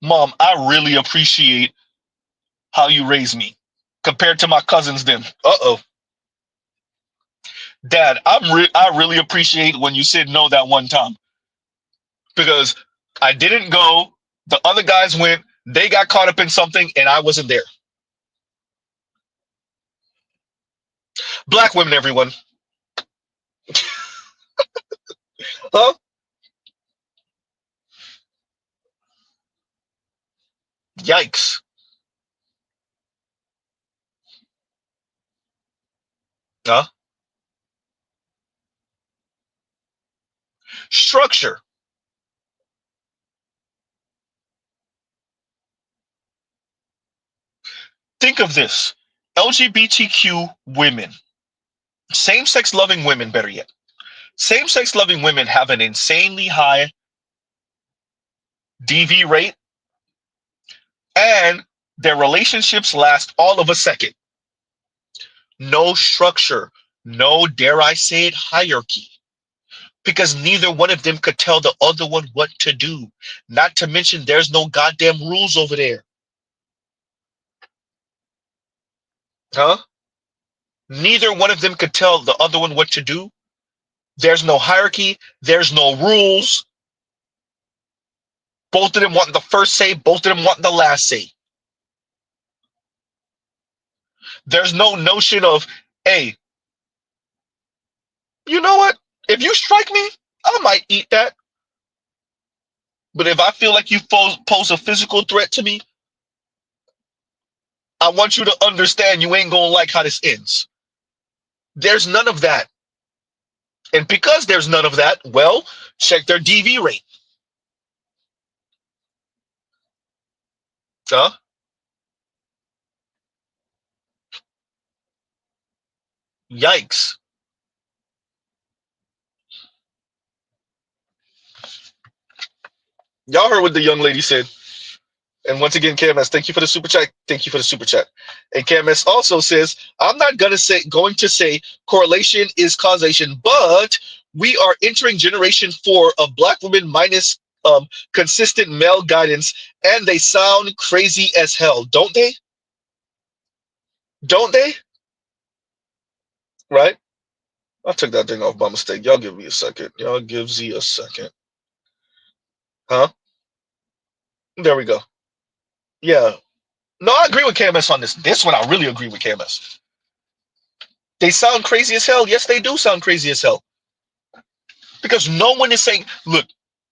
Mom, I really appreciate how you raised me compared to my cousins then. Uh-oh. Dad, I really appreciate when you said no that one time. Because I didn't go, the other guys went, they got caught up in something, and I wasn't there. Black women, everyone. Huh? Yikes. Huh? Structure. Think of this. LGBTQ women, same-sex loving women, better yet. Same-sex loving women have an insanely high DV rate, and their relationships last all of a second. No structure, no, dare I say it, hierarchy. Because neither one of them could tell the other one what to do. Not to mention there's no goddamn rules over there. Huh? Neither one of them could tell the other one what to do. There's no hierarchy. There's no rules. Both of them want the first say. Both of them want the last say. There's no notion of, hey, you know what? If you strike me, I might eat that. But if I feel like you pose a physical threat to me, I want you to understand you ain't gonna like how this ends. There's none of that. And because there's none of that, well, check their DV rate. Huh? Yikes. Y'all heard what the young lady said. And once again, KMS, thank you for the super chat. Thank you for the super chat. And KMS also says, I'm not going to say correlation is causation, but we are entering generation 4 of black women minus consistent male guidance, and they sound crazy as hell, don't they? Don't they? Right? I took that thing off by mistake. Y'all give me a second. Y'all give Z a second. Huh? There we go. Yeah. No, I agree with KMS on this. This one, I really agree with KMS. They sound crazy as hell. Yes, they do sound crazy as hell. Because no one is saying, look,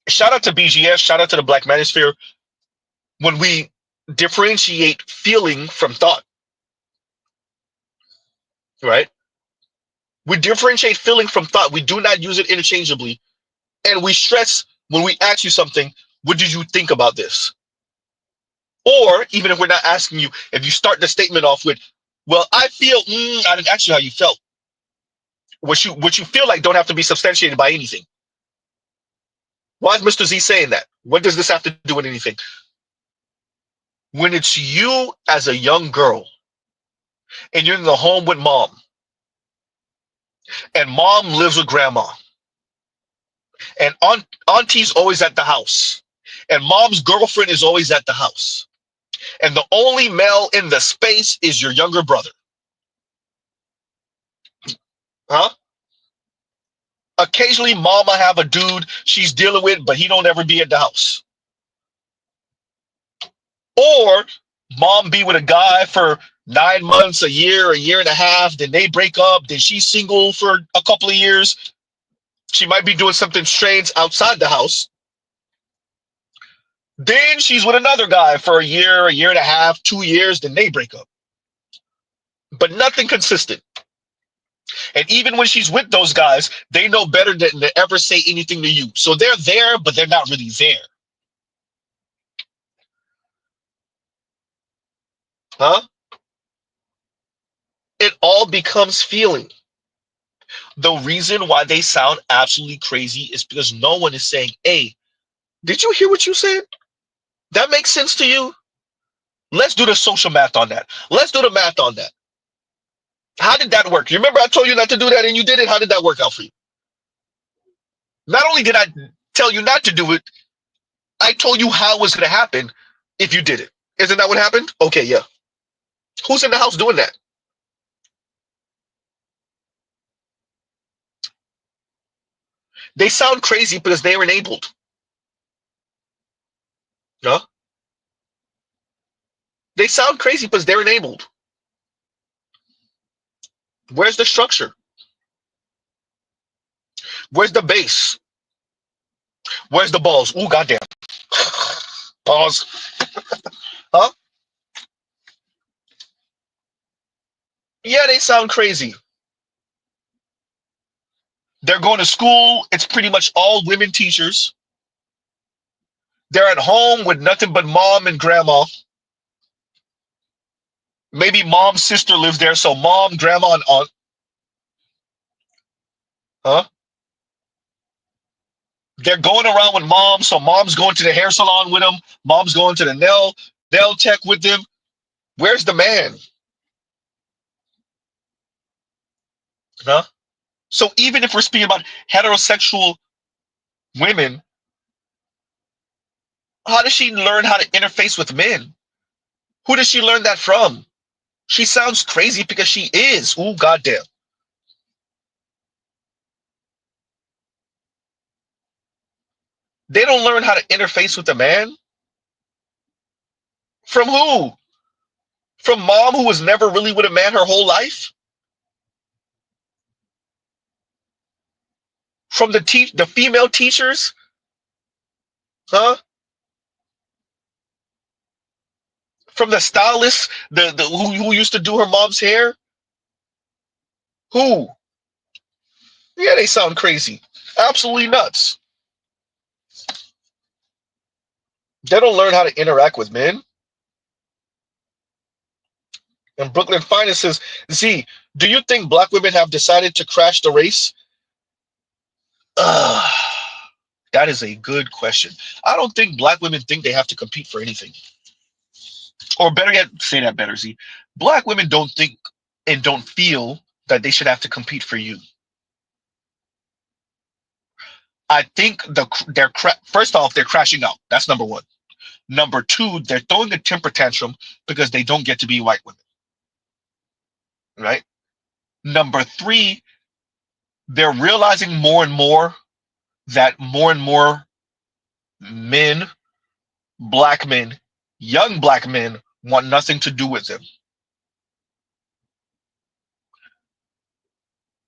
shout out to BGS, shout out to the Black Manosphere, when we differentiate feeling from thought, right? We differentiate feeling from thought. We do not use it interchangeably. And we stress when we ask you something, what did you think about this? Or even if we're not asking you, if you start the statement off with, well, I feel, I didn't ask you how you felt. What you feel like don't have to be substantiated by anything. Why is Mr. Z saying that? What does this have to do with anything? When it's you as a young girl and you're in the home with mom, and mom lives with grandma, and auntie's always at the house, and mom's girlfriend is always at the house, and the only male in the space is your younger brother. Huh? Occasionally, mama have a dude she's dealing with, but he don't ever be at the house. Or mom be with a guy for 9 months, a year and a half, then they break up, then she's single for a couple of years. She might be doing something strange outside the house. Then she's with another guy for a year and a half, 2 years, then they break up. But nothing consistent. And even when she's with those guys, they know better than to ever say anything to you. So they're there, but they're not really there. Huh? It all becomes feeling. The reason why they sound absolutely crazy is because no one is saying, hey, did you hear what you said? That makes sense to you? Let's do the social math on that. Let's do the math on that. How did that work? You remember I told you not to do that and you did it? How did that work out for you? Not only did I tell you not to do it, I told you how it was going to happen if you did it. Isn't that what happened? Okay, yeah. Who's in the house doing that? They sound crazy because they're enabled. Huh? They sound crazy because they're enabled. Where's the structure? Where's the base? Where's the balls? Ooh, goddamn. Pause. Huh? Yeah, they sound crazy. They're going to school. It's pretty much all women teachers. They're at home with nothing but mom and grandma. Maybe mom's sister lives there, so mom, grandma, and aunt. Huh? They're going around with mom, so mom's going to the hair salon with them. Mom's going to the nail tech with them. Where's the man? Huh? So even if we're speaking about heterosexual women, how does she learn how to interface with men? Who does she learn that from? She sounds crazy because she is. Ooh, goddamn. They don't learn how to interface with a man? From who? From mom, who was never really with a man her whole life? From the female teachers? Huh? From the stylist, who used to do her mom's hair? Who? Yeah, they sound crazy. Absolutely nuts. They don't learn how to interact with men. And Brooklyn Finest says, Z, do you think black women have decided to crash the race? That is a good question. I don't think black women think they have to compete for anything. Or better yet, say that better, Z. Black women don't think and don't feel that they should have to compete for you. I think first off, they're crashing out. That's number one. Number two, they're throwing a temper tantrum because they don't get to be white women. Right? Number three, they're realizing more and more that more and more men, black men, young black men, want nothing to do with them.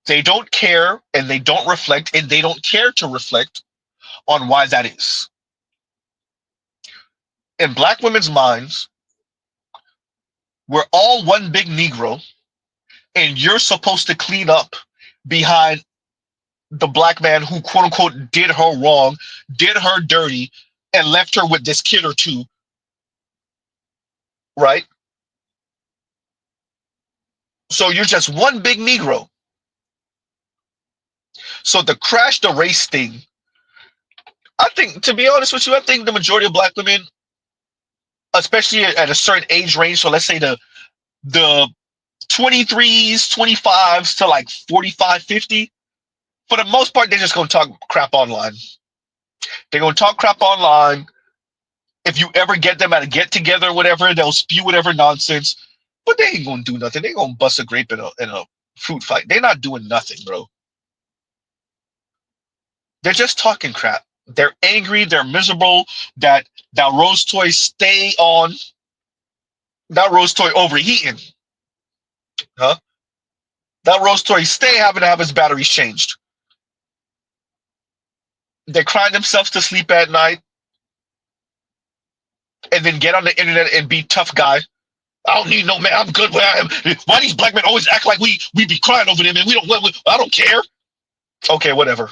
They don't care, and they don't reflect, and they don't care to reflect on why that is. In black women's minds, we're all one big Negro, and you're supposed to clean up behind the black man who, quote unquote, did her wrong, did her dirty, and left her with this kid or two. Right? So you're just one big Negro. So the crash the race thing, I think, to be honest with you, I think the majority of black women, especially at a certain age range, so let's say the 23s, 25s to like 45, 50, for the most part, they're just going to talk crap online. They're going to talk crap online. If you ever get them at a get-together or whatever, they'll spew whatever nonsense, but they ain't going to do nothing. They're going to bust a grape in a fruit fight. They're not doing nothing, bro. They're just talking crap. They're angry. They're miserable that rose toy stay on. That rose toy overheating. Huh? That rose toy stay having to have his batteries changed. They cry themselves to sleep at night and then get on the internet and be tough guy. I don't need no man. I'm good where I am. Why these black men always act like we be crying over them and I don't care. Okay, whatever.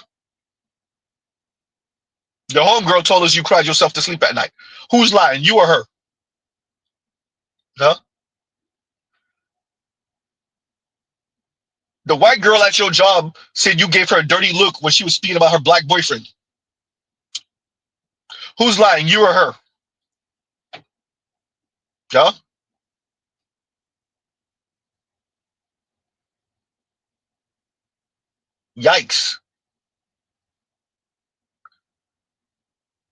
The homegirl told us you cried yourself to sleep at night. Who's lying, you or her? Huh? The white girl at your job said you gave her a dirty look when she was speaking about her black boyfriend. Who's lying, you or her? Huh? Yikes.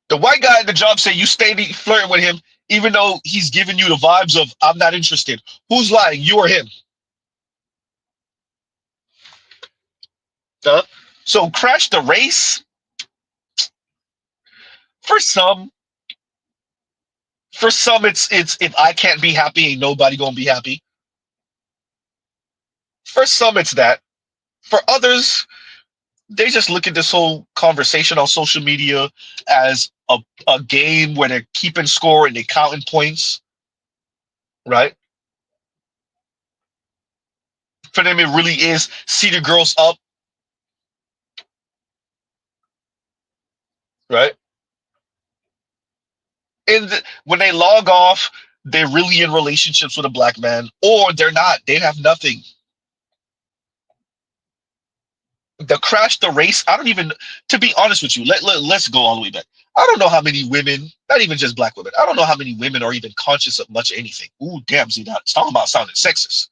The white guy at the job said you stayed flirting with him even though he's giving you the vibes of I'm not interested. Who's lying, you or him? Huh? So crash the race. For some, it's if I can't be happy, ain't nobody gonna be happy. For some, it's that. For others, they just look at this whole conversation on social media as a game where they're keeping score and they're counting points. right? For them, it really is see the girls up, right? And when they log off, they're really in relationships with a black man, or they're not. They have nothing. The crash the race, I don't even, to be honest with you, let's go all the way back. I don't know how many women, not even just black women, I don't know how many women are even conscious of much anything. Ooh, damn, see, that's talking about sounding sexist.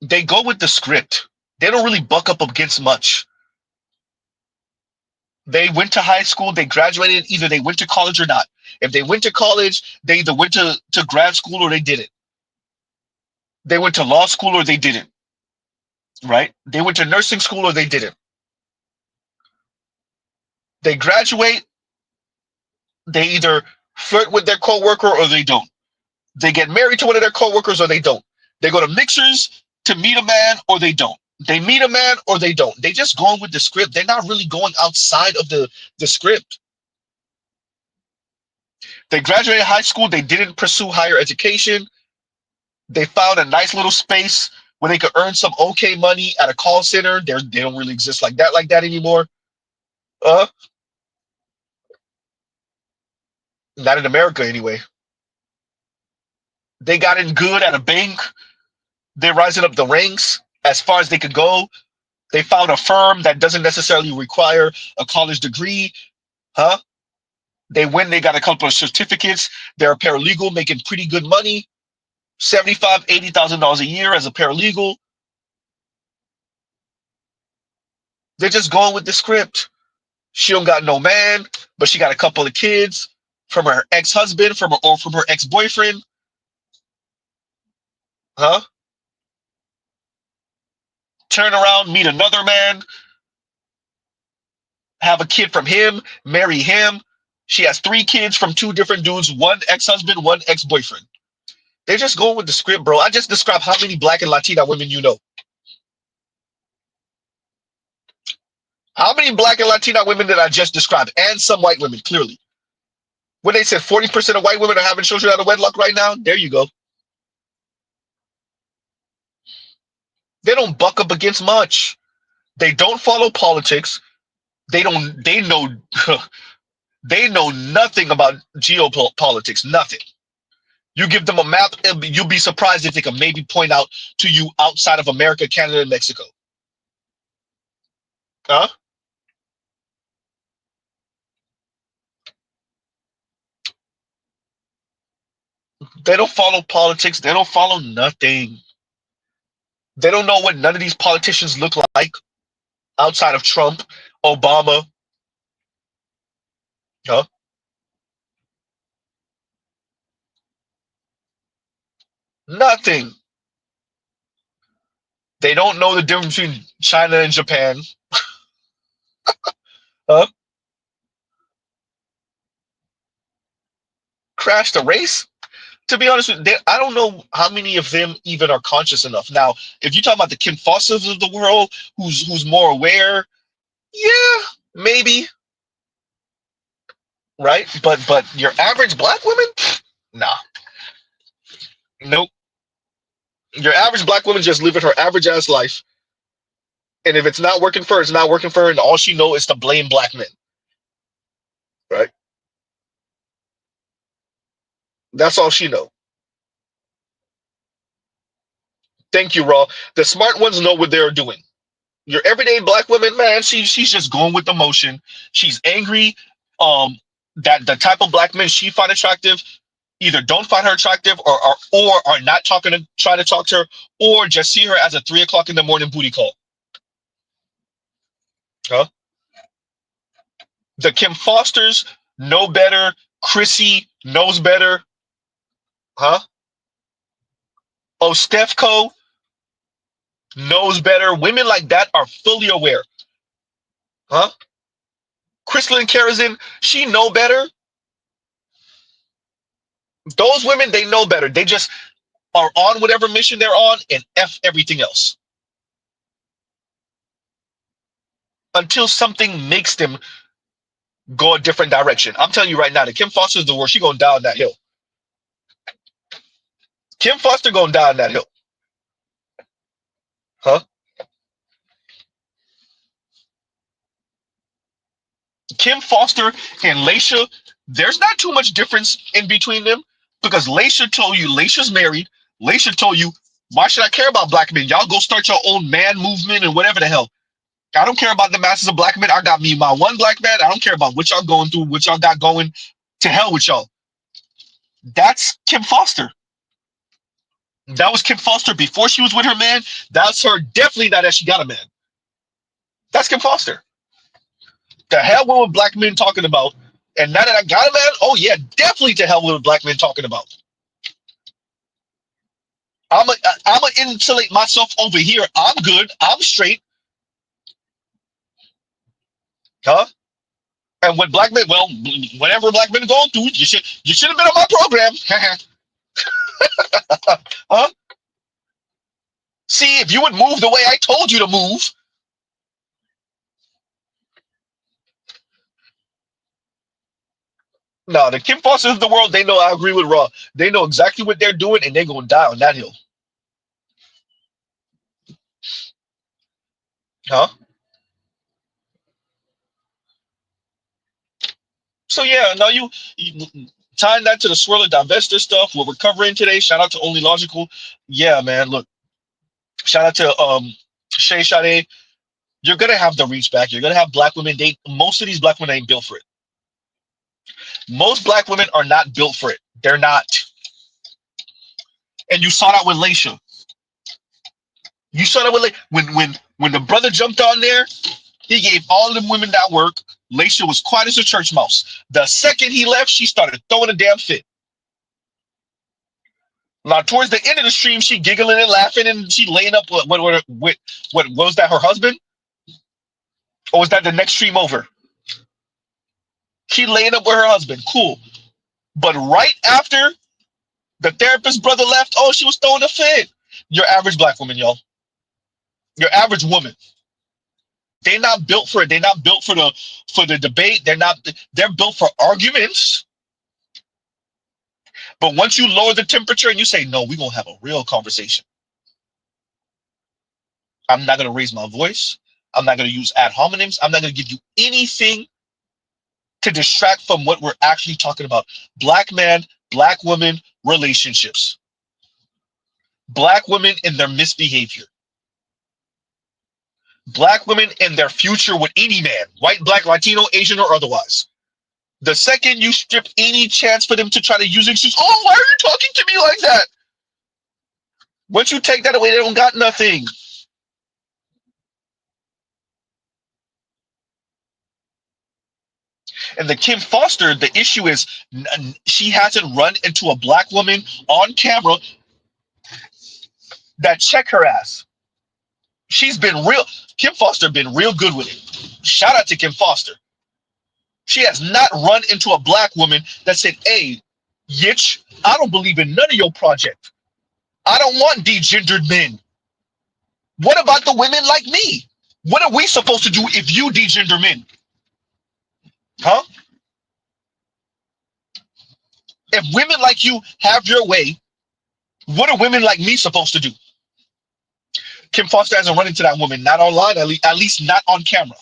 They go with the script. They don't really buck up against much. They went to high school, they graduated, either they went to college or not. If they went to college, they either went to grad school or they didn't. They went to law school or they didn't, right? They went to nursing school or they didn't. They graduate, they either flirt with their coworker or they don't. They get married to one of their coworkers or they don't. They go to mixers to meet a man or they don't. They meet a man or they don't. They just going with the script. They're not really going outside of the script. They graduated high school. They didn't pursue higher education. They found a nice little space where they could earn some okay money at a call center. They don't really exist like that anymore. Not in America anyway. They got in good at a bank. They're rising up the ranks as far as they could go. They found a firm that doesn't necessarily require a college degree. They win, they got a couple of certificates. They're a paralegal making pretty good money. $75,000, $80,000 a year as a paralegal. They're just going with the script. She don't got no man, but she got a couple of kids from her ex-husband, from her ex-boyfriend. Turn around, meet another man, have a kid from him, marry him. She has 3 kids from 2 different dudes, one ex-husband, one ex-boyfriend. They're just going with the script, bro. I just described how many black and Latina women you know. How many black and Latina women did I just describe? And some white women, clearly. When they said 40% of white women are having children out of wedlock right now, there you go. They don't buck up against much. They don't follow politics. They know they know nothing about geopolitics, nothing. You give them a map, you'll be surprised if they can maybe point out to you outside of America, Canada, and Mexico. They don't follow politics. They don't follow nothing. They don't know what none of these politicians look like outside of Trump, Obama. Nothing. They don't know the difference between China and Japan. Crash the race? To be honest with you, I don't know how many of them even are conscious enough. Now, if you talk about the Kim Fosters of the world, who's more aware, yeah, maybe. Right? But your average black woman? Nah. Nope. Your average black woman just living her average ass life. And if it's not working for her, it's not working for her, and all she knows is to blame black men. Right? That's all she know. Thank you, Raw. The smart ones know what they're doing. Your everyday black woman, man, she's just going with the motion. She's angry. That the type of black men she find attractive either don't find her attractive or are not trying to talk to her, or just see her as a 3 o'clock in the morning booty call. The Kim Fosters know better. Chrissy knows better. Stefco knows better. Women like that are fully aware. Crystalline Kerosene, she know better. Those women, they know better. They just are on whatever mission they're on and F everything else. Until something makes them go a different direction. I'm telling you right now, the Kim Foster's the worst. She going down that hill. Kim Foster gonna die on that hill. Huh? Kim Foster and Laisha, there's not too much difference in between them because Laisha told you Laisha's married. Laisha told you, why should I care about black men? Y'all go start your own man movement and whatever the hell. I don't care about the masses of black men. I got me my one black man. I don't care about what y'all going through, what y'all got going. To hell with y'all. That's Kim Foster. That was Kim Foster before she was with her man. That's her definitely not that she got a man. That's Kim Foster. The hell with black men talking about. And now that I got a man, oh yeah, definitely to hell with black men talking about. I'm gonna insulate myself over here. I'm good. I'm straight. Huh? And when black men, well, whatever black men are going through, you should have been on my program. Huh? See, if you would move the way I told you to move. No, the Kim Fosters of the world, they know I agree with Raw. They know exactly what they're doing, and they're gonna die on that hill. Huh? So yeah, now you tying that to the Swirl and Divester stuff, what we're covering today. Shout out to Only Logical. Yeah, man. Look, shout out to Shay Sade. You're gonna have the reach back. You're gonna have black women. Most of these black women ain't built for it. Most black women are not built for it. They're not. And you saw that with Laisha. You saw that with when the brother jumped on there, he gave all of them women that work. Laisha was quiet as a church mouse. The second he left, she started throwing a damn fit. Now, towards the end of the stream, she giggling and laughing, and she laying up what was that, her husband? Or was that the next stream over? She laying up with her husband. Cool. But right after the therapist brother left, oh, she was throwing a fit. Your average black woman, y'all. Your average woman. They're not built for it. They're not built for the debate. They're built for arguments. But once you lower the temperature and you say, no, we're gonna have a real conversation. I'm not gonna raise my voice. I'm not gonna use ad hominems. I'm not gonna give you anything to distract from what we're actually talking about. Black man, black woman relationships. Black women in their misbehavior. Black women in their future with any man, white, black, Latino, Asian, or otherwise. The second you strip any chance for them to try to use excuses, oh, why are you talking to me like that? Once you take that away, they don't got nothing. And the Kim Foster, the issue is she hasn't run into a black woman on camera that check her ass. She's been real. Kim Foster been real good with it. Shout out to Kim Foster. She has not run into a black woman that said, hey, Yitch, I don't believe in none of your project. I don't want degendered men. What about the women like me? What are we supposed to do if you degender men? Huh? If women like you have your way, what are women like me supposed to do? Kim Foster hasn't run into that woman, not online, at least not on camera.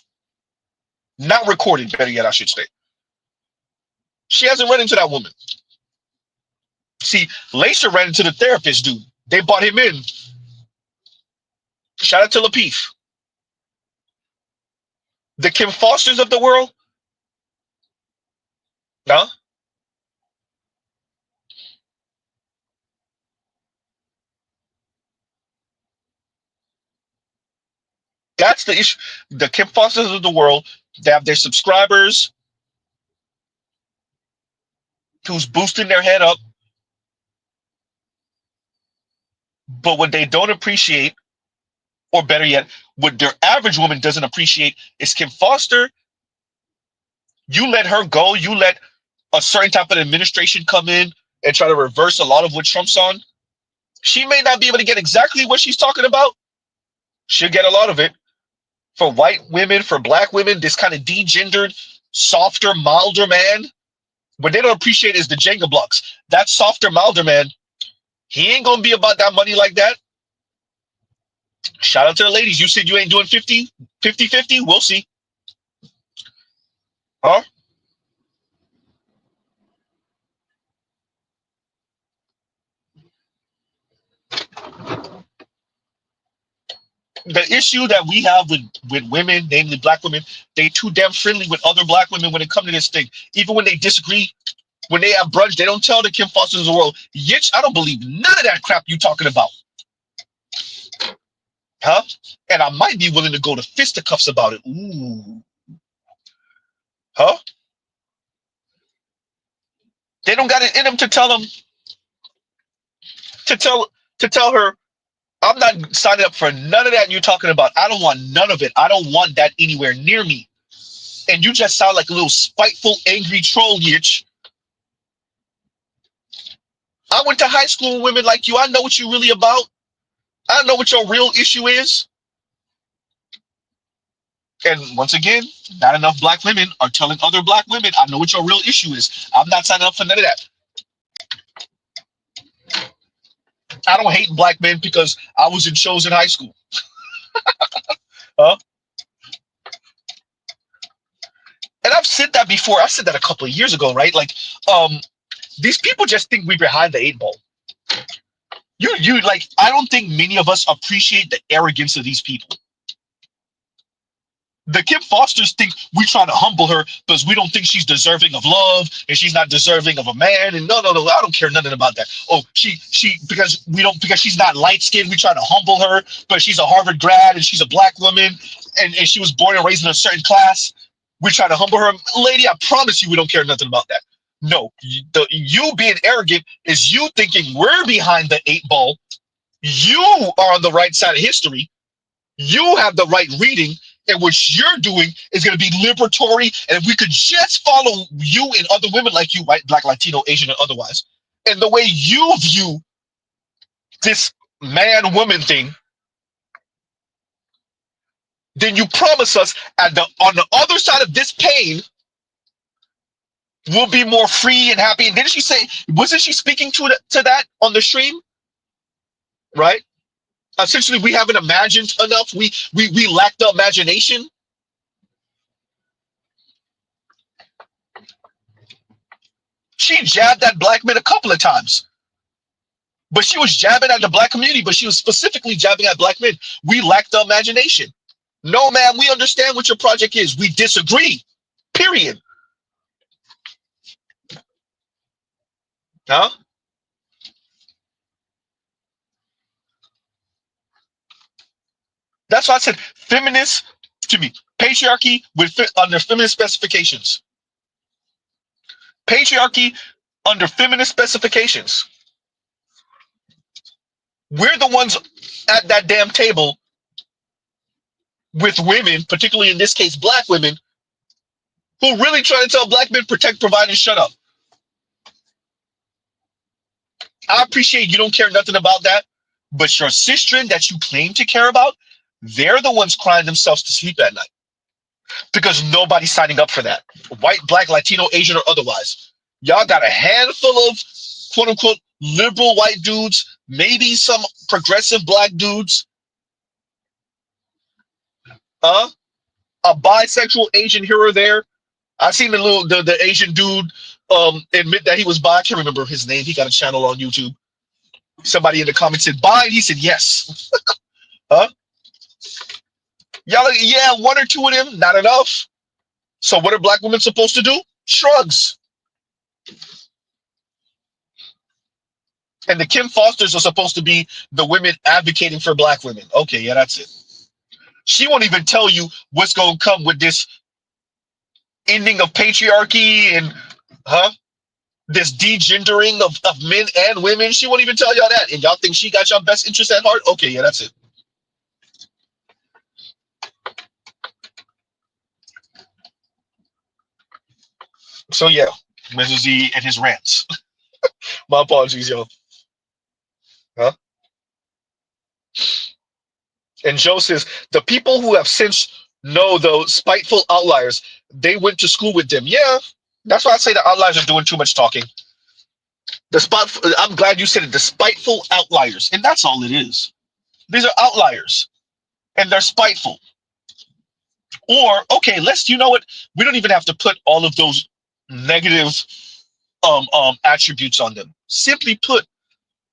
Not recorded, better yet, I should say. She hasn't run into that woman. See, Laisha ran into the therapist dude. They brought him in. Shout out to Lapeef. The Kim Fosters of the world? No? That's the issue. The Kim Fosters of the world, they have their subscribers who's boosting their head up. But what they don't appreciate, or better yet, what their average woman doesn't appreciate is Kim Foster. You let her go. You let a certain type of administration come in and try to reverse a lot of what Trump's on. She may not be able to get exactly what she's talking about. She'll get a lot of it. For white women, for black women, this kind of degendered, softer, milder man, what they don't appreciate is the Jenga blocks. That softer, milder man, He ain't gonna be about that money like that. Shout out to the ladies. You said you ain't doing 50-50. We'll see. Huh? The issue that we have with women, namely black women, they too damn friendly with other black women when it comes to this thing. Even when they disagree, when they have brunch, they don't tell the Kim Fosters of the world, Yitch, I don't believe none of that crap you talking about. Huh? And I might be willing to go to fisticuffs about it. Ooh. Huh? They don't got it in them to tell them, to tell her, I'm not signing up for none of that you're talking about. I don't want none of it. I don't want that anywhere near me. And you just sound like a little spiteful, angry troll, Yitch. I went to high school with women like you. I know what you're really about. I know what your real issue is. And once again, not enough black women are telling other black women, I know what your real issue is. I'm not signing up for none of that. I don't hate black men because I was in shows in high school. Huh? And I've said that before. I said that a couple of years ago, right? Like, these people just think we're behind the 8 ball. You like, I don't think many of us appreciate the arrogance of these people. The Kim Fosters think we trying to humble her because we don't think she's deserving of love and she's not deserving of a man. And no, I don't care nothing about that. Oh, because she's not light skinned, we try to humble her, but she's a Harvard grad and she's a black woman and she was born and raised in a certain class. We try to humble her. Lady, I promise you we don't care nothing about that. No, you being arrogant is you thinking we're behind the 8 ball. You are on the right side of history. You have the right reading. And what you're doing is going to be liberatory. And if we could just follow you and other women like you, white, black, Latino, Asian, and otherwise, and the way you view this man-woman thing, then you promise us on the other side of this pain, we'll be more free and happy. And didn't she say, wasn't she speaking to that on the stream? Right? Essentially, we haven't imagined enough. We lack the imagination. She jabbed at black men a couple of times. But she was jabbing at the black community, but she was specifically jabbing at black men. We lack the imagination. No, ma'am, we understand what your project is. We disagree. Period. Huh? That's why I said patriarchy under feminist specifications. Patriarchy under feminist specifications. We're the ones at that damn table with women, particularly in this case, black women, who really trying to tell black men, protect, provide, and shut up. I appreciate you don't care nothing about that, but your sister that you claim to care about, they're the ones crying themselves to sleep at night because nobody's signing up for that. White, black, Latino, Asian, or otherwise. Y'all got a handful of quote unquote liberal white dudes, maybe some progressive black dudes, a bisexual Asian here or there. I seen the Asian dude admit that he was bi. I can't remember his name. He got a channel on YouTube. Somebody in the comments said bi, and he said yes. Huh? Y'all, yeah, 1 or 2 of them, not enough. So what are black women supposed to do? Shrugs. And the Kim Fosters are supposed to be the women advocating for black women. Okay, yeah, that's it. She won't even tell you what's going to come with this ending of patriarchy and, this degendering of men and women. She won't even tell y'all that. And y'all think she got y'all best interest at heart? Okay, yeah, that's it. So yeah, Mr. Z and his rants. My apologies, y'all. Huh? And Joe says, the people who have since know those spiteful outliers, they went to school with them. Yeah, that's why I say the outliers are doing too much talking. I'm glad you said it. The spiteful outliers, and that's all it is. These are outliers, and they're spiteful. Or okay, you know what? We don't even have to put all of those negative attributes on them. Simply put,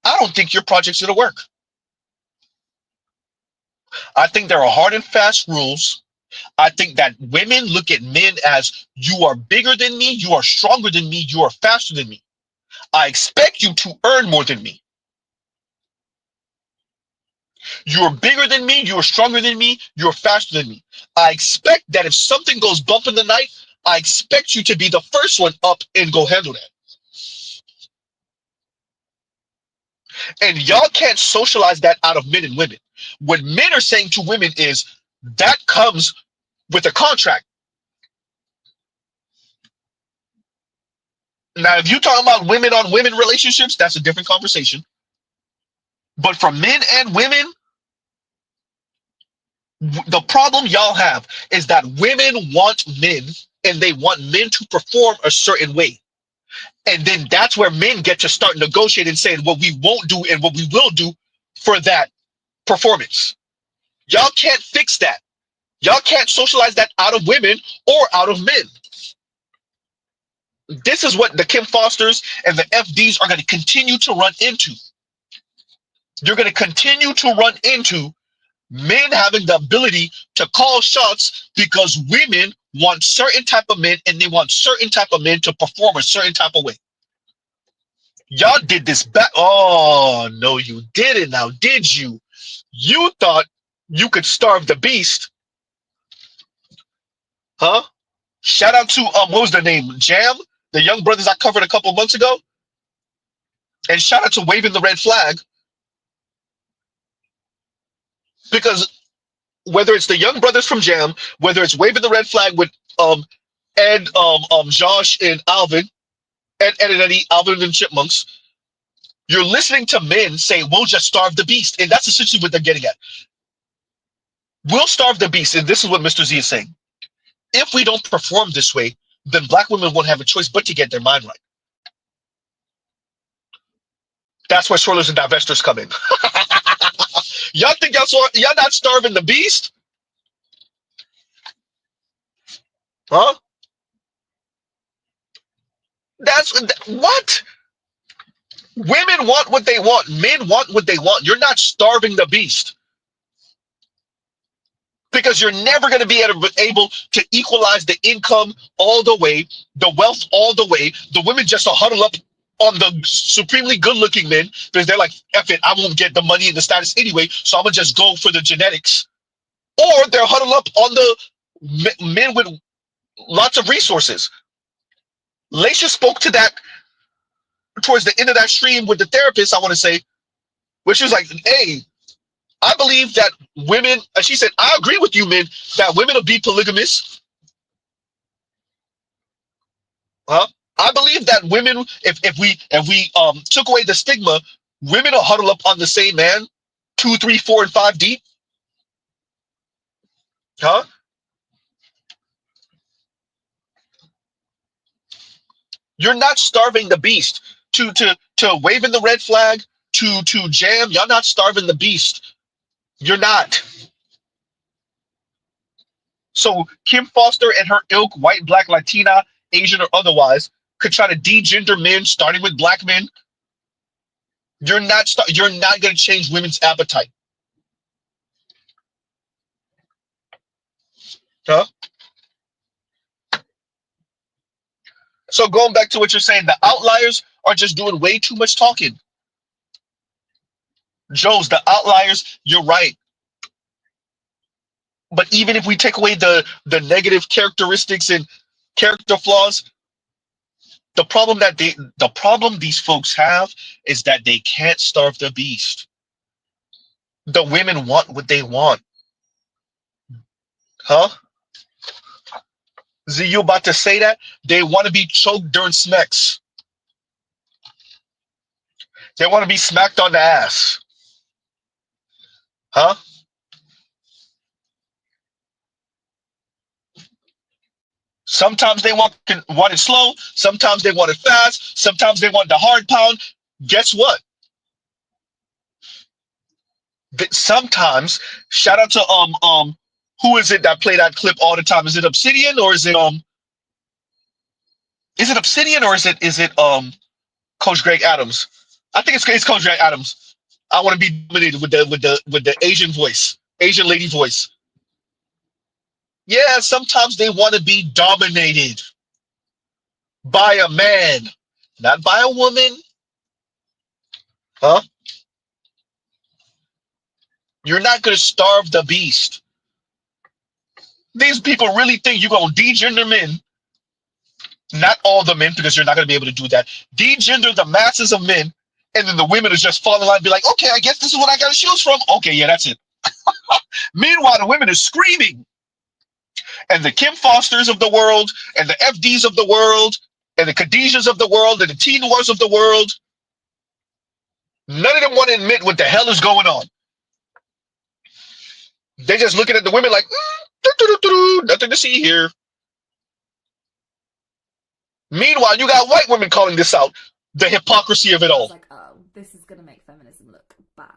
I don't think your project's gonna work. I think there are hard and fast rules. I think that women look at men as you are bigger than me, you are stronger than me, you are faster than me. I expect you to earn more than me. You're bigger than me, you're stronger than me, you're faster than me. I expect that if something goes bump in the night, I expect you to be the first one up and go handle that. And y'all can't socialize that out of men and women. What men are saying to women is that comes with a contract. Now, if you're talking about women on women relationships, that's a different conversation. But for men and women, the problem y'all have is that women want men and they want men to perform a certain way. And then that's where men get to start negotiating, saying what we won't do and what we will do for that performance. Y'all can't fix that. Y'all can't socialize that out of women or out of men. This is what the Kim Fosters and the FDs are going to continue to run into. You're going to continue to run into men having the ability to call shots because women want certain type of men and they want certain type of men to perform a certain type of way. Y'all did this back. Oh, no, you didn't. Now, did you? You thought you could starve the beast. Huh? Shout out to, what was their name? Jam? The young brothers I covered a couple months ago. And shout out to Waving the Red Flag. Because whether it's the young brothers from Jam, whether it's Waving the Red Flag with Ed, Josh, and Alvin, Ed and Eddie, Alvin and Chipmunks, you're listening to men say, we'll just starve the beast. And that's essentially what they're getting at. We'll starve the beast. And this is what Mr. Z is saying. If we don't perform this way, then black women won't have a choice but to get their mind right. That's where swirlers and divestors come in. Y'all think y'all not starving the beast? Huh? That's what? Women want what they want. Men want what they want. You're not starving the beast. Because you're never going to be able to equalize the income all the way, the wealth all the way. The women just huddle up on the supremely good-looking men because they're like, F it, I won't get the money and the status anyway, so I'm going to just go for the genetics. Or they're huddled up on the men with lots of resources. Laisha spoke to that towards the end of that stream with the therapist, I want to say, where she was like, hey, I believe that women, and she said, I agree with you, men, that women will be polygamous. Huh? I believe that women, if we took away the stigma, women will huddle up on the same man, 2, 3, 4, and 5 deep. Huh? You're not starving the beast. To waving the red flag, to Jam, you're not starving the beast. You're not. So Kim Foster and her ilk, white, black, Latina, Asian, or otherwise, could try to degender men, starting with black men. You're not going to change women's appetite. Huh? So going back to what you're saying, the outliers are just doing way too much talking. Joe's the outliers, you're right. But even if we take away the negative characteristics and character flaws, the problem these folks have is that they can't starve the beast. The women want what they want. Huh? Z, you about to say that? They want to be choked during smacks. They want to be smacked on the ass. Huh? Sometimes they want it slow. Sometimes they want it fast. Sometimes they want the hard pound. Guess what? Sometimes, shout out to who is it that play that clip all the time? Is it Obsidian or is it Obsidian or is it Coach Greg Adams? I think it's Coach Greg Adams. I want to be dominated with the Asian voice, Asian lady voice. Yeah, sometimes they want to be dominated by a man, not by a woman. Huh? You're not going to starve the beast. These people really think you're going to degender men. Not all the men, because you're not going to be able to do that. Degender the masses of men, and then the women will just fall in line and be like, okay, I guess this is what I got to choose from. Okay, yeah, that's it. Meanwhile, the women are screaming. And the Kim Fosters of the world, and the FDs of the world, and the Khadijas of the world, and the Teen Wars of the world, none of them want to admit what the hell is going on. They're just looking at the women like, nothing to see here. Meanwhile, you got white women calling this out, the hypocrisy of it all. Like, oh, this is going to make feminism look bad.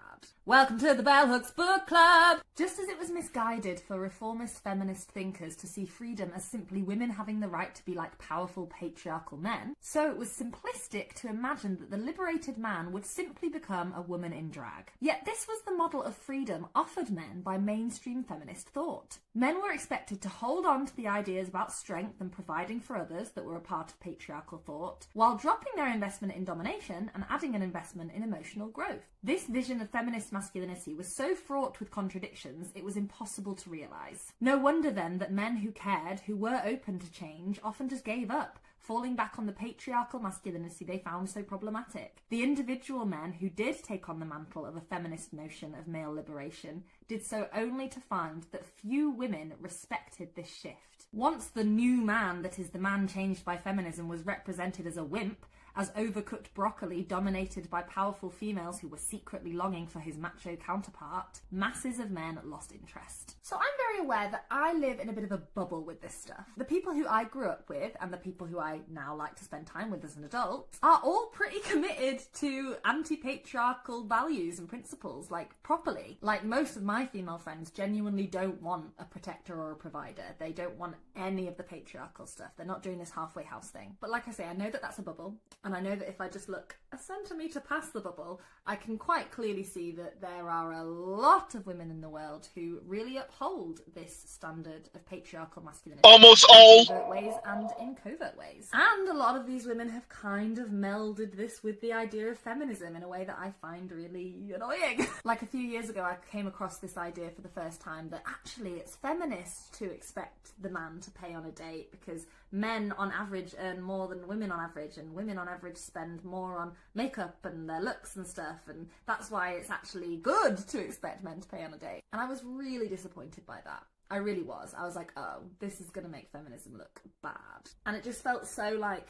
Welcome to the Bell Hooks Book Club! Just as it was misguided for reformist feminist thinkers to see freedom as simply women having the right to be like powerful patriarchal men, so it was simplistic to imagine that the liberated man would simply become a woman in drag. Yet this was the model of freedom offered men by mainstream feminist thought. Men were expected to hold on to the ideas about strength and providing for others that were a part of patriarchal thought, while dropping their investment in domination and adding an investment in emotional growth. This vision of feminist masculinity was so fraught with contradictions it was impossible to realise. No wonder then that men who cared, who were open to change, often just gave up, falling back on the patriarchal masculinity they found so problematic. The individual men who did take on the mantle of a feminist notion of male liberation did so only to find that few women respected this shift. Once the new man that is the man changed by feminism was represented as a wimp, as overcooked broccoli dominated by powerful females who were secretly longing for his macho counterpart, masses of men lost interest. So I'm very aware that I live in a bit of a bubble with this stuff. The people who I grew up with and the people who I now like to spend time with as an adult are all pretty committed to anti-patriarchal values and principles, like properly. Like most of my female friends genuinely don't want a protector or a provider. They don't want any of the patriarchal stuff. They're not doing this halfway house thing. But like I say, I know that that's a bubble. And I know that if I just look a centimetre past the bubble, I can quite clearly see that there are a lot of women in the world who really uphold this standard of patriarchal masculinity. Almost all. In covert ways and in covert ways. And a lot of these women have kind of melded this with the idea of feminism in a way that I find really annoying. Like a few years ago, I came across this idea for the first time that actually it's feminist to expect the man to pay on a date because men on average earn more than women on average, and women on average spend more on makeup and their looks and stuff, and that's why it's actually good to expect men to pay on a date. And I was really disappointed by that. I really was. I was like, oh, this is going to make feminism look bad. And it just felt so, like,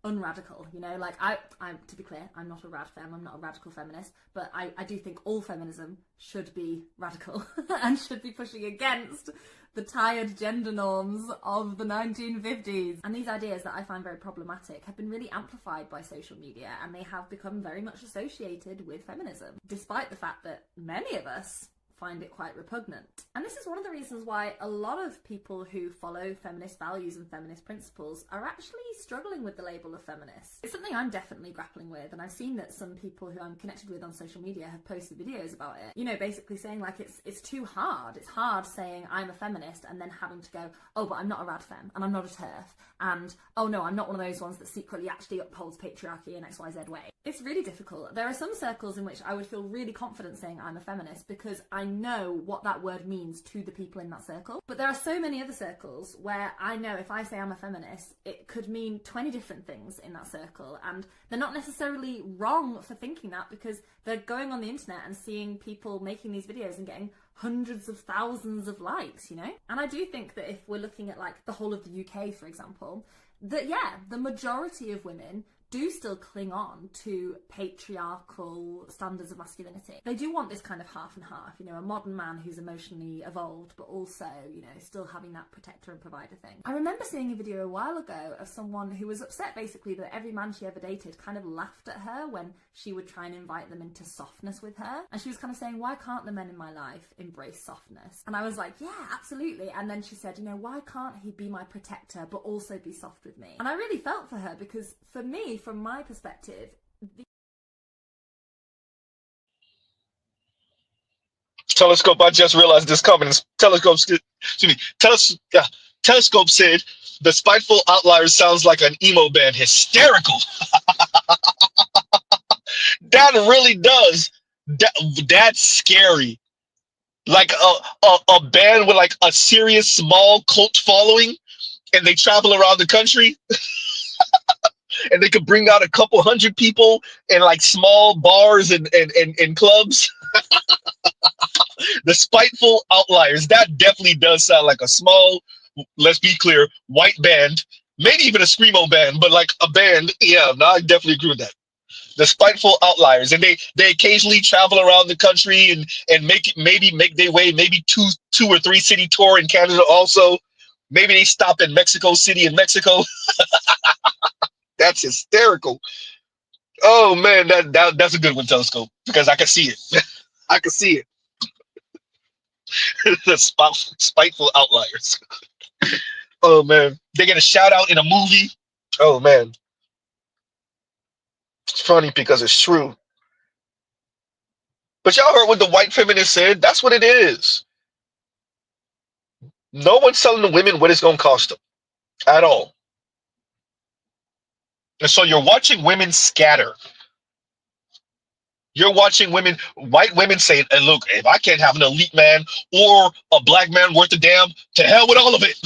unradical, you know? Like, I to be clear, I'm not a rad femme, I'm not a radical feminist, but I do think all feminism should be radical and should be pushing against the tired gender norms of the 1950s. And these ideas that I find very problematic have been really amplified by social media, and they have become very much associated with feminism, despite the fact that many of us find it quite repugnant. And this is one of the reasons why a lot of people who follow feminist values and feminist principles are actually struggling with the label of feminist. It's something I'm definitely grappling with, and I've seen that some people who I'm connected with on social media have posted videos about it. You know, basically saying like it's too hard. It's hard saying I'm a feminist and then having to go, oh, but I'm not a rad femme, and I'm not a TERF, and oh no, I'm not one of those ones that secretly actually upholds patriarchy in XYZ way. It's really difficult. There are some circles in which I would feel really confident saying I'm a feminist because I know what that word means to the people in that circle. But there are so many other circles where I know if I say I'm a feminist, it could mean 20 different things in that circle, and they're not necessarily wrong for thinking that because they're going on the internet and seeing people making these videos and getting hundreds of thousands of likes, you know? And I do think that if we're looking at like the whole of the UK, for example, that yeah, the majority of women do still cling on to patriarchal standards of masculinity. They do want this kind of half and half, you know, a modern man who's emotionally evolved, but also, you know, still having that protector and provider thing. I remember seeing a video a while ago of someone who was upset basically that every man she ever dated kind of laughed at her when she would try and invite them into softness with her. And she was kind of saying, why can't the men in my life embrace softness? And I was like, yeah, absolutely. And then she said, you know, why can't he be my protector but also be soft with me? And I really felt for her, because for me, from my perspective, Telescope, I just realized this coming. Telescope said the Spiteful Outliers sounds like an emo band. Hysterical. That really does. That's scary. Like a band with like a serious small cult following, and they travel around the country. And they could bring out a couple hundred people in like small bars and clubs. The Spiteful Outliers. That definitely does sound like a small, let's be clear, white band. Maybe even a screamo band, but like a band. Yeah, no, I definitely agree with that. The Spiteful Outliers. And they occasionally travel around the country and make their way, maybe two or three city tour in Canada also. Maybe they stop in Mexico City in Mexico. That's hysterical. Oh man, that's a good one, Telescope, because I can see it. I can see it. The Spiteful Outliers. Oh man, they get a shout out in a movie. Oh man, it's funny because it's true. But y'all heard what the white feminist said. That's what it is. No one's telling the women what it's gonna cost them at all. And so you're watching women scatter. You're watching white women say, and look, if I can't have an elite man or a black man worth a damn, to hell with all of it.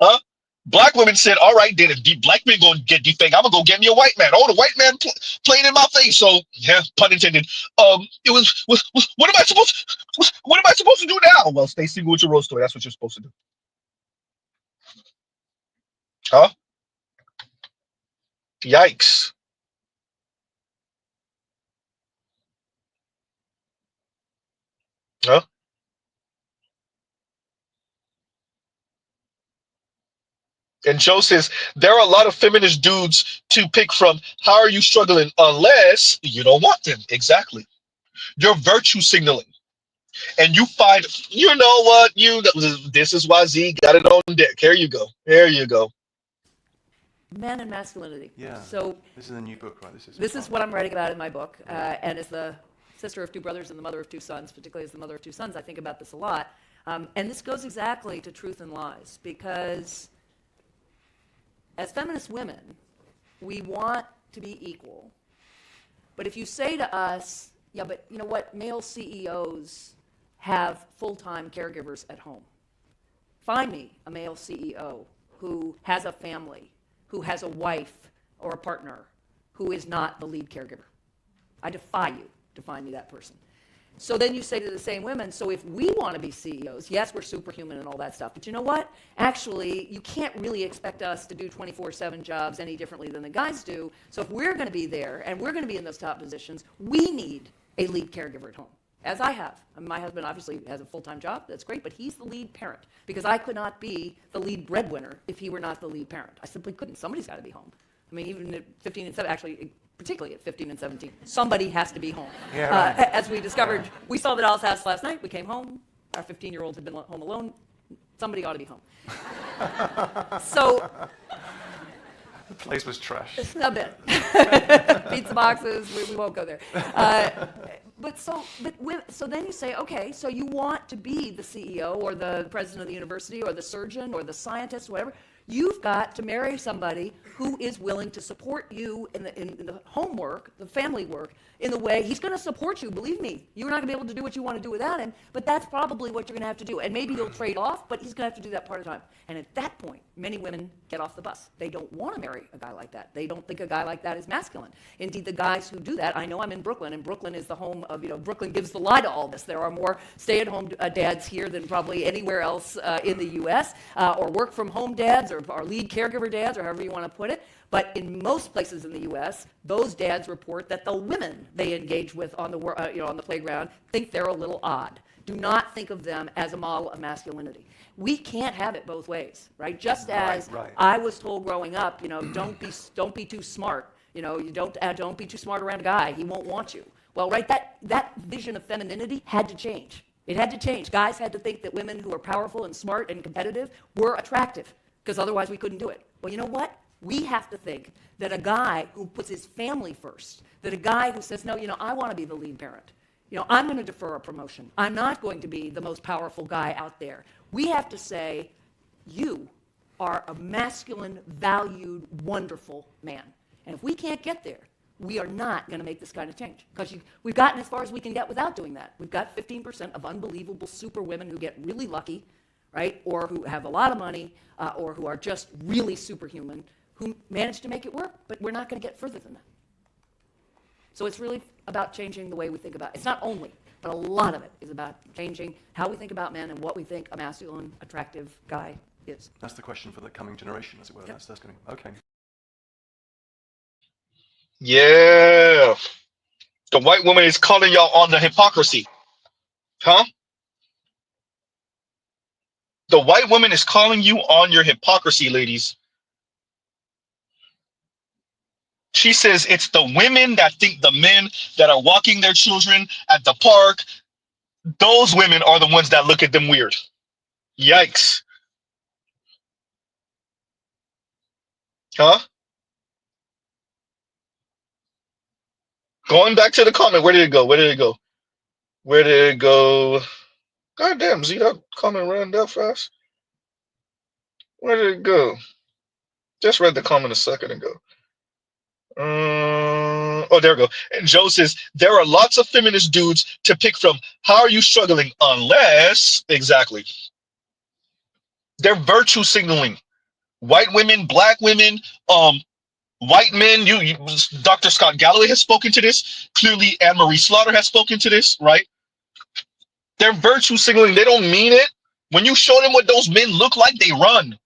Huh? Black women said, all right, then if black men gonna get defanged, I'm gonna go get me a white man. Oh, the white man playing in my face. So yeah, pun intended. What am I supposed to do now? Well, stay single with your rose story. That's what you're supposed to do. Huh? Yikes. Huh? And Joe says, there are a lot of feminist dudes to pick from. How are you struggling? Unless you don't want them. Exactly. You're virtue signaling. And you find, you know what? This is why Z got it on deck. Here you go. Here you go. Men and masculinity. Yeah. So this is a new book, right? This is what I'm writing about in my book. And as the sister of two brothers and the mother of two sons, particularly as the mother of two sons, I think about this a lot. And this goes exactly to truth and lies, because as feminist women, we want to be equal. But if you say to us, yeah, but you know what, male CEOs have full-time caregivers at home. Find me a male CEO who has a family, who has a wife or a partner, who is not the lead caregiver. I defy you to find me that person. So then you say to the same women, so if we want to be CEOs, yes, we're superhuman and all that stuff, but you know what? Actually, you can't really expect us to do 24/7 jobs any differently than the guys do. So if we're going to be there and we're going to be in those top positions, we need a lead caregiver at home, as I have. I mean, my husband obviously has a full-time job. That's great, but he's the lead parent, because I could not be the lead breadwinner if he were not the lead parent. I simply couldn't. Somebody's got to be home. I mean, even at 15 and 7, actually, particularly at 15 and 17, somebody has to be home. Yeah, right. As we discovered, we saw the Doll's House last night. We came home. Our 15-year-old had been home alone. Somebody ought to be home. So the place was trash. A bit. Pizza boxes. We won't go there. So then you say, okay, so you want to be the CEO or the president of the university or the surgeon or the scientist, whatever. You've got to marry somebody who is willing to support you in the homework, the family work, in the way he's going to support you. Believe me, you're not going to be able to do what you want to do without him, but that's probably what you're going to have to do. And maybe you'll trade off, but he's going to have to do that part of the time. And at that point, many women get off the bus. They don't want to marry a guy like that. They don't think a guy like that is masculine. Indeed, the guys who do that, I know I'm in Brooklyn, and Brooklyn is the home of, Brooklyn gives the lie to all this. There are more stay-at-home dads here than probably anywhere else in the U.S., or work-from-home dads, or our lead caregiver dads, or however you want to put it. But in most places in the U.S., those dads report that the women they engage with on the on the playground think they're a little odd. Do not think of them as a model of masculinity. We can't have it both ways, right? Just as I was told growing up, don't be too smart. You don't be too smart around a guy. He won't want you. Well, right, that vision of femininity had to change. It had to change. Guys had to think that women who are powerful and smart and competitive were attractive, because otherwise we couldn't do it. Well, you know what? We have to think that a guy who puts his family first, that a guy who says, no, I want to be the lead parent. I'm going to defer a promotion. I'm not going to be the most powerful guy out there. We have to say, you are a masculine, valued, wonderful man. And if we can't get there, we are not going to make this kind of change. Because we've gotten as far as we can get without doing that. We've got 15% of unbelievable super women who get really lucky, right? Or who have a lot of money, or who are just really superhuman, who manage to make it work. But we're not going to get further than that. So it's really about changing the way we think about it. It's not only, but a lot of it is about changing how we think about men and what we think a masculine, attractive guy is. That's the question for the coming generation, as it were. Yep. That's going to, okay. Yeah. The white woman is calling y'all on the hypocrisy. Huh? The white woman is calling you on your hypocrisy, ladies. She says it's the women that think the men that are walking their children at the park, those women are the ones that look at them weird. Yikes. Huh? Going back to the comment, where did it go? Where did it go? Where did it go? God damn, Z, that comment ran that fast. Where did it go? Just read the comment a second ago. Oh, there we go. And Joe says, there are lots of feminist dudes to pick from. How are you struggling? Unless, exactly. They're virtue signaling. White women, black women, white men, Dr. Scott Galloway has spoken to this. Clearly, Anne-Marie Slaughter has spoken to this, right? They're virtue signaling. They don't mean it. When you show them what those men look like, they run.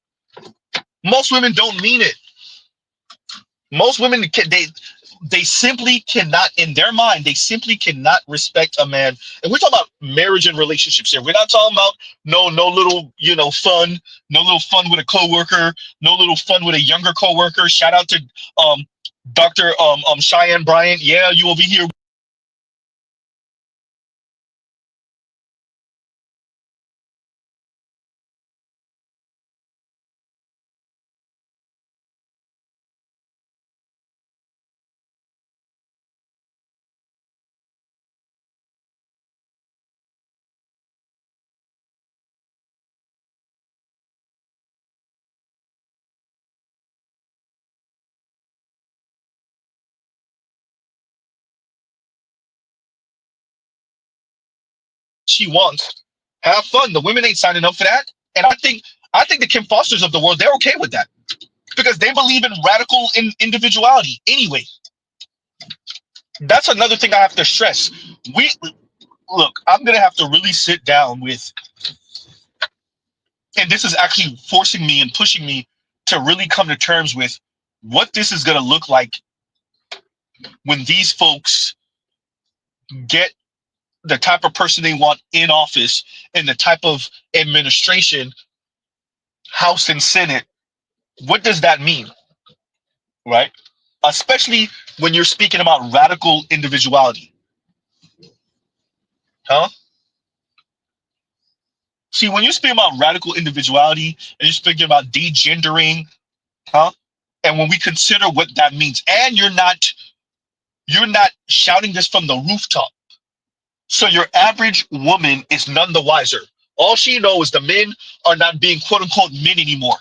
Most women don't mean it. Most women, they simply cannot, in their mind, they simply cannot respect a man. And we're talking about marriage and relationships here. We're not talking about no little, fun, no little fun with a coworker, no little fun with a younger coworker. Shout out to Dr. Cheyenne Bryant. Yeah, you over here. She wants. Have fun. The women ain't signing up for that. And I think the Kim Fosters of the world, they're okay with that because they believe in radical individuality anyway. That's another thing I have to stress. Look, I'm gonna have to really sit down with, and this is actually forcing me and pushing me to really come to terms with what this is gonna look like when these folks get the type of person they want in office and the type of administration, House and Senate. What does that mean, right? Especially when you're speaking about radical individuality. Huh? See, when you're speaking about radical individuality and you're speaking about degendering, huh? And when we consider what that means, and you're not shouting this from the rooftop. So your average woman is none the wiser. All she knows is the men are not being quote unquote men anymore.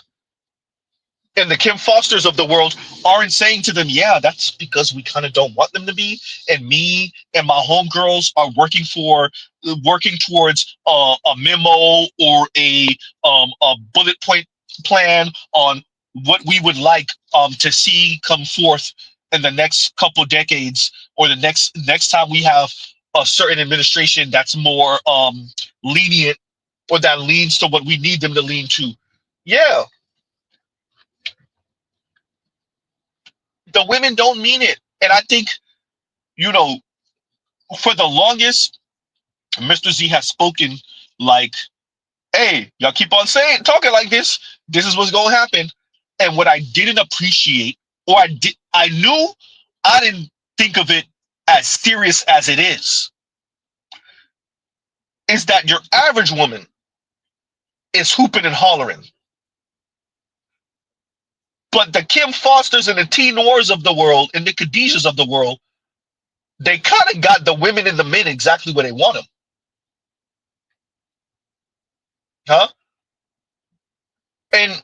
And the Kim Fosters of the world aren't saying to them, yeah, that's because we kind of don't want them to be. And me and my homegirls are working towards a memo or a bullet point plan on what we would like to see come forth in the next couple decades, or the next time we have a certain administration that's more lenient, or that leans to what we need them to lean to. Yeah. The women don't mean it. And I think, you know, for the longest, Mr. Z has spoken like, hey, y'all keep on talking like this. This is what's going to happen. And what I didn't appreciate, or I knew, I didn't think of it as serious as it is that your average woman is hooping and hollering. But the Kim Fosters and the T Noirs of the world and the Khadijas of the world, they kind of got the women and the men exactly where they want them. Huh? And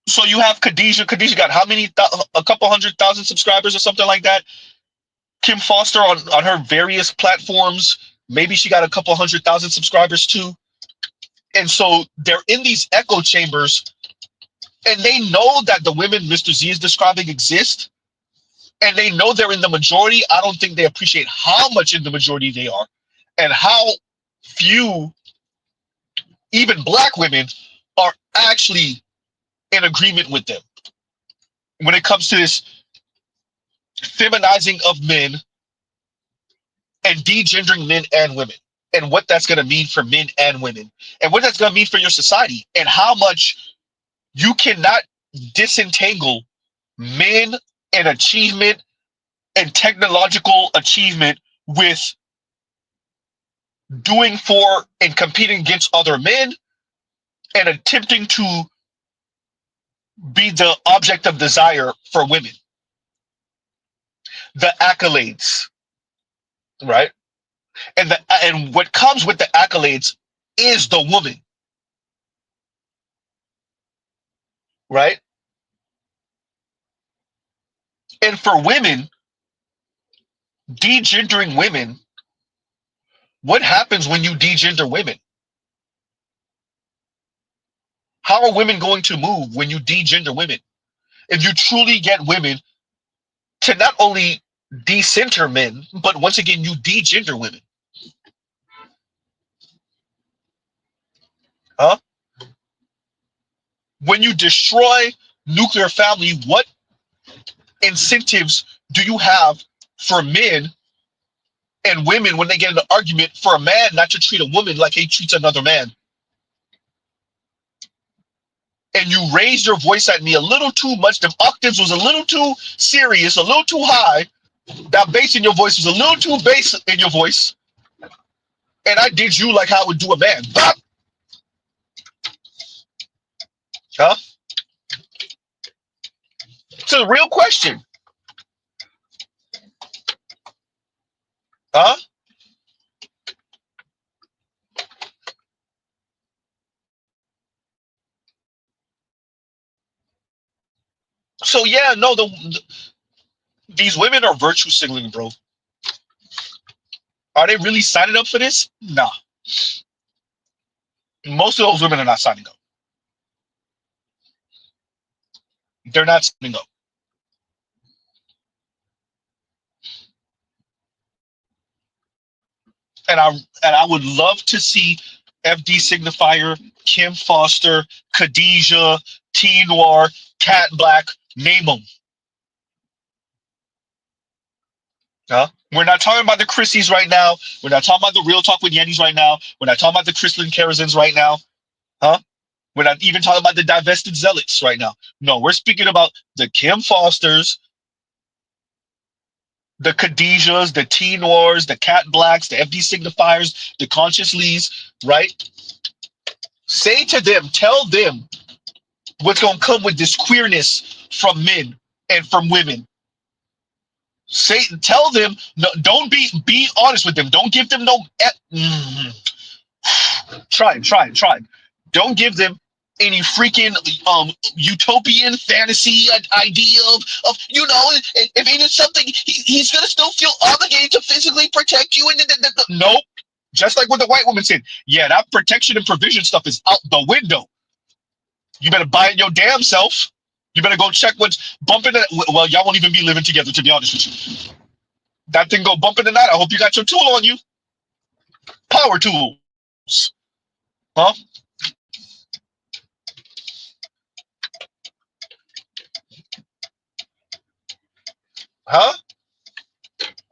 so you have Khadija. Khadija got how many? A couple 100,000 subscribers or something like that. Kim Foster on her various platforms, maybe she got a couple 100,000 subscribers too. And so they're in these echo chambers, and they know that the women Mr. Z is describing exist, and they know they're in the majority. I don't think they appreciate how much in the majority they are, and how few, even black women, are actually in agreement with them when it comes to this feminizing of men and degendering men and women, and what that's going to mean for men and women, and what that's going to mean for your society, and how much you cannot disentangle men and achievement and technological achievement with doing for and competing against other men and attempting to be the object of desire for women. The accolades, right? And what comes with the accolades is the woman, right? And for women, degendering women, what happens when you degender women? How are women going to move when you degender women? If you truly get women to not only decenter men, but once again, you degender women. Huh? When you destroy nuclear family, what incentives do you have for men and women when they get in an argument for a man not to treat a woman like he treats another man? And you raised your voice at me a little too much. The octaves was a little too serious, a little too high. That bass in your voice was a little too bass in your voice. And I did you like how I would do a man. Bop! Huh? It's a real question. Huh? So yeah, no, these women are virtue signaling, bro. Are they really signing up for this? Nah. Most of those women are not signing up. They're not signing up. And I would love to see FD Signifier, Kim Foster, Khadijah, T Noir, Cat Black, name them. Huh? We're not talking about the Chrissies right now. We're not talking about the Real Talk with Yennies right now. We're not talking about the Chrislyn Karazins right now. Huh? We're not even talking about the divested zealots right now. No, we're speaking about the Kim Fosters, the Khadijas, the T Noirs, the Cat Blacks, the FD Signifiers, the Conscious Lees, right? Say to them, tell them what's going to come with this queerness from men and from women. Tell them, no, don't be honest with them. Don't give them no. Try. Don't give them any freaking utopian fantasy idea of if he did something, he's gonna still feel obligated to physically protect you. And nope. Just like what the white woman said, yeah, that protection and provision stuff is out the window. You better buy it your damn self. You better go check what's bumping it. Well, y'all won't even be living together, to be honest with you. That thing go bumping tonight. I hope you got your tool on you. Power tools. Huh? Huh?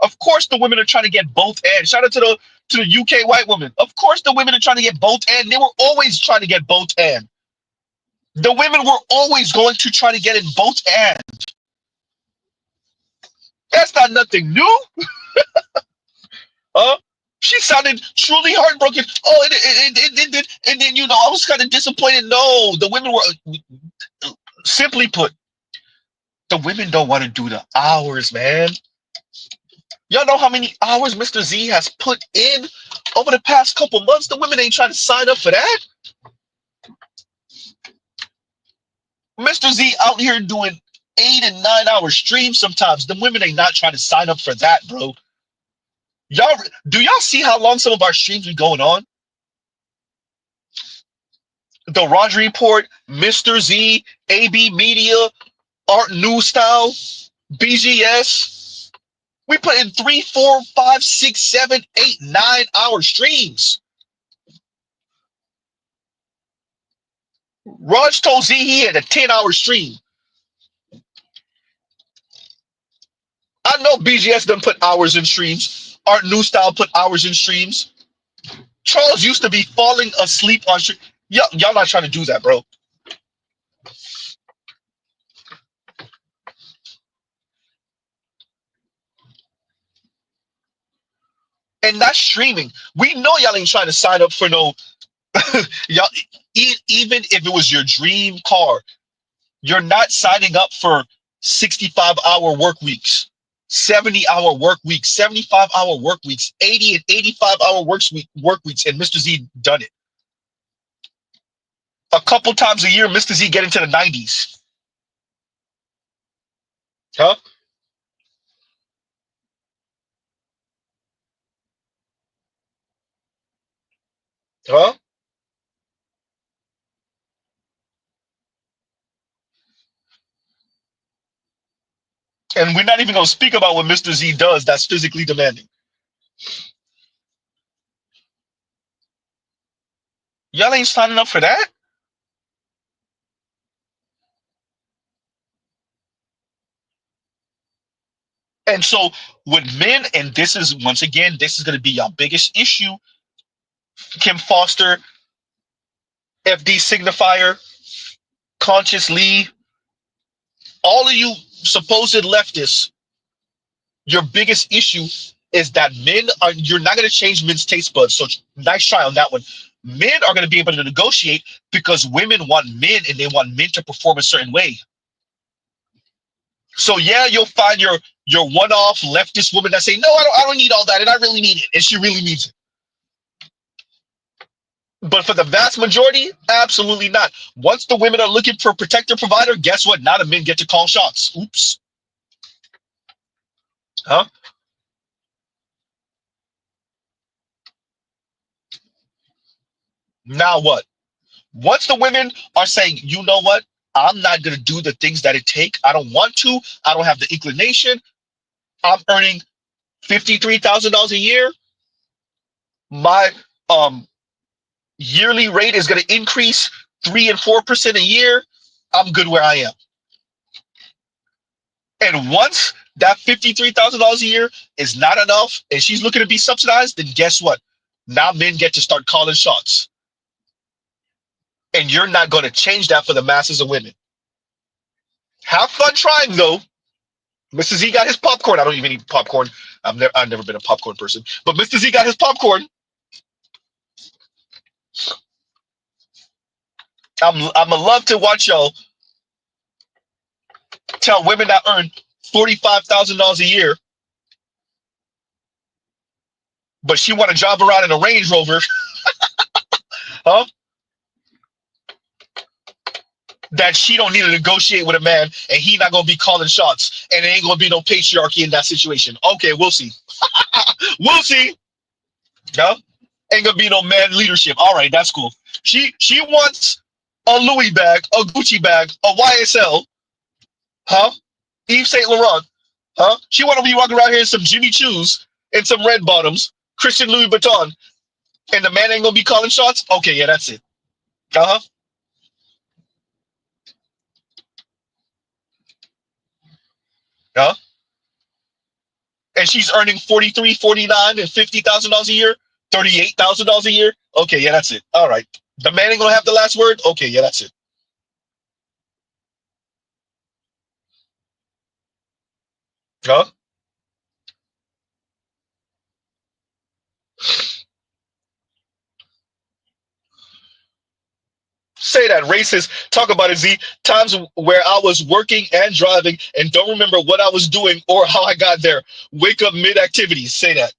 Of course the women are trying to get both ends. Shout out to the UK white woman. Of course the women are trying to get both ends. They were always trying to get both ends. The women were always going to try to get in both ends. That's not nothing new. Huh? She sounded truly heartbroken. Oh, it did. And then, I was kind of disappointed. No, the women were, simply put, the women don't want to do the hours, man. Y'all know how many hours Mr. Z has put in over the past couple months? The women ain't trying to sign up for that. Mr. Z out here doing 8 and 9 hour streams sometimes. The women ain't not trying to sign up for that, bro. Do y'all see how long some of our streams be going on? The Roger Report, Mr. Z, AB Media, Art New Style, BGS. We put in 3, 4, 5, 6, 7, 8, 9 hour streams. Raj told Z he had a 10-hour stream. I know BGS done put hours in streams. Art New Style put hours in streams. Charles used to be falling asleep on stream. Y'all not trying to do that, bro. And that's streaming. We know y'all ain't trying to sign up for no y'all, even if it was your dream car, you're not signing up for 65-hour work weeks, 70-hour work weeks, 75-hour work weeks, 80 and 85-hour work weeks, and Mr. Z done it. A couple times a year, Mr. Z get into the 90s. Huh? Huh? And we're not even going to speak about what Mr. Z does that's physically demanding. Y'all ain't signing up for that? And so with men, and this is, once again, this is going to be your biggest issue, Kim Foster, FD Signifier, Conscious Lee, all of you supposed leftists, your biggest issue is that you're not going to change men's taste buds. So nice try on that one. Men are going to be able to negotiate because women want men and they want men to perform a certain way. So yeah, you'll find your one-off leftist woman that say, no, I don't need all that, and I really need it, and she really needs it. But for the vast majority, absolutely not. Once the women are looking for a protector provider, guess what? Now the men get to call shots. Oops. Huh? Now what? Once the women are saying, you know what? I'm not going to do the things that it take. I don't want to. I don't have the inclination. I'm earning $53,000 a year. My yearly rate is going to increase 3 and 4% a year. I'm good where I am. And once that $53,000 a year is not enough and she's looking to be subsidized, then guess what? Now men get to start calling shots. And you're not going to change that for the masses of women. Have fun trying, though. Mr. Z got his popcorn. I don't even eat popcorn. I've never been a popcorn person. But Mr. Z got his popcorn. I'm a love to watch y'all tell women that earn $45,000 a year, but she want to drive around in a Range Rover, huh? That she don't need to negotiate with a man, and he not gonna be calling shots, and there ain't gonna be no patriarchy in that situation. Okay, we'll see. We'll see. No, ain't gonna be no man leadership. All right, that's cool. She wants a Louis bag, a Gucci bag, a YSL, huh? Yves Saint Laurent, huh? She want to be walking around here in some Jimmy Choos and some red bottoms, Christian Louis Vuitton, and the man ain't gonna be calling shots. Okay, yeah, that's it. Uh huh. Huh? and she's earning 43, 49, and $50,000 a year, $38,000 a year. Okay, yeah, that's it. All right, the man ain't gonna have the last word. Okay, yeah, that's it. Huh? Say that racist. Talk about it, Z. Times where I was working and driving and don't remember what I was doing or how I got there. Wake up mid activity. Say that.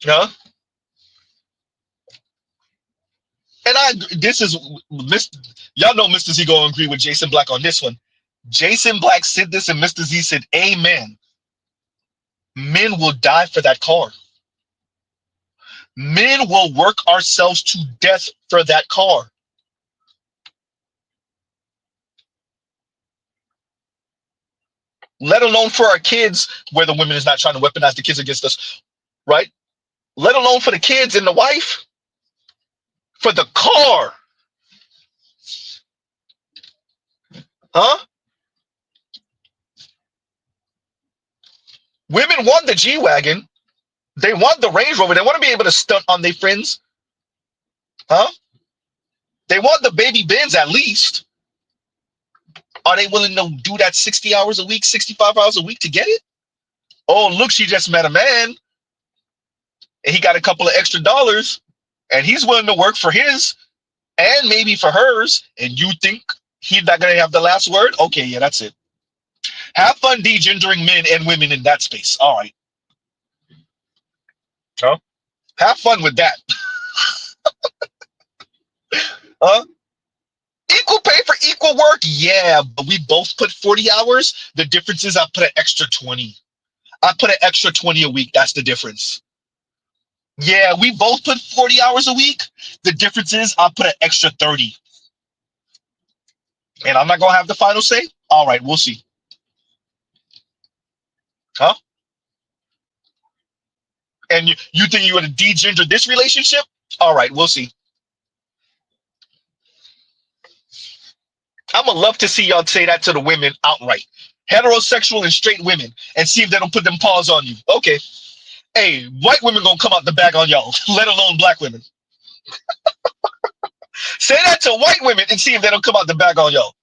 Huh? And this is this. Y'all know Mr. Z gonna agree with Jason Black on this one. Jason Black said this, and Mr. Z said, "Amen." Men will die for that car. Men will work ourselves to death for that car. Let alone for our kids, where the women is not trying to weaponize the kids against us, right? Let alone for the kids and the wife, for the car. Huh? Women want the G-Wagon. They want the Range Rover. They want to be able to stunt on their friends. Huh? They want the baby Benz at least. Are they willing to do that 60 hours a week, 65 hours a week to get it? Oh, look, she just met a man and he got a couple of extra dollars and he's willing to work for his and maybe for hers. And you think he's not going to have the last word? Okay, yeah, that's it. Have fun degendering men and women in that space. All right. Huh? Have fun with that. Huh? Equal pay for equal work? Yeah, but we both put 40 hours. The difference is I put an extra 20. I put an extra 20 a week. That's the difference. Yeah, we both put 40 hours a week. The difference is I put an extra 30. And I'm not going to have the final say? All right, we'll see. Huh? And you think you're going to degender this relationship? All right, we'll see. I'm going to love to see y'all say that to the women outright. Heterosexual and straight women. And see if they don't put them paws on you. Okay. Hey, white women going to come out the bag on y'all, let alone black women. Say that to white women and see if they don't come out the bag on y'all.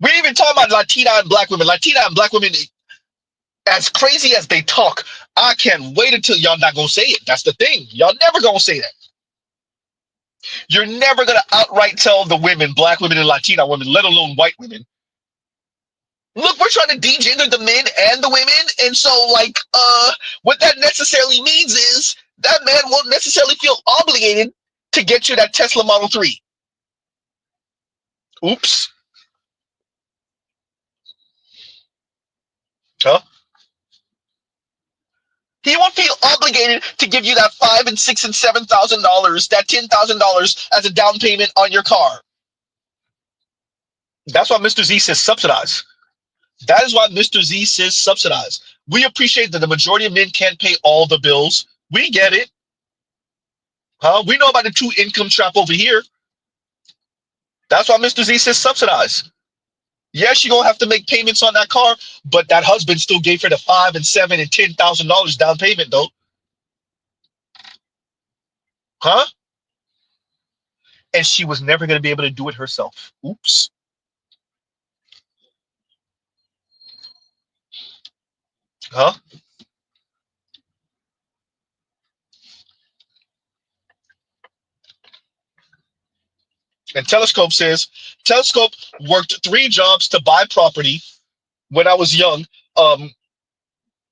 We ain't even talking about Latina and black women. Latina and black women, as crazy as they talk, I can't wait until y'all not going to say it. That's the thing. Y'all never going to say that. You're never going to outright tell the women, black women and Latina women, let alone white women. Look, we're trying to degender the men and the women. And so, like, what that necessarily means is that man won't necessarily feel obligated to get you that Tesla Model 3. Oops. Huh? He won't feel obligated to give you that $5,000 and $6,000 and $7,000, that $10,000 as a down payment on your car. That's why Mr. Z says subsidize. That is why Mr. Z says subsidize. We appreciate that the majority of men can't pay all the bills. We get it. Huh? We know about the two income trap over here. That's why Mr. Z says subsidize. Yes, you're gonna have to make payments on that car, but that husband still gave her the $5,000 and $7,000 and $10,000 down payment, though. Huh? And she was never gonna be able to do it herself. Oops. Huh? And Telescope says, Telescope worked 3 jobs to buy property when I was young.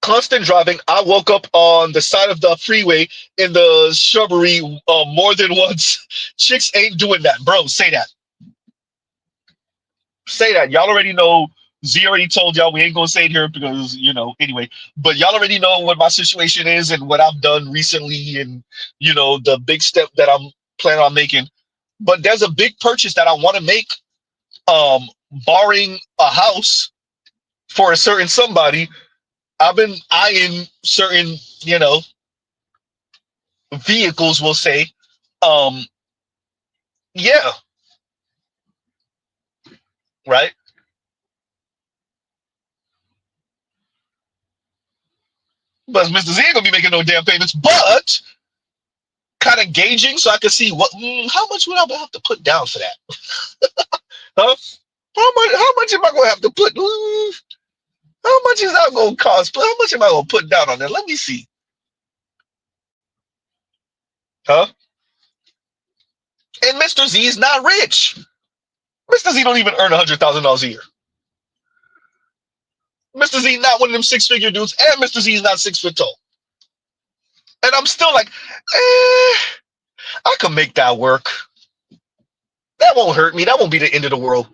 Constant driving. I woke up on the side of the freeway in the shrubbery more than once. Chicks ain't doing that. Bro, say that. Say that. Y'all already know. Z already told y'all we ain't gonna say it here because, you know, anyway. But y'all already know what my situation is and what I've done recently and, you know, the big step that I'm planning on making. But there's a big purchase that I want to make, borrowing a house for a certain somebody. I've been eyeing certain, you know, vehicles, we'll say. Yeah, right. But Mr. Z ain't gonna be making no damn payments. But kind of gauging so I can see what how much would I have to put down for that? Huh? How much am I gonna have to put? How much is that gonna cost? How much am I gonna put down on that? Let me see. Huh? And Mr. Z is not rich. Mr. Z don't even earn $100,000 a year. Mr. Z not one of them six-figure dudes, and Mr. Z is not 6 foot tall. And I'm still like, I can make that work. That won't hurt me. That won't be the end of the world.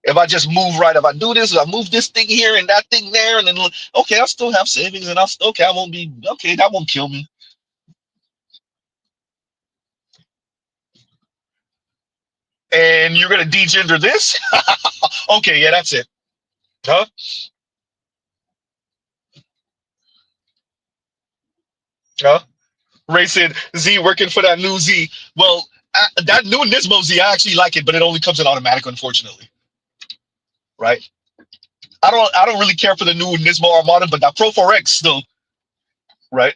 If I just move right, if I do this, I move this thing here and that thing there, and then okay, I'll still have savings, and I won't be okay. That won't kill me. And you're gonna degender this? Okay, yeah, that's it. Huh? Huh? Ray said Z working for that new Z. Well, that new Nismo Z, I actually like it, but it only comes in automatic, unfortunately. Right? I don't really care for the new Nismo Armada, but that Pro 4X still, right?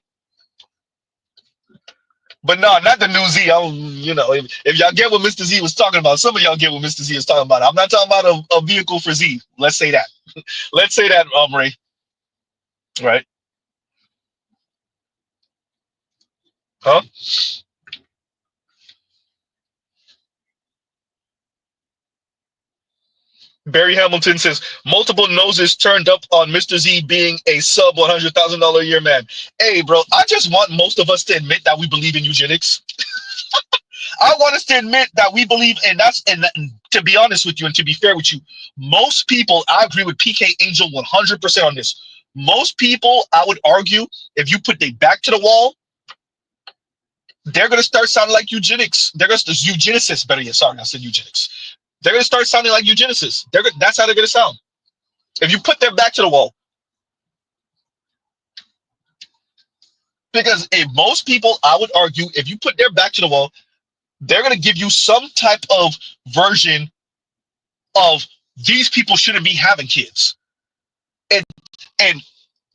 But no, not the new Z. You know, if y'all get what Mr. Z was talking about, some of y'all get what Mr. Z is talking about. I'm not talking about a vehicle for Z. Let's say that. Let's say that, Ray. Right? Huh? Barry Hamilton says multiple noses turned up on Mr. Z being a sub $100,000 a year man. Hey, bro, I just want most of us to admit that we believe in eugenics. I want us to admit that we believe, and to be honest with you and to be fair with you, most people, I agree with PK Angel 100% on this. Most people, I would argue, if you put their back to the wall, they're going to start sounding like eugenics. They're going to eugenicists, better yet. Sorry, I said eugenics. They're going to start sounding like eugenicists. That's how they're going to sound. If you put their back to the wall. Because if most people, I would argue, if you put their back to the wall, they're going to give you some type of version of these people shouldn't be having kids. And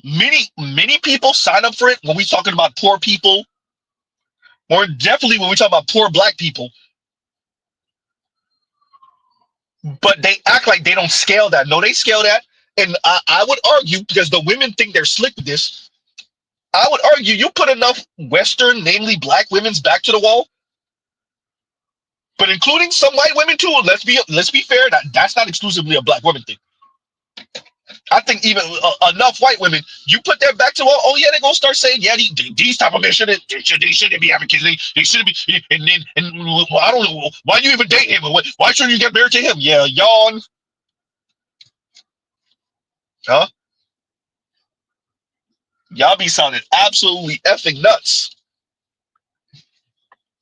many people sign up for it when we're talking about poor people, or definitely when we talk about poor black people. But they act like they don't scale that. No, they scale that. And I would argue, because the women think they're slick with this, I would argue you put enough Western, namely black women's back to the wall, but including some white women too. Let's be fair. That's not exclusively a black woman thing. I think even enough white women, you put their back to the wall. Oh yeah, they're gonna start saying, yeah, these type of men shouldn't be having kids. They shouldn't be. And I don't know why you even date him. Why shouldn't you get married to him? Yeah, yawn. Huh? Y'all be sounding absolutely effing nuts.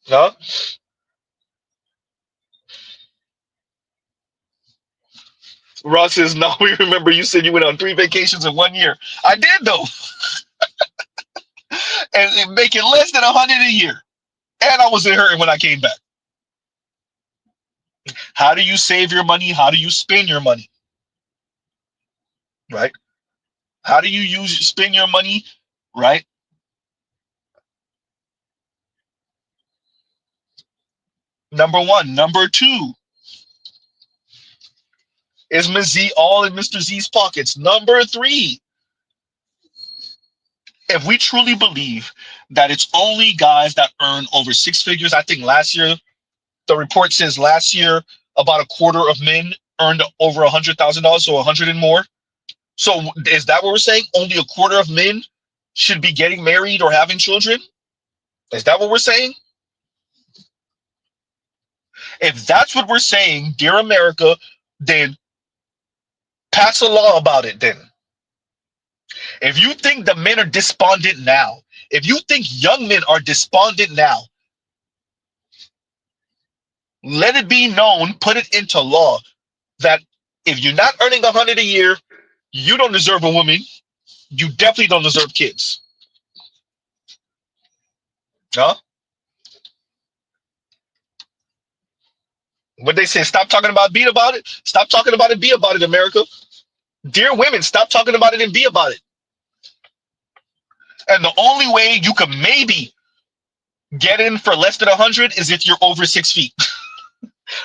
Huh? Ross says, no, we remember you said you went on 3 vacations in 1 year. I did, though. And making less than 100 a year. And I wasn't hurting when I came back. How do you save your money? How do you spend your money? Right? How do you spend your money? Right? Number one. Number two. Is Ms. Z all in Mr. Z's pockets? Number three. If we truly believe that it's only guys that earn over 6 figures, I think last year, the report says last year, about a quarter of men earned over $100,000, so 100 and more. So is that what we're saying? Only a quarter of men should be getting married or having children? Is that what we're saying? If that's what we're saying, dear America, then pass a law about it then. If you think the men are despondent now, if you think young men are despondent now, let it be known, put it into law, that if you're not earning 100 a year, you don't deserve a woman. You definitely don't deserve kids. Huh? What they say, stop talking about, be about it. Stop talking about it, be about it, America. Dear women, stop talking about it and be about it. And the only way you could maybe get in for less than 100 is if you're over 6 feet,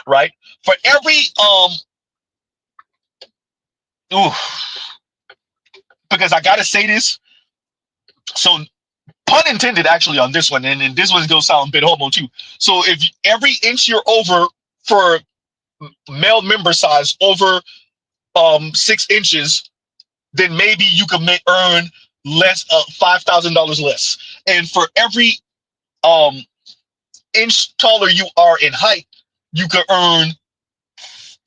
right? For every ooh, because I gotta say this, so pun intended actually on this one, and this one's gonna sound a bit homo too. So if every inch you're over for male member size over 6 inches, then maybe you can earn less, $5,000 less. And for every inch taller you are in height, you could earn,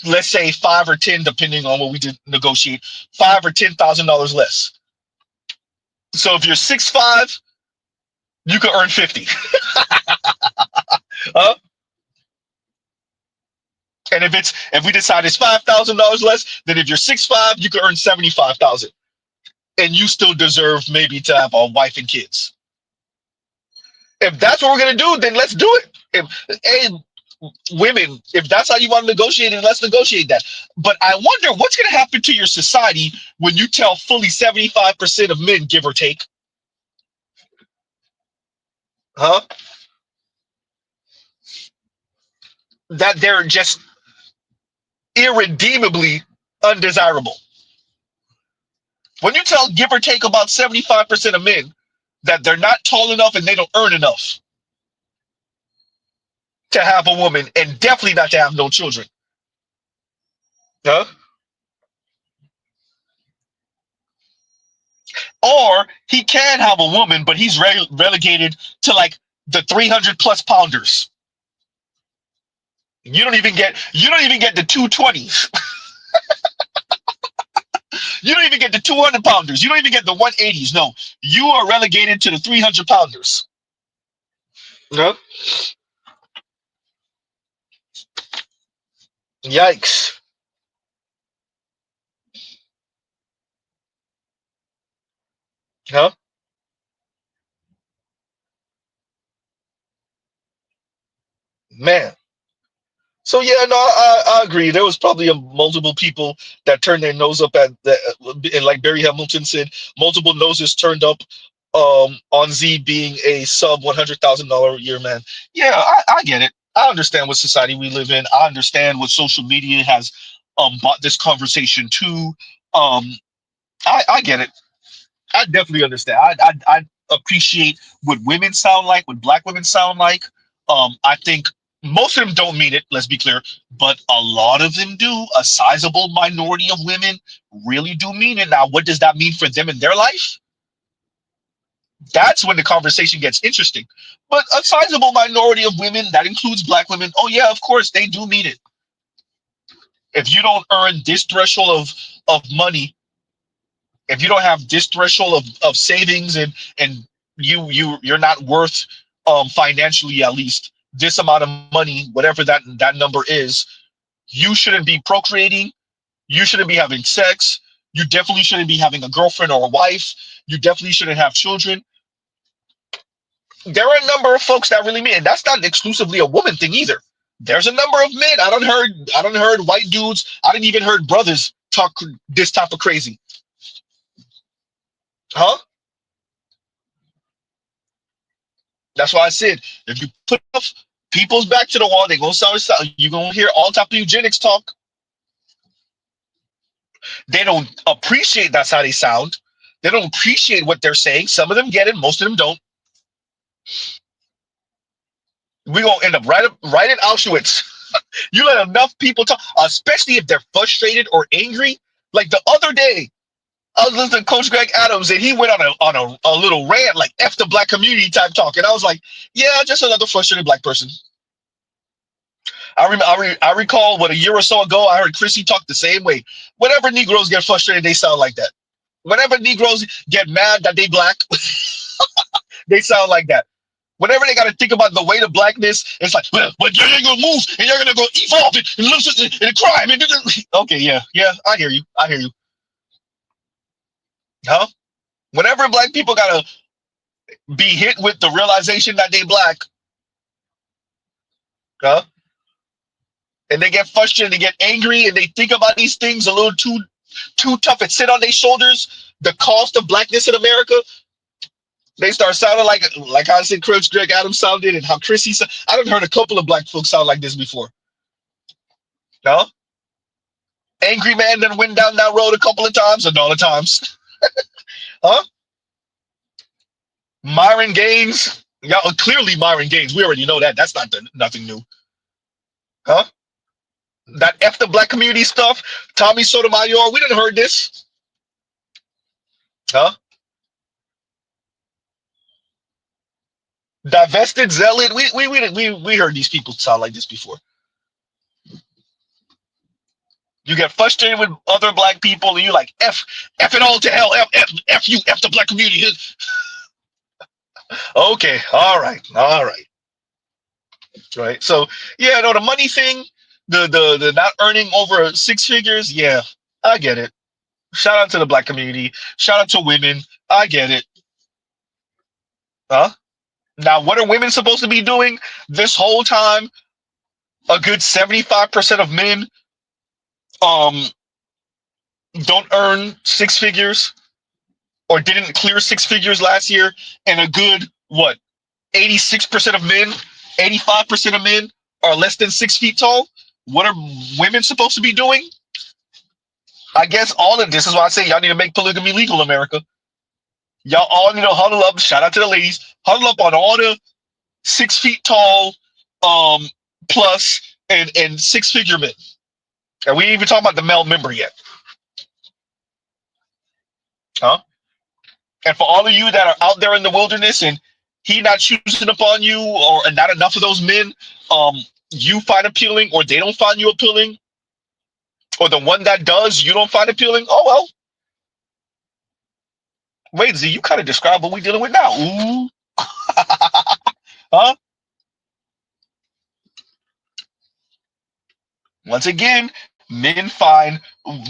let's say 5 or 10, depending on what we did negotiate, $5,000 or $10,000 less. So if you're 6'5", you could earn 50. And if we decide it's $5,000 less, then if you're 6'5", you could earn 75,000, and you still deserve maybe to have a wife and kids. If that's what we're gonna do, then let's do it. And women, if that's how you want to negotiate it, let's negotiate that. But I wonder what's gonna happen to your society when you tell fully 75% of men, give or take, that they're just irredeemably undesirable. When you tell, give or take, about 75% of men that they're not tall enough and they don't earn enough to have a woman, and definitely not to have no children. Or he can have a woman, but he's relegated to like the 300 plus pounders. You don't even get the 220s. You don't even get the 200 pounders. You don't even get the 180s. No, you are relegated to the 300 pounders. Yikes. Man. So yeah, no, I agree. There was probably multiple people that turned their nose up at the, and like Barry Hamilton said, multiple noses turned up on Z being a sub $100,000 a year man. Yeah, I get it. I understand what society we live in. I understand what social media has bought this conversation to. I get it. I definitely understand. I appreciate what women sound like, what black women sound like. I think most of them don't mean it, let's be clear, but a lot of them do. A sizable minority of women really do mean it. Now, what does that mean for them in their life? That's when the conversation gets interesting. But a sizable minority of women, that includes black women, oh yeah, of course, they do mean it. If you don't earn this threshold of money, if you don't have this threshold of savings, and you're not worth financially, at least this amount of money, whatever that number is, you shouldn't be procreating, you shouldn't be having sex, you definitely shouldn't be having a girlfriend or a wife, you definitely shouldn't have children. There are a number of folks that really mean, and that's not exclusively a woman thing either. There's a number of men. I don't heard white dudes, I didn't even heard brothers talk this type of crazy. That's why I said, if you put people's back to the wall, they're gonna sound, you're gonna hear all type of eugenics talk. They don't appreciate that's how they sound. They don't appreciate what they're saying. Some of them get it, most of them don't. We're gonna end up right in Auschwitz. You let enough people talk, especially if they're frustrated or angry. Like the other day, I was listening to Coach Greg Adams, and he went on a little rant, like F the black community type talk, and I was like, yeah, just another frustrated black person. I recall what, a year or so ago, I heard Chrissy talk the same way. Whenever Negroes get frustrated, they sound like that. Whenever Negroes get mad that they black, they sound like that. Whenever they got to think about the weight of blackness, it's like, but you're gonna move and you're gonna go evolve and lose and cry. Okay, yeah, I hear you. Whenever black people gotta be hit with the realization that they black, and they get frustrated, they get angry, and they think about these things a little too tough and sit on their shoulders, the cost of blackness in America, They start sounding like I said, Coach Greg Adams sounded, and how Chrissy sounded. I done heard a couple of black folks sound like this before. No? Angry Man done went down that road a couple of times, and all the times. Huh? Myron Gaines. Yeah, clearly Myron Gaines. We already know that. That's nothing new. Huh? That F the black community stuff. Tommy Sotomayor. We done heard this. Huh? Divested zealot. We heard these people sound like this before. You get frustrated with other black people, and you like F it all to hell. F you, F the black community. Okay, all right. Right. So yeah, no, the money thing, the not earning over six figures, yeah, I get it. Shout out to the black community. Shout out to women. I get it. Huh? Now, what are women supposed to be doing this whole time? A good 75% of men don't earn six figures or didn't clear six figures last year, and a good 86% of men, 85% of men are less than 6 feet tall. What are women supposed to be doing? I guess all of this is why I say y'all need to make polygamy legal in America. Y'all all need to huddle up. Shout out to the ladies. Huddle up on all the 6 feet tall, plus and six figure men. And we ain't even talking about the male member yet. Huh? And for all of you that are out there in the wilderness and he not choosing upon you, or not enough of those men you find appealing, or they don't find you appealing, or the one that does you don't find appealing, oh well. Wait, Z, you kind of describe what we're dealing with now. Ooh. Huh? Once again, men find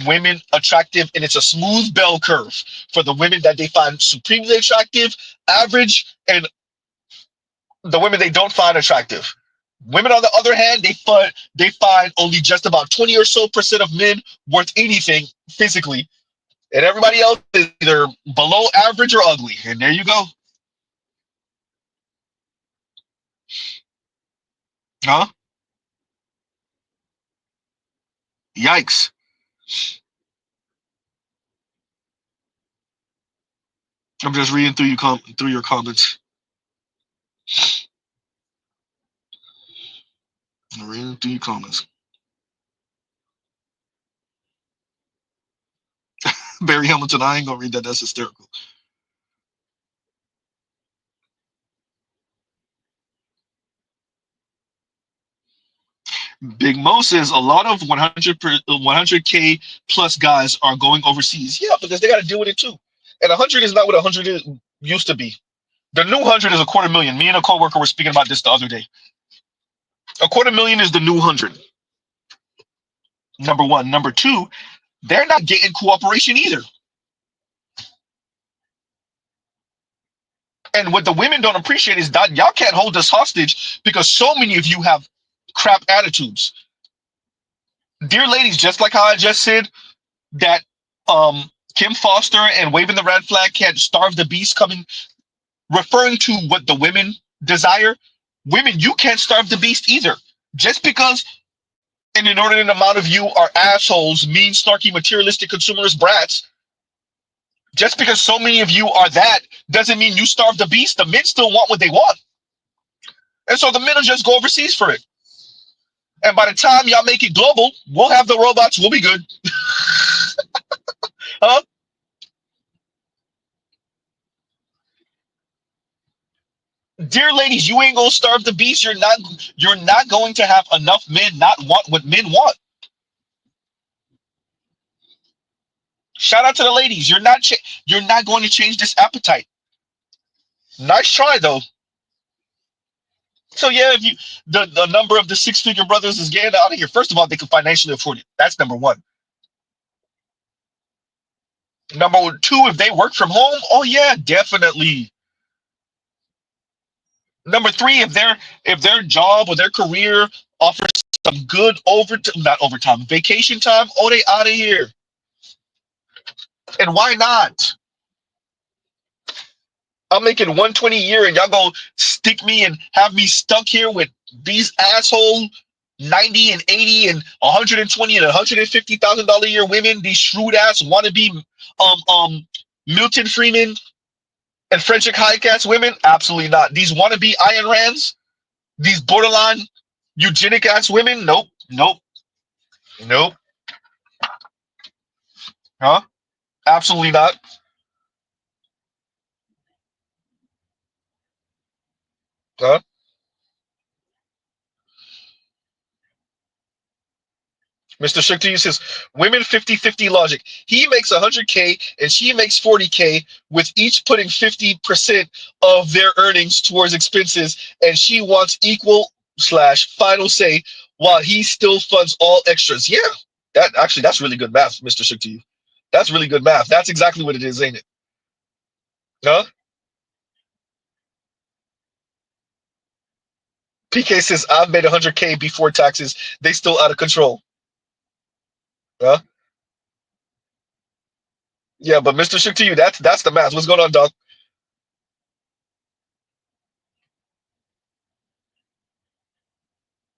women attractive, and it's a smooth bell curve for the women that they find supremely attractive, average, and the women they don't find attractive. Women, on the other hand, they find only just about 20 or so % of men worth anything physically, and everybody else is either below average or ugly. And there you go. Huh? Yikes. I'm just reading through your comments. I'm reading through your comments. Barry Hamilton, I ain't gonna read that. That's hysterical. Big Mo says a lot of 100K plus guys are going overseas. Yeah, because they got to deal with it too. And 100 is not what 100 used to be. The new 100 is a $250,000. Me and a coworker were speaking about this the other day. A $250,000 is the new 100. Number one. Number two, they're not getting cooperation either. And what the women don't appreciate is that y'all can't hold us hostage because so many of you have crap attitudes. Dear ladies, just like how I just said that Kim Foster and waving the red flag can't starve the beast coming, referring to what the women desire. Women, you can't starve the beast either. Just because an inordinate amount of you are assholes, mean, snarky, materialistic, consumerist brats, just because so many of you are that doesn't mean you starve the beast. The men still want what they want. And so the men will just go overseas for it. And by the time y'all make it global, we'll have the robots. We'll be good. Huh? Dear ladies, you ain't gonna starve the beast. You're not going to have enough men not want what men want. Shout out to the ladies. You're not going to change this appetite. Nice try though. So yeah, if you the number of the six-figure brothers is getting out of here. First of all, they can financially afford it. That's number one. Number two, if they work from home, oh yeah, definitely. Number three, if their job or their career offers some good vacation time, oh, they out of here. And why not? I'm making 120 a year, and y'all go stick me and have me stuck here with these asshole 90 and 80 and 120 and $150,000 a year women, these shrewd ass wannabe Milton Freeman and Frederick Hayek ass women? Absolutely not. These wannabe Ayn Rands, these borderline eugenic ass women? Nope, nope, nope. Huh? Absolutely not. Huh? Mr. Shukti says, women 50-50 logic. He makes 100K and she makes 40K, with each putting 50% of their earnings towards expenses, and she wants equal / final say while he still funds all extras. Yeah, that's really good math, Mr. Shukti. That's really good math. That's exactly what it is, ain't it? Huh? PK says, I've made 100K before taxes. They still out of control. Huh? Yeah, but Mr. Shukti, that's the math. What's going on, dog?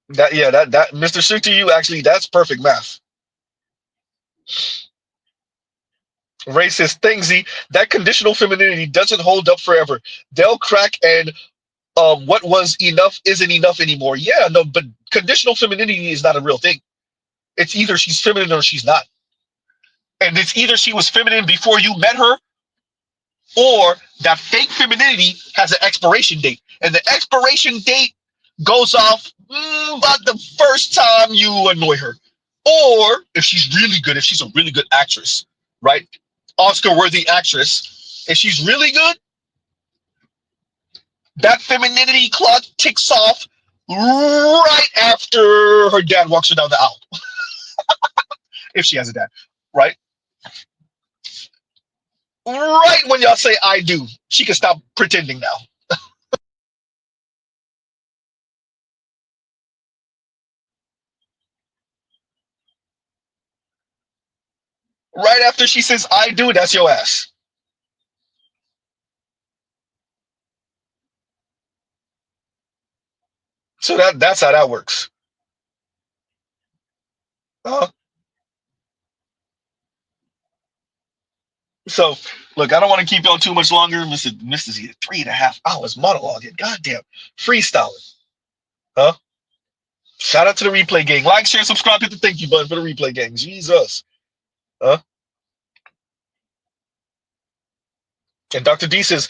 That Mr. Shukti, actually, that's perfect math. Racist thing, Z. That conditional femininity doesn't hold up forever. They'll crack, and what was enough isn't enough anymore. Yeah, no, but conditional femininity is not a real thing. It's either she's feminine or she's not. And it's either she was feminine before you met her, or that fake femininity has an expiration date. And the expiration date goes off about the first time you annoy her. Or if she's really good, if she's a really good actress, right? Oscar-worthy actress, if she's really good, that femininity clock ticks off right after her dad walks her down the aisle. If she has a dad, right? Right when y'all say I do, she can stop pretending now. Right after she says I do, that's your ass. So that's how that works. So look, I don't want to keep y'all too much longer. Mr. Z, 3.5 hours monologuing. Goddamn. Freestyling. Huh? Shout out to the replay gang. Like, share, subscribe, hit the thank you button for the replay gang. Jesus. Huh? And Dr. D says,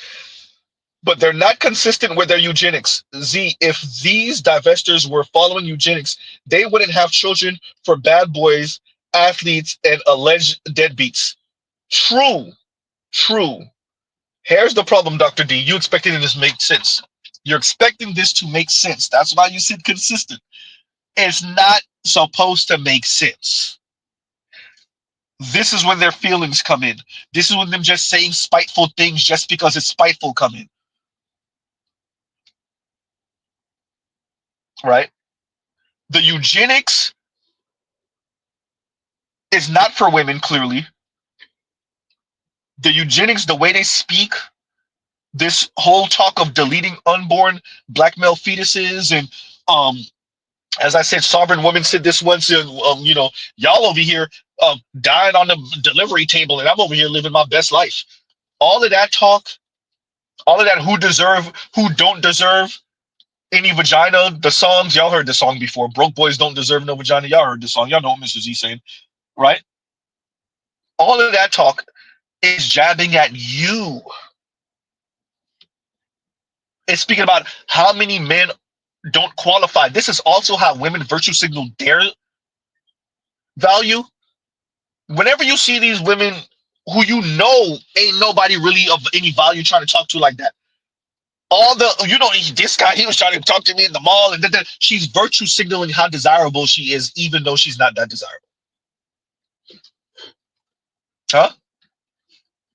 but they're not consistent with their eugenics. Z, if these divestors were following eugenics, they wouldn't have children for bad boys, athletes, and alleged deadbeats. True. True. Here's the problem, Dr. D. You expected this to make sense. You're expecting this to make sense. That's why you said consistent. It's not supposed to make sense. This is when their feelings come in. This is when them just saying spiteful things just because it's spiteful come in. Right? The eugenics is not for women, clearly. The eugenics, the way they speak, this whole talk of deleting unborn black male fetuses, and as I said, sovereign woman said this once, you know, y'all over here dying on the delivery table, and I'm over here living my best life. All of that talk, all of that who don't deserve any vagina, the songs, y'all heard the song before. Broke boys don't deserve no vagina. Y'all heard the song. Y'all know what Mr. Z saying, right? All of that talk is jabbing at you. It's speaking about how many men don't qualify. This is also how women virtue signal their value. Whenever you see these women who you know ain't nobody really of any value trying to talk to like that, all the, you know, this guy, he was trying to talk to me in the mall, and then she's virtue signaling how desirable she is, even though she's not that desirable. Huh?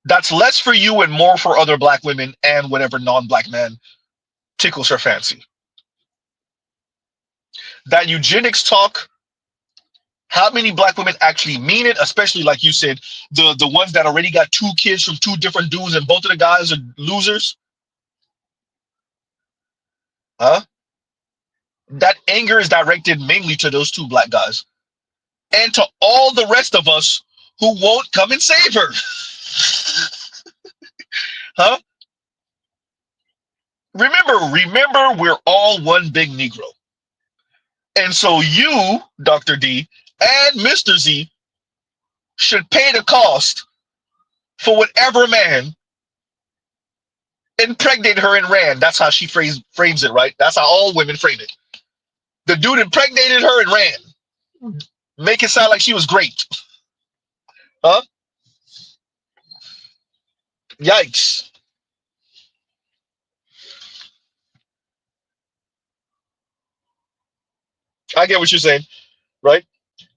That's less for you and more for other black women and whatever non-black man tickles her fancy. That eugenics talk, how many black women actually mean it, especially like you said, the ones that already got 2 kids from 2 different dudes and both of the guys are losers? Huh? That anger is directed mainly to those two black guys and to all the rest of us who won't come and save her. Huh? Remember, we're all one big Negro. And so you, Dr. D, and Mr. Z should pay the cost for whatever man impregnated her and ran. That's how she frames it, right? That's how all women frame it. The dude impregnated her and ran. Make it sound like she was great. Huh? Yikes. I get what you're saying, right?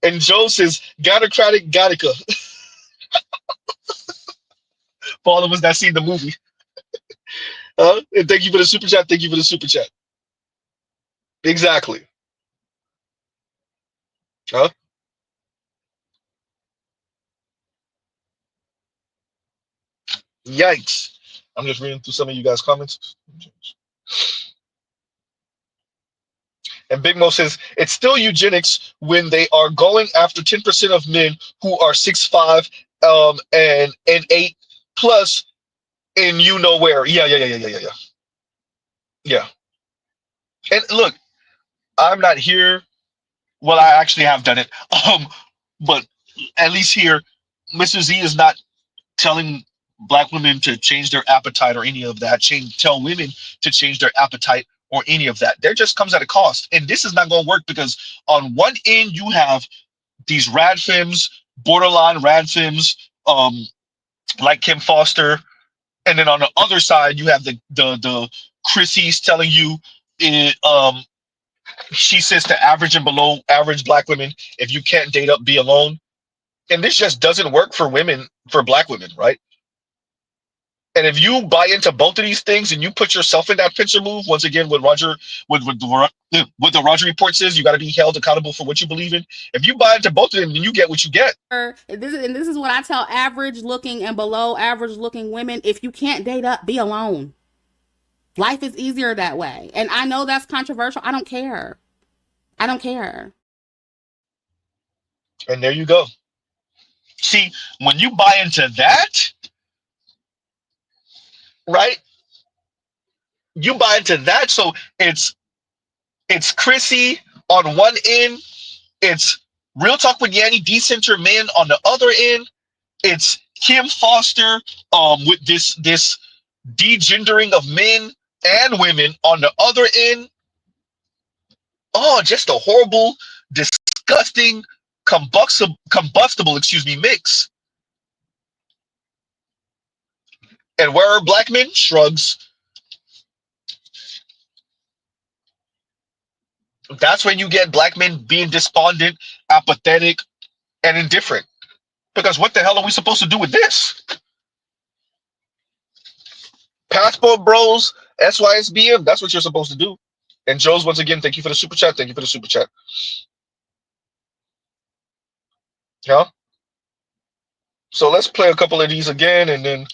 And Joe says, Gynocratic Gattaca. For all of us that seen the movie. And thank you for the super chat. Thank you for the super chat. Exactly. Huh? Yikes. I'm just reading through some of you guys' comments. And Big Mo says, it's still eugenics when they are going after 10% of men who are 6'5", and 8 plus in you know where. Yeah. Yeah. And look, I'm not here. Well, I actually have done it. But at least here, Mr. Z is not telling black women to change their appetite or any of that. Tell women to change their appetite or any of that. There just comes at a cost. And this is not going to work because on one end, you have these rad femmes, borderline rad femmes, like Kim Foster. And then on the other side, you have the Chrissy's telling you, she says to average and below average black women, if you can't date up, be alone. And this just doesn't work for women, for black women, right? And if you buy into both of these things and you put yourself in that pincer move, once again, what the Roger report says, you got to be held accountable for what you believe in. If you buy into both of them, then you get what you get. This is what I tell average looking and below average looking women. If you can't date up, be alone. Life is easier that way. And I know that's controversial. I don't care. I don't care. And there you go. See, when you buy into that, right? You buy into that. So it's Chrissy on one end. It's Real Talk with Yanni decenter men on the other end. It's Kim Foster with this degendering of men and women on the other end. Oh, just a horrible, disgusting, combustible, mix. And where are black men? Shrugs. That's when you get black men being despondent, apathetic, and indifferent. Because what the hell are we supposed to do with this? Passport bros, SYSBM, that's what you're supposed to do. And Joe's, once again, thank you for the super chat. Thank you for the super chat. Yeah. So let's play a couple of these again, and then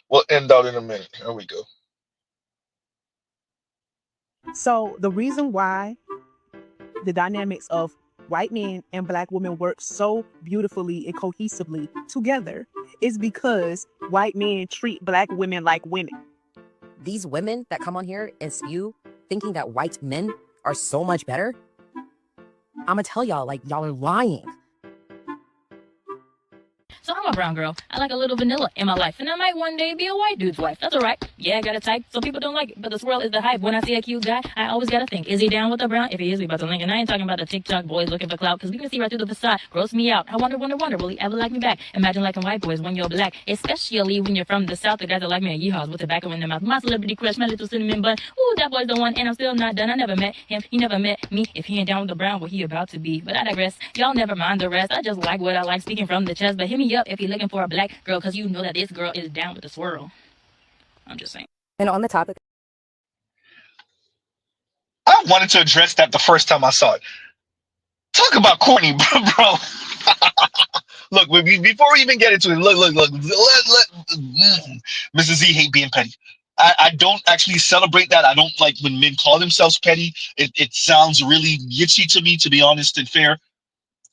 we'll end out in a minute. Here we go. So the reason why the dynamics of white men and black women work so beautifully and cohesively together is because white men treat black women like women. These women that come on here and spew thinking that white men are so much better, I'm gonna tell y'all, like, y'all are lying. So I'm a brown girl. I like a little vanilla in my life. And I might one day be a white dude's wife. That's all right. Yeah, I got a type. Some people don't like it, but the swirl is the hype. When I see a cute guy, I always got to think, is he down with the brown? If he is, we about to link. And I ain't talking about the TikTok boys looking for clout, because we can see right through the facade. Gross me out. I wonder, will he ever like me back? Imagine liking white boys when you're black, especially when you're from the South. The guys that like me are yeehaws with tobacco in their mouth. My celebrity crush, my little cinnamon bun. Ooh, that boy's the one, and I'm still not done. I never met him. He never met me. If he ain't down with the brown, what he about to be? But I digress. Y'all never mind the rest. I just like what I like, speaking from the chest. But hit me up if you're looking for a black girl, because you know that this girl is down with the swirl. I'm just saying. And on the topic, I wanted to address that the first time I saw it. Talk about corny, bro. Look, before we even get into it, look. Mrs. Z hate being petty. I don't actually celebrate that. I don't like when men call themselves petty. It sounds really yitchy to me, to be honest and fair.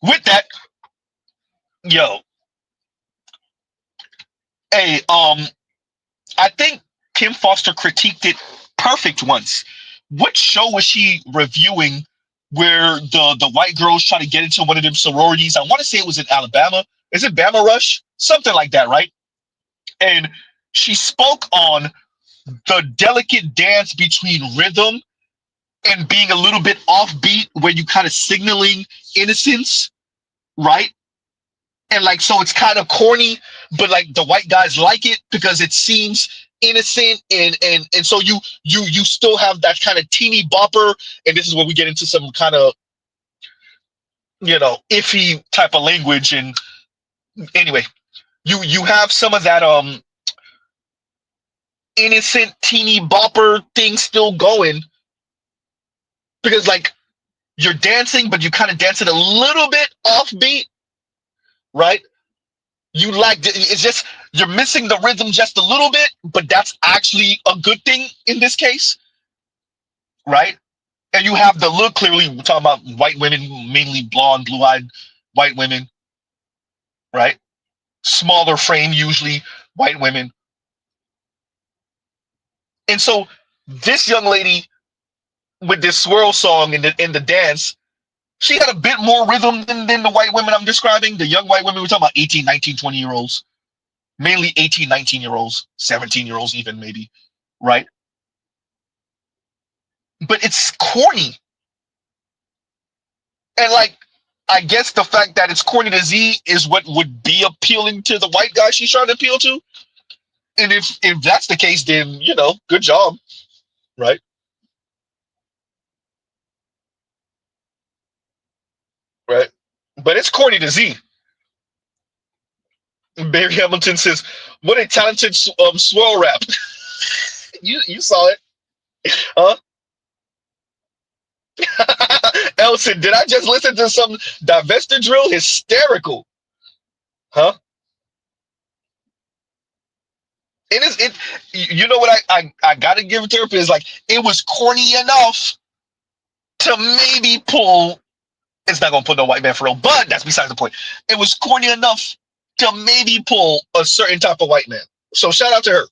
With that, yo, hey, I think Kim Foster critiqued it perfect once. What show was she reviewing where the white girls try to get into one of them sororities? I want to say it was in Alabama. Is it Bama Rush? Something like that, right? And she spoke on the delicate dance between rhythm and being a little bit offbeat, where you kind of signaling innocence, right? And like, so it's kind of corny, but like the white guys like it because it seems innocent, and so you still have that kind of teeny bopper, and this is where we get into some kind of, you know, iffy type of language. And anyway, you have some of that innocent teeny bopper thing still going, because like you're dancing, but you kind of dance it a little bit offbeat, right? You like it's just you're missing the rhythm just a little bit, but that's actually a good thing in this case, right? And you have the look. Clearly, we're talking about white women, mainly blonde, blue-eyed white women, right? Smaller frame, usually white women. And so this young lady with this swirl song in the dance, she had a bit more rhythm than the white women I'm describing. The young white women, we're talking about 18, 19, 20-year-olds. Mainly 18, 19-year-olds, 17-year-olds even, maybe, right? But it's corny. And like, I guess the fact that it's corny to Z is what would be appealing to the white guy she's trying to appeal to. And if that's the case, then, you know, good job, right? Right. But it's corny to Z. Barry Hamilton says, what a talented swirl rap. you saw it. Huh? Elson, did I just listen to some divestiture drill? Hysterical. Huh? It is it. You know what I gotta give it to her, is like it was corny enough to maybe pull. It's not gonna pull no white man for real, but that's besides the point. It was corny enough to maybe pull a certain type of white man. So shout out to her.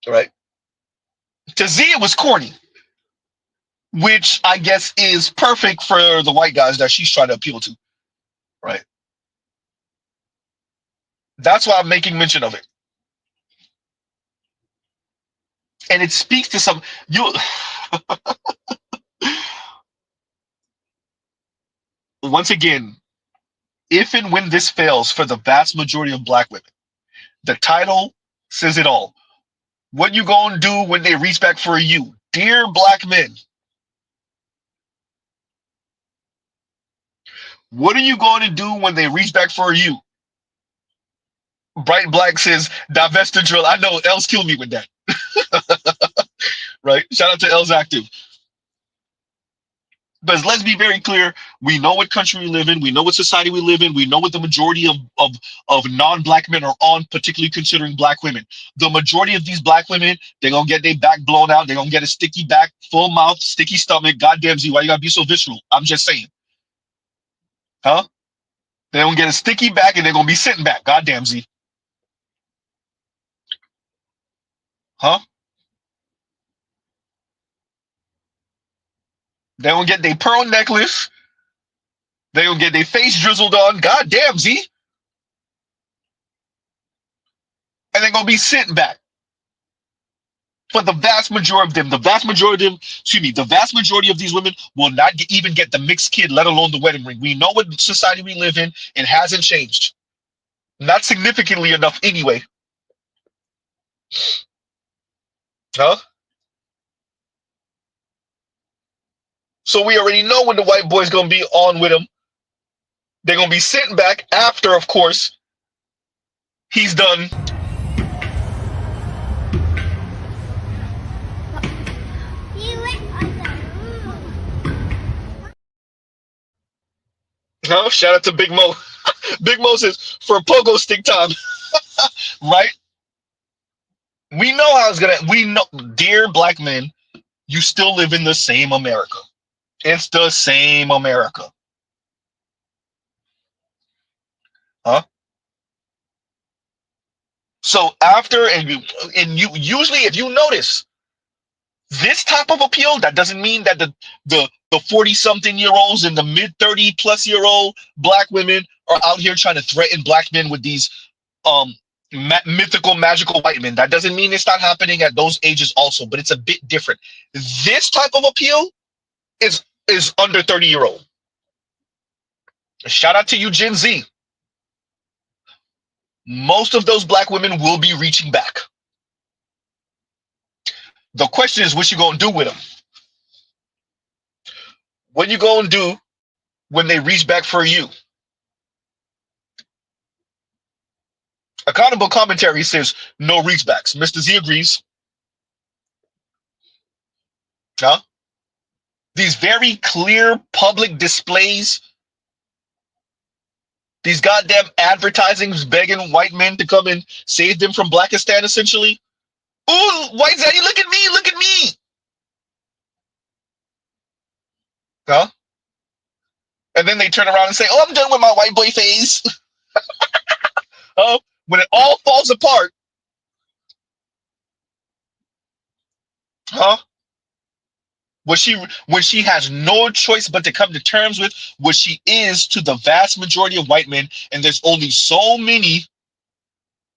Right? To Z, it was corny, which I guess is perfect for the white guys that she's trying to appeal to. Right? That's why I'm making mention of it. And it speaks to some you. Once again, if and when this fails for the vast majority of black women, the title says it all. What you gonna do when they reach back for you? Dear black men, what are you going to do when they reach back for you? Bright Black says, divestiture drill. I know Els killed me with that. Right? Shout out to Els Active. But let's be very clear. We know what country we live in. We know what society we live in. We know what the majority of non-black men are on, particularly considering black women. The majority of these black women, they're going to get their back blown out. They're going to get a sticky back, full mouth, sticky stomach. Goddamn Z, why you got to be so visceral? I'm just saying. Huh? They're going to get a sticky back and they're going to be sitting back. Goddamn Z. Huh? They're going to get their pearl necklace. They're going to get their face drizzled on. Goddamn Z. And they're going to be sitting back. For the vast majority of them, the vast majority of these women will not even get the mixed kid, let alone the wedding ring. We know what society we live in. It hasn't changed. Not significantly enough anyway. Huh? So we already know when the white boy's going to be on with him. They're going to be sitting back after, of course, he's done. No, shout out to Big Mo. Big Mo says, for pogo stick time. Right? We know how it's gonna. We know, dear black men, you still live in the same America. It's the same America, huh? So after and you usually, if you notice this type of appeal, that doesn't mean that the 40-something-year-olds and the mid-30-plus-year-old black women are out here trying to threaten black men with these mythical, magical white men. That doesn't mean it's not happening at those ages also, but it's a bit different. This type of appeal is under 30-year-old. Shout out to you, Gen Z. Most of those black women will be reaching back. The question is, what you gonna do with them? What you gonna do when they reach back for you? Accountable commentary says no reachbacks. Mr. Z agrees. Huh? These very clear public displays, these goddamn advertisings begging white men to come and save them from Blackistan, essentially. Ooh, white zaddy, look at me, look at me. Huh? And then they turn around and say, oh, I'm done with my white boy phase. Oh, when it all falls apart, huh? When she has no choice but to come to terms with what she is to the vast majority of white men, and there's only so many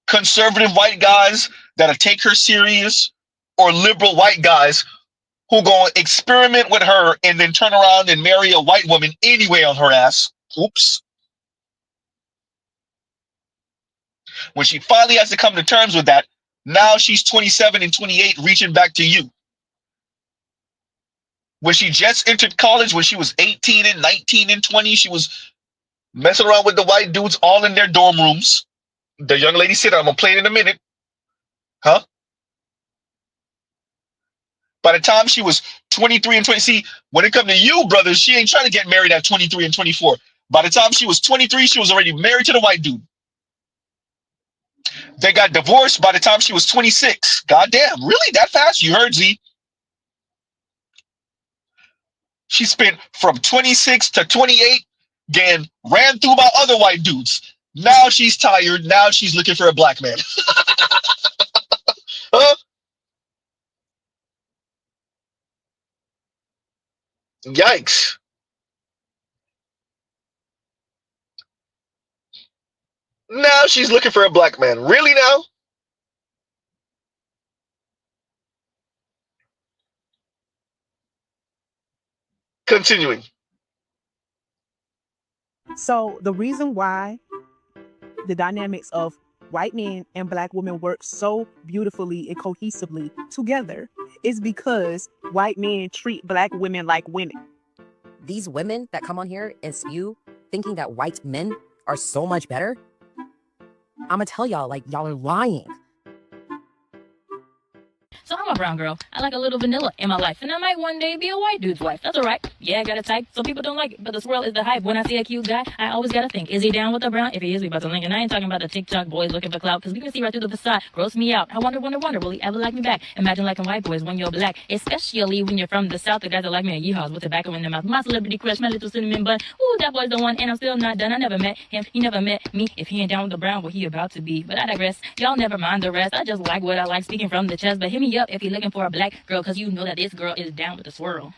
conservative white guys that'll take her serious, or liberal white guys who gonna experiment with her and then turn around and marry a white woman anyway on her ass. Oops. When she finally has to come to terms with that, now she's 27 and 28 reaching back to you. When she just entered college, when she was 18 and 19 and 20, she was messing around with the white dudes all in their dorm rooms. The young lady said, I'm gonna play it in a minute. Huh? By the time she was 23 and 20, see, when it comes to you, brothers, she ain't trying to get married at 23 and 24. By the time she was 23, she was already married to the white dude. They got divorced by the time she was 26. Goddamn, really that fast? You heard, Z. She spent from 26 to 28 getting ran through by other white dudes. Now she's tired. Now she's looking for a black man. Huh? Yikes. Now she's looking for a black man. Really now? Continuing. So the reason why the dynamics of white men and black women work so beautifully and cohesively together is because white men treat black women like women. These women that come on here and spew thinking that white men are so much better, I'm gonna tell y'all, like, y'all are lying. So I'm a brown girl. I like a little vanilla in my life. And I might one day be a white dude's wife. That's alright. Yeah, I got a type. Some people don't like it, but the swirl is the hype. When I see a cute guy, I always gotta think, is he down with the brown? If he is, we about to link. And I ain't talking about the TikTok boys looking for clout, because we can see right through the facade. Gross me out. I wonder, will he ever like me back? Imagine liking white boys when you're black, especially when you're from the south. The guys that like me are yeehaws with tobacco in their mouth. My celebrity crush, my little cinnamon bun. Ooh, that boy's the one, and I'm still not done. I never met him. He never met me. If he ain't down with the brown, what he about to be? But I digress. Y'all never mind the rest. I just like what I like, speaking from the chest. But hit me up if you're looking for a black girl, because you know that this girl is down with the swirl.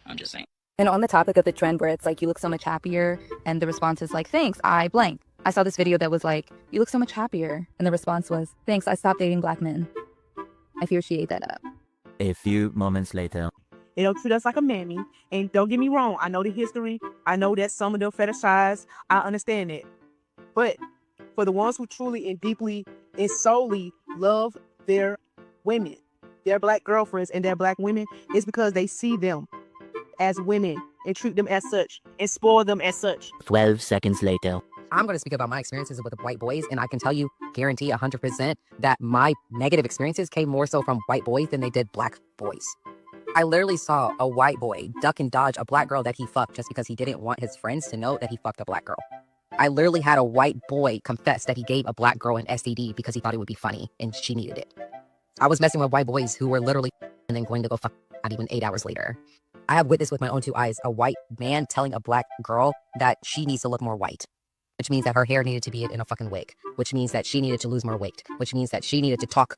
I'm just saying. And on the topic of the trend where it's like, you look so much happier, and the response is like, thanks, I blank. I saw this video that was like, you look so much happier. And the response was, thanks, I stopped dating black men. I fear she ate that up. A few moments later. They don't treat us like a mammy. And don't get me wrong, I know the history. I know that some of them fetishize. I understand it. But for the ones who truly and deeply and solely love their women, their black girlfriends and their black women, it's because they see them as women and treat them as such and spoil them as such. 12 seconds later. I'm going to speak about my experiences with white boys, and I can tell you, guarantee 100% that my negative experiences came more so from white boys than they did black boys. I literally saw a white boy duck and dodge a black girl that he fucked just because he didn't want his friends to know that he fucked a black girl. I literally had a white boy confess that he gave a black girl an STD because he thought it would be funny and she needed it. I was messing with white boys who were literally and then going to go fuck not even 8 hours later. I have witnessed with my own 2 eyes a white man telling a black girl that she needs to look more white, which means that her hair needed to be in a fucking wig, which means that she needed to lose more weight, which means that she needed to talk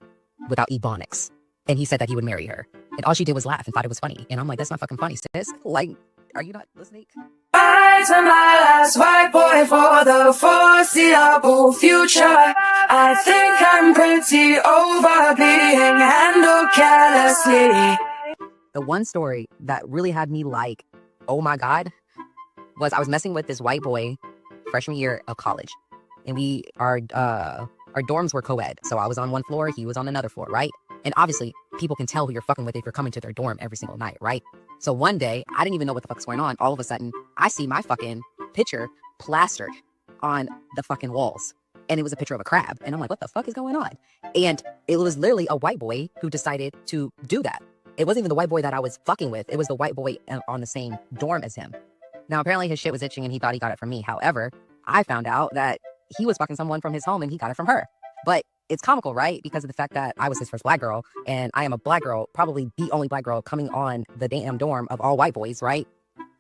without ebonics. And he said that he would marry her. And all she did was laugh and thought it was funny. And I'm like, that's not fucking funny, sis. Like, are you not listening? I to my last white boy for the foreseeable future. I think I'm pretty over being handled carelessly. The one story that really had me like, oh my God, was I was messing with this white boy freshman year of college. And our dorms were co-ed. So I was on one floor, he was on another floor, right? And obviously, people can tell who you're fucking with if you're coming to their dorm every single night, right? So one day, I didn't even know what the fuck's going on. All of a sudden, I see my fucking picture plastered on the fucking walls. And it was a picture of a crab. And I'm like, what the fuck is going on? And it was literally a white boy who decided to do that. It wasn't even the white boy that I was fucking with. It was the white boy on the same dorm as him. Now, apparently his shit was itching and he thought he got it from me. However, I found out that he was fucking someone from his home and he got it from her. But it's comical, right? Because of the fact that I was his first black girl and I am a black girl, probably the only black girl coming on the damn dorm of all white boys, right?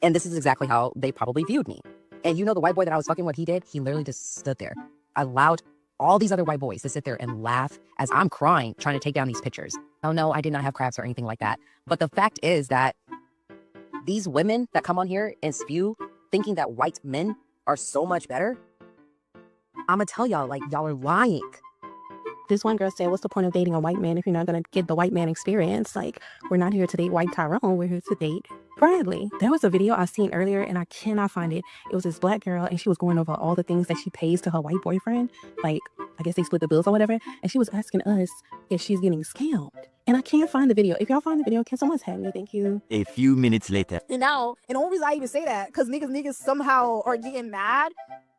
And this is exactly how they probably viewed me. And you know the white boy that I was fucking, what he did? He literally just stood there, allowed all these other white boys to sit there and laugh as I'm crying, trying to take down these pictures. Oh no, I did not have crabs or anything like that. But the fact is that these women that come on here and spew thinking that white men are so much better, I'm gonna tell y'all, like, y'all are lying. This one girl said, what's the point of dating a white man if you're not going to get the white man experience? Like, we're not here to date white Tyrone. We're here to date Bradley. There was a video I seen earlier and I cannot find it. It was this black girl and she was going over all the things that she pays to her white boyfriend. Like, I guess they split the bills or whatever. And she was asking us if she's getting scammed. And I can't find the video. If y'all find the video, can someone tag me? Thank you. A few minutes later. And now, and the only reason I even say that, because niggas somehow are getting mad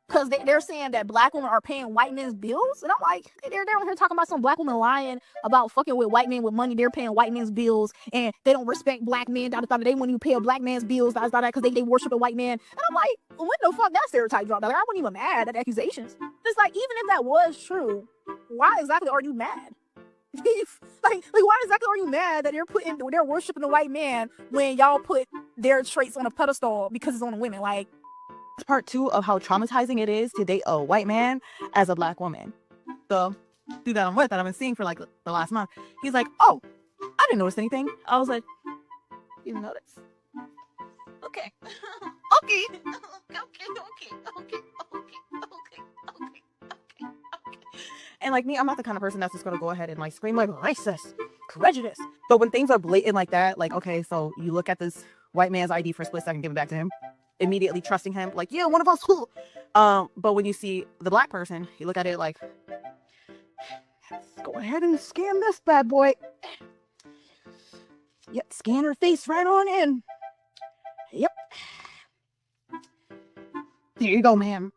because they're saying that black women are paying white men's bills. And I'm like, they're on here talking about some black women lying about fucking with white men with money. They're paying white men's bills and they don't respect black men. They wouldn't even pay a black man's bills because they worship a white man. And I'm like, when the fuck that stereotype dropped? Like, I wasn't even mad at the accusations. It's like, even if that was true, why exactly are you mad? like why exactly are you mad that they're worshiping the white man when y'all put their traits on a pedestal because it's on the women? Like, It's part 2 of how traumatizing it is to date a white man as a black woman. The dude that I'm with, that I've been seeing for like the last month, he's like, oh, I didn't notice anything. I was like, you didn't notice? Okay. okay. And like me, I'm not the kind of person that's just gonna go ahead and like scream like racist, prejudice. But when things are blatant like that, like, okay, so you look at this white man's ID for a split second, give it back to him, immediately trusting him, like, yeah, one of us. But when you see the black person, you look at it like, let's go ahead and scan this bad boy. Yep, scan her face right on in. Yep. There you go, ma'am.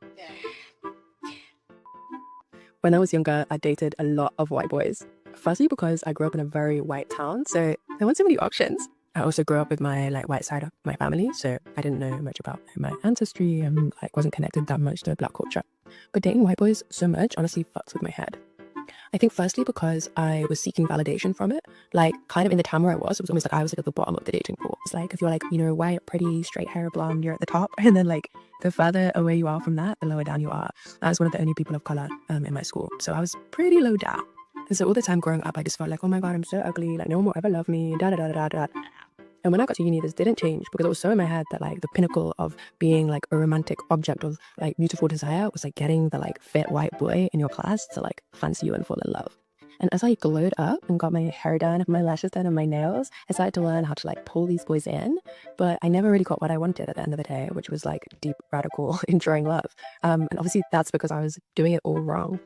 When I was younger, I dated a lot of white boys. Firstly, because I grew up in a very white town, so there weren't so many options. I also grew up with my white side of my family, so I didn't know much about my ancestry and wasn't connected that much to black culture. But dating white boys so much honestly fucks with my head. I think firstly because I was seeking validation from it. Like, kind of in the town where I was, it was almost like I was like at the bottom of the dating pool. It's like if you're like, you know, white, pretty, straight hair, blonde, you're at the top, and then like the further away you are from that, the lower down you are. I was one of the only people of color in my school, so I was pretty low down. And so all the time growing up, I just felt like, oh my god, I'm so ugly, like no one will ever love me, da da da da da. And when I got to uni, this didn't change because it was so in my head that like the pinnacle of being like a romantic object of like beautiful desire was like getting the like fit white boy in your class to like fancy you and fall in love. And as I glowed up and got my hair done, my lashes done, and my nails, I started to learn how to like pull these boys in. But I never really got what I wanted at the end of the day, which was like deep, radical, enduring love. And obviously that's because I was doing it all wrong.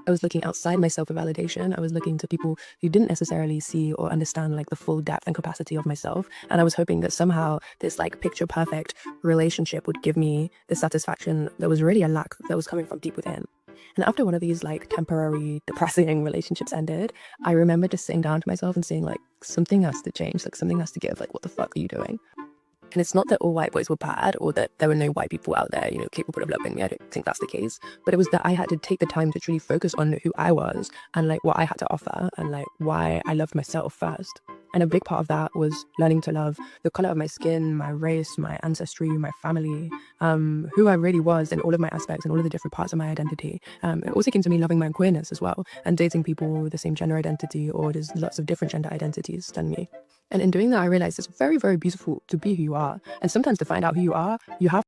I was looking outside myself for validation. I was looking to people who didn't necessarily see or understand like the full depth and capacity of myself. And I was hoping that somehow this like picture perfect relationship would give me the satisfaction that was really a lack that was coming from deep within. And after one of these like temporary depressing relationships ended, I remember just sitting down to myself and saying like, something has to change, like something has to give, like what the fuck are you doing? And it's not that all white boys were bad or that there were no white people out there, capable of loving me. I don't think that's the case. But it was that I had to take the time to truly focus on who I was and like what I had to offer and like why I loved myself first. And a big part of that was learning to love the color of my skin, my race, my ancestry, my family, who I really was in all of my aspects and all of the different parts of my identity. It also came to me loving my queerness as well and dating people with the same gender identity or there's lots of different gender identities than me. And in doing that, I realized it's very, very beautiful to be who you are. And sometimes to find out who you are, you have.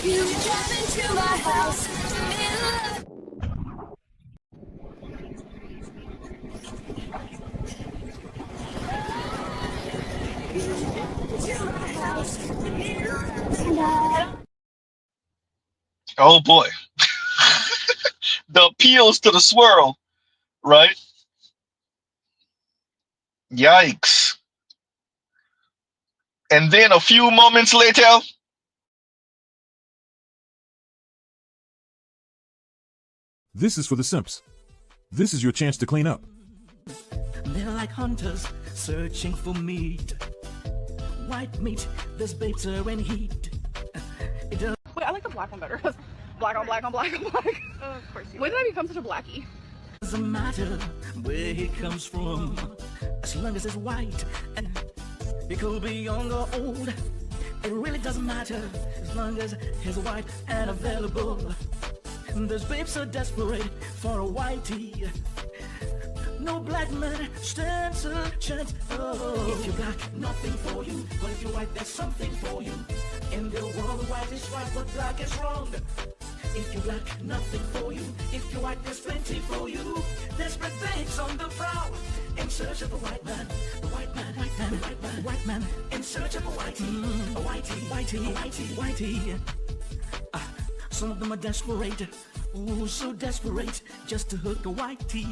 You drop into my house. Oh boy. The appeals to the swirl, right? Yikes. And then a few moments later, this is for the simps. This is your chance to clean up. They're like hunters searching for meat. White meat, there's babes are in heat. Wait, I like the black one better. Black on black on black on black. Of course you When did I become such a blackie? Doesn't matter where he comes from, as long as it's white. And he could be young or old, it really doesn't matter, as long as he's white and available. Those babes are desperate for a whitey. No black man stands a chance. Oh. If you're black, nothing for you. But if you're white, there's something for you. In the world, white is right, but black is wrong. If you're black, nothing for you. If you're white, there's plenty for you. Desperate babes on the prowl, in search of a white man. The white man, white man, white man, white man, in search of a whitey. A whitey, whitey, whitey, whitey. Some of them are desperate. Ooh, so desperate just to hook a whitey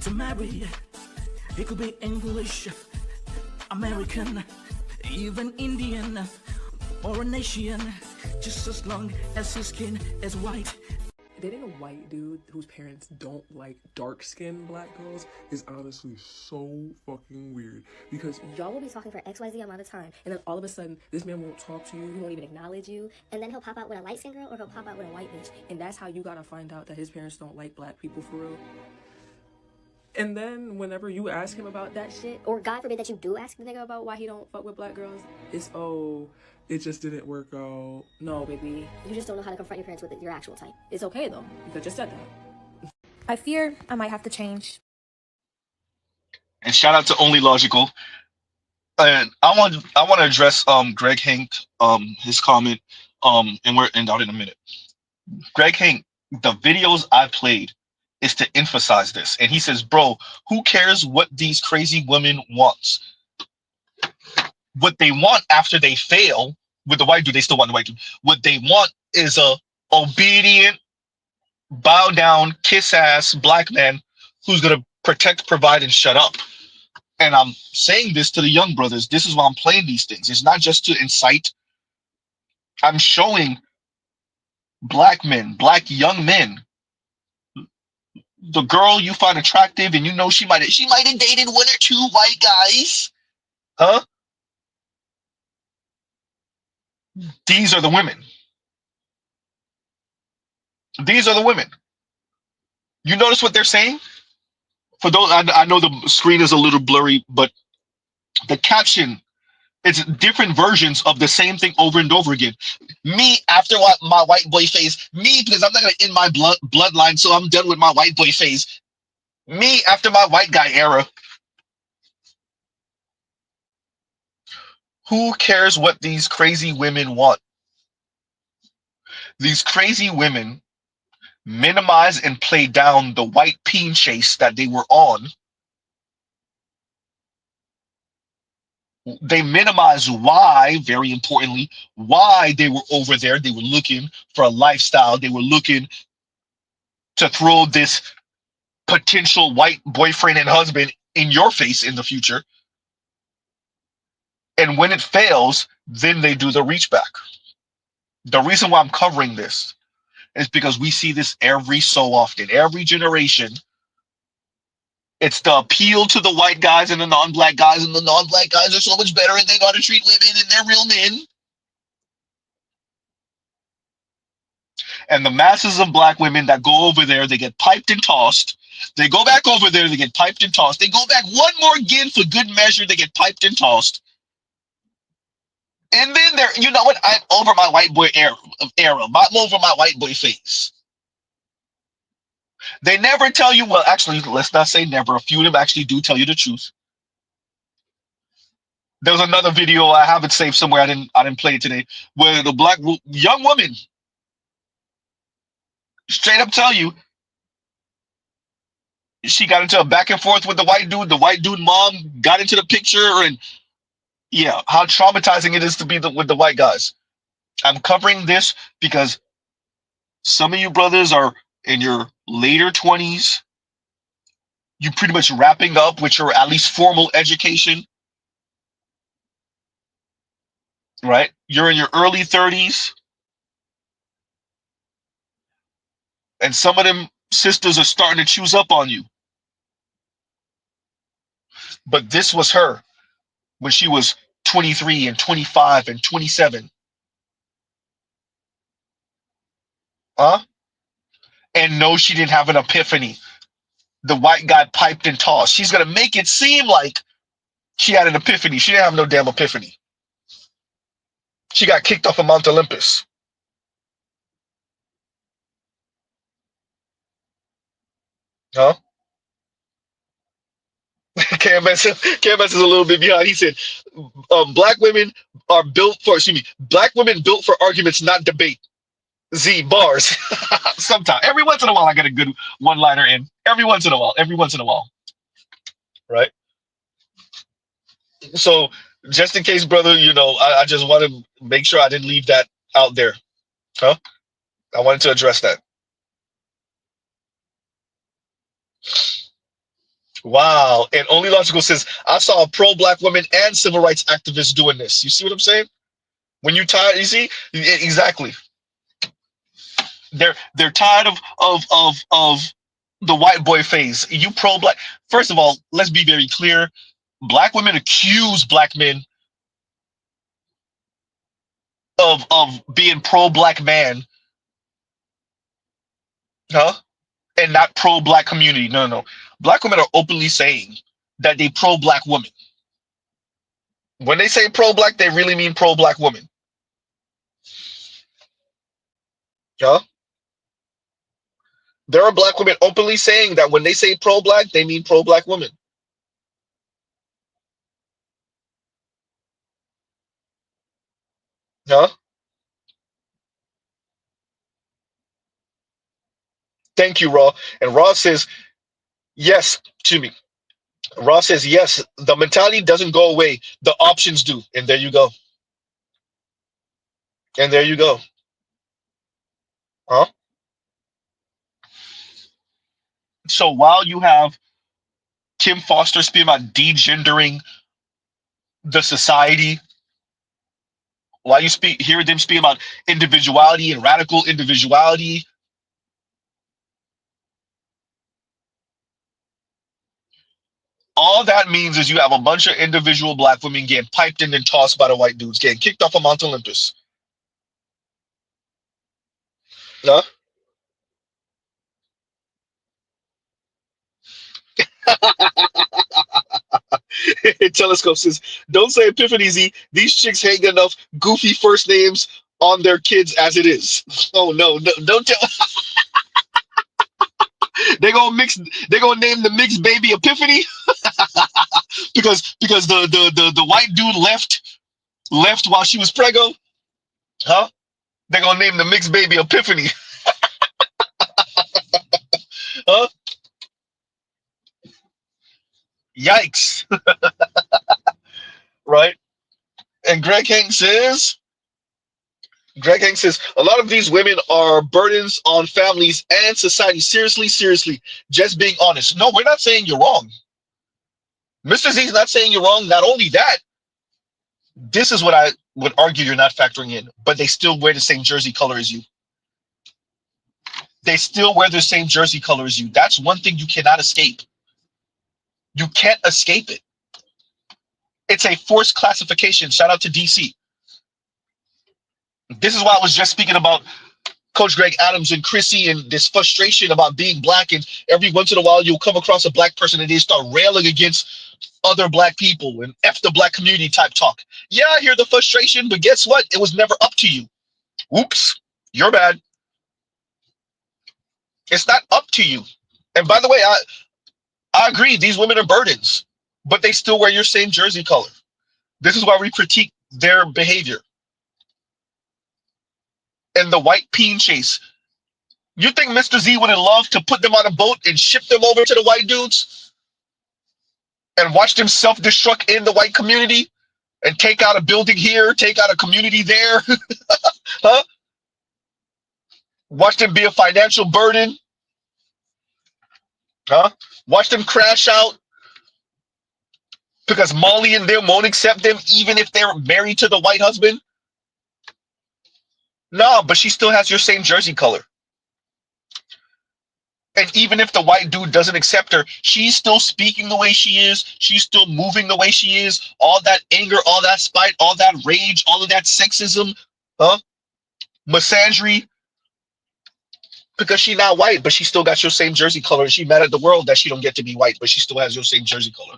to marry. It could be English, American, even Indian, or an Asian, just as long as his skin is white. Dating a white dude whose parents don't like dark-skinned black girls is honestly so fucking weird, because y'all will be talking for XYZ amount of time, and then all of a sudden this man won't talk to you, he won't even acknowledge you, and then he'll pop out with a light-skinned girl or he'll pop out with a white bitch. And that's how you gotta find out that his parents don't like black people for real. And then whenever you ask him about that shit, or God forbid that you do ask the nigga about why he don't fuck with black girls, it's it just didn't work out. No, baby. You just don't know how to confront your parents with your actual type. It's okay though. You just said that. I fear I might have to change. and shout out to Only Logical. And I want to address Greg Hank, his comment, and we're end out in a minute. Greg Hank, the videos I played is to emphasize this, and he says, bro, who cares what these crazy women want? What they want after they fail with the white dude, they still want the white dude. What they want is a obedient, bow down, kiss ass black man who's gonna protect, provide, and shut up. And I'm saying this to the young brothers. This is why I'm playing these things. It's not just to incite. I'm showing black men, black young men. The girl you find attractive, and you know she might have dated one or two white guys, huh? These are the women. These are the women. You notice what they're saying? For those, I know the screen is a little blurry, but the caption, it's different versions of the same thing over and over again. Me after my white boy phase. Me because I'm not gonna end my bloodline, so I'm done with my white boy phase. Me after my white guy era. Who cares what these crazy women want? These crazy women minimize and play down the white peen chase that they were on. They minimize why, very importantly, why they were over there. They were looking for a lifestyle. They were looking to throw this potential white boyfriend and husband in your face in the future. And when it fails, then they do the reach back. The reason why I'm covering this is because we see this every so often. Every generation It's the appeal to the white guys and the non-black guys, and the non-black guys are so much better and they got to treat women and they're real men. And the masses of black women that go over there, they get piped and tossed. They go back over there, they get piped and tossed. They go back one more again for good measure, they get piped and tossed. And then they're, you know what? I'm over my white boy era. I'm over my white boy phase. They never tell you, well, actually, let's not say never. A few of them actually do tell you the truth. There was another video I have it saved somewhere. I didn't play it today, where the black young woman straight up tell you she got into a back and forth with the white dude. The white dude mom got into the picture, and yeah, how traumatizing it is to be with the white guys. I'm covering this because some of you brothers are in your later 20s. You pretty much wrapping up with your at least formal education, right? You're in your early 30s. And some of them sisters are starting to choose up on you. But this was her when she was 23 and 25 and 27. Huh? And no, she didn't have an epiphany. The white guy piped and tossed. She's going to make it seem like she had an epiphany. She didn't have no damn epiphany. She got kicked off of Mount Olympus. Huh? KMS is a little bit behind. He said, black women are built for, black women built for arguments, not debate. Z bars. Sometimes. Every once in a while, I get a good one-liner in. Every once in a while. Right? So, just in case, brother, I just want to make sure I didn't leave that out there. Huh? I wanted to address that. Wow. And Only Logical says, I saw a pro-black woman and civil rights activist doing this. You see what I'm saying? When you tired, you see? Exactly. They're tired of the white boy phase. You pro-black. First of all, let's be very clear. Black women accuse black men of being pro-black man. Huh? And not pro-black community. No. Black women are openly saying that they pro-black women. When they say pro-black, they really mean pro-black woman. Huh? There are black women openly saying that when they say pro-black, they mean pro-black women. Huh? Thank you, Raw. And Raw says, yes, to me. Raw says, yes, the mentality doesn't go away. The options do. And there you go. And there you go. Huh? So while you have Kim Foster speaking about degendering the society, while you hear them speak about individuality and radical individuality, all that means is you have a bunch of individual black women getting piped in and tossed by the white dudes, getting kicked off of Mount Olympus. Huh? Telescope says, don't say Epiphany Z. These chicks hate enough goofy first names on their kids as it is. Oh no, don't tell. They're gonna name the mixed baby Epiphany because the white dude left while she was preggo. Huh? They're gonna name the mixed baby Epiphany. Huh? Yikes. Right? And Greg Hank says, a lot of these women are burdens on families and society. Seriously, just being honest. No, we're not saying you're wrong. Mr. Z is not saying you're wrong. Not only that, this is what I would argue you're not factoring in, but they still wear the same jersey color as you. They still wear the same jersey color as you. That's one thing you cannot escape. You can't escape it. It's a forced classification. Shout out to DC. This is why I was just speaking about Coach Greg Adams and Chrissy and this frustration about being black, and every once in a while you'll come across a black person and they start railing against other black people and F the black community type talk. Yeah, I hear the frustration, but guess what? It was never up to you. Oops, you're bad. It's not up to you. And by the way, I agree, these women are burdens, but they still wear your same jersey color. This is why we critique their behavior. And the white peen chase. You think Mr. Z would have loved to put them on a boat and ship them over to the white dudes and watch them self-destruct in the white community and take out a building here, take out a community there? Huh? Watch them be a financial burden? Huh? Watch them crash out because Molly and them won't accept them even if they're married to the white husband? No, but she still has your same jersey color. And even if the white dude doesn't accept her, she's still speaking the way she is. She's still moving the way she is. All that anger, all that spite, all that rage, all of that sexism, huh? Misandry. Because she's not white, but she still got your same jersey color. And she mad at the world that she don't get to be white, but she still has your same jersey color.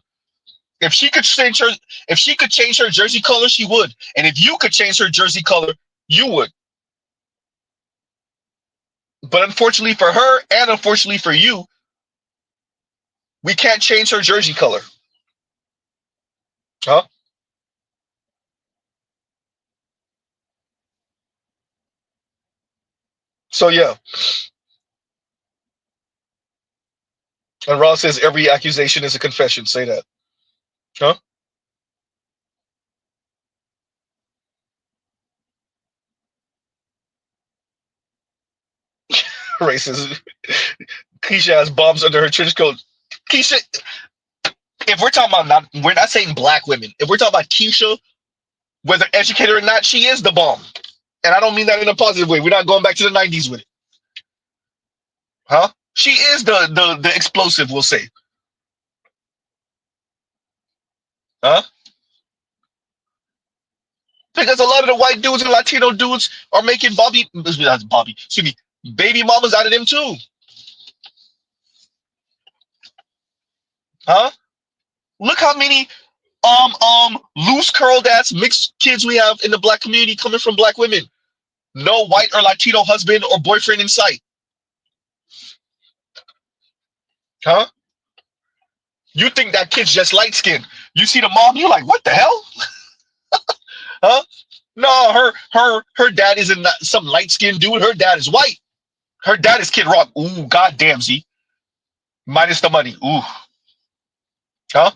If she could change her jersey color, she would. And if you could change her jersey color, you would. But unfortunately for her, and unfortunately for you, we can't change her jersey color. Huh? So yeah. And Ross says every accusation is a confession. Say that. Huh? Racist. Keisha has bombs under her trench coat. Keisha, if we're talking about we're not saying black women. If we're talking about Keisha, whether educated or not, she is the bomb. And I don't mean that in a positive way. We're not going back to the 90s with it. Huh? She is the explosive, we'll say. Huh? Because a lot of the white dudes and Latino dudes are making baby mamas out of them too. Huh? Look how many loose curled ass mixed kids we have in the black community coming from black women. No white or Latino husband or boyfriend in sight. Huh? You think that kid's just light skinned. You see the mom, you're like, what the hell? Huh? No, her dad isn't some light skinned dude. Her dad is white. Her dad is Kid Rock. Ooh, goddamn, Z. Minus the money. Ooh. Huh?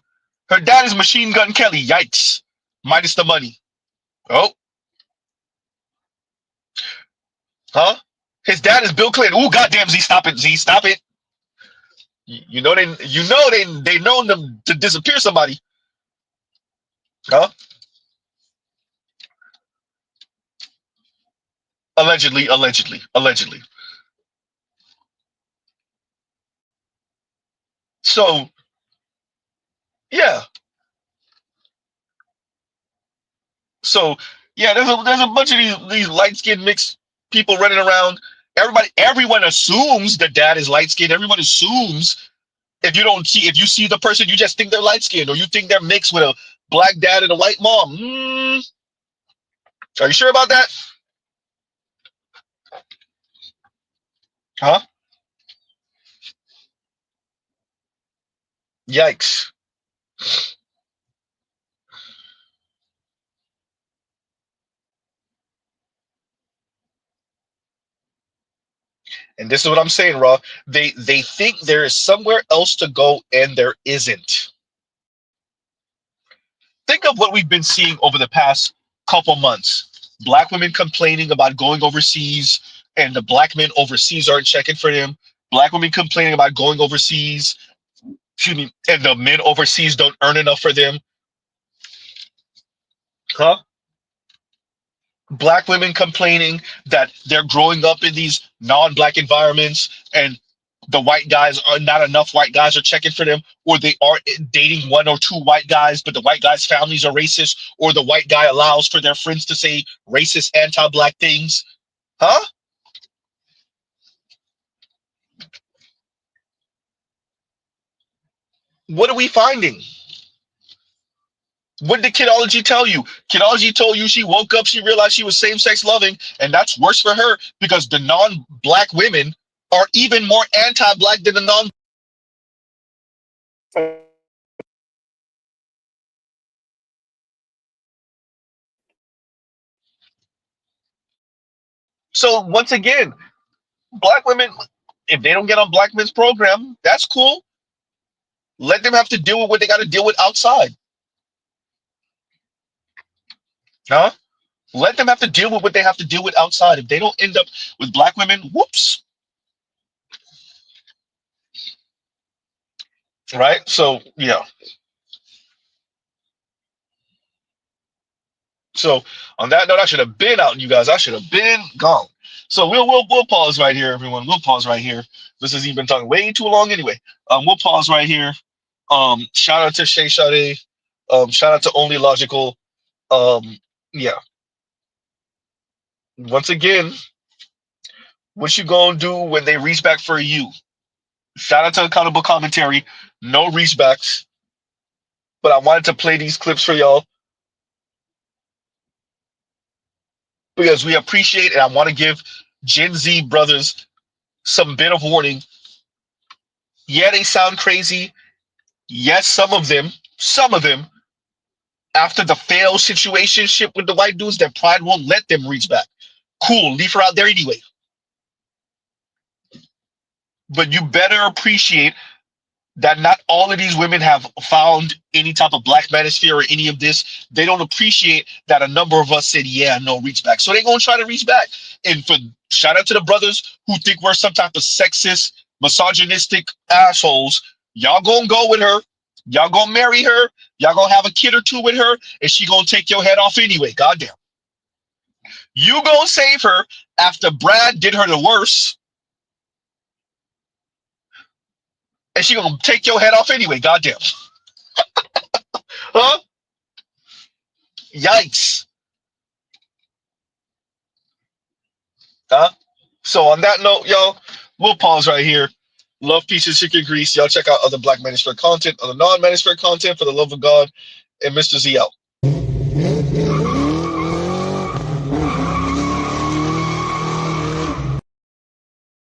Her dad is Machine Gun Kelly. Yikes. Minus the money. Oh. Huh? His dad is Bill Clinton. Ooh, goddamn, Z. Stop it, Z. Stop it. You know they know them to disappear somebody. Huh? Allegedly. So, yeah. So, yeah, there's a bunch of these light-skinned mixed people running around. Everyone assumes the dad is light-skinned. Everyone assumes if you see the person, you just think they're light-skinned, or you think they're mixed with a black dad and a white mom. Are you sure about that? Huh? Yikes. And this is what I'm saying, Raw. They think there is somewhere else to go, and there isn't. Think of what we've been seeing over the past couple months. Black women complaining about going overseas, and the black men overseas aren't checking for them. Black women complaining about going overseas, and the men overseas don't earn enough for them. Huh? Black women complaining that they're growing up in these non-black environments, and the white guys are not enough white guys are checking for them, or they are dating one or two white guys, but the white guys' families are racist, or the white guy allows for their friends to say racist, anti-black things. Huh? What are we finding? What did Kidology tell you? Kidology told you she woke up, she realized she was same-sex loving, and that's worse for her because the non-black women are even more anti-black than the non. So once again, black women, if they don't get on black men's program, that's cool. Let them have to deal with what they got to deal with outside. Huh? Let them have to deal with what they have to deal with outside. If they don't end up with black women, whoops. Right? So, yeah. So on that note, I should have been out, you guys. I should have been gone. So we'll pause right here, everyone. We'll pause right here. This has even been talking way too long anyway. We'll pause right here. Shout out to Shay Sade. Shout out to Only Logical. Yeah. Once again, what you gonna do when they reach back for you? Shout out to Accountable Commentary. No reachbacks. But I wanted to play these clips for y'all because we appreciate and I want to give Gen Z brothers some bit of warning. Yeah, they sound crazy. Yes, some of them, after the failed situationship with the white dudes, their pride won't let them reach back. Cool, leave her out there anyway. But you better appreciate that not all of these women have found any type of black manosphere or any of this. They don't appreciate that a number of us said, yeah, no, reach back. So they're going to try to reach back. And for shout out to the brothers who think we're some type of sexist, misogynistic assholes. Y'all going to go with her. Y'all going to marry her. Y'all going to have a kid or two with her. And she going to take your head off anyway. Goddamn. You going to save her after Brad did her the worst. And she gonna take your head off anyway, goddamn. Huh? Yikes. Huh? So on that note, y'all, we'll pause right here. Love, peace, and chicken grease. Y'all check out other Black Manosphere content, other non-Manosphere content for the love of God, and Mr. Z out.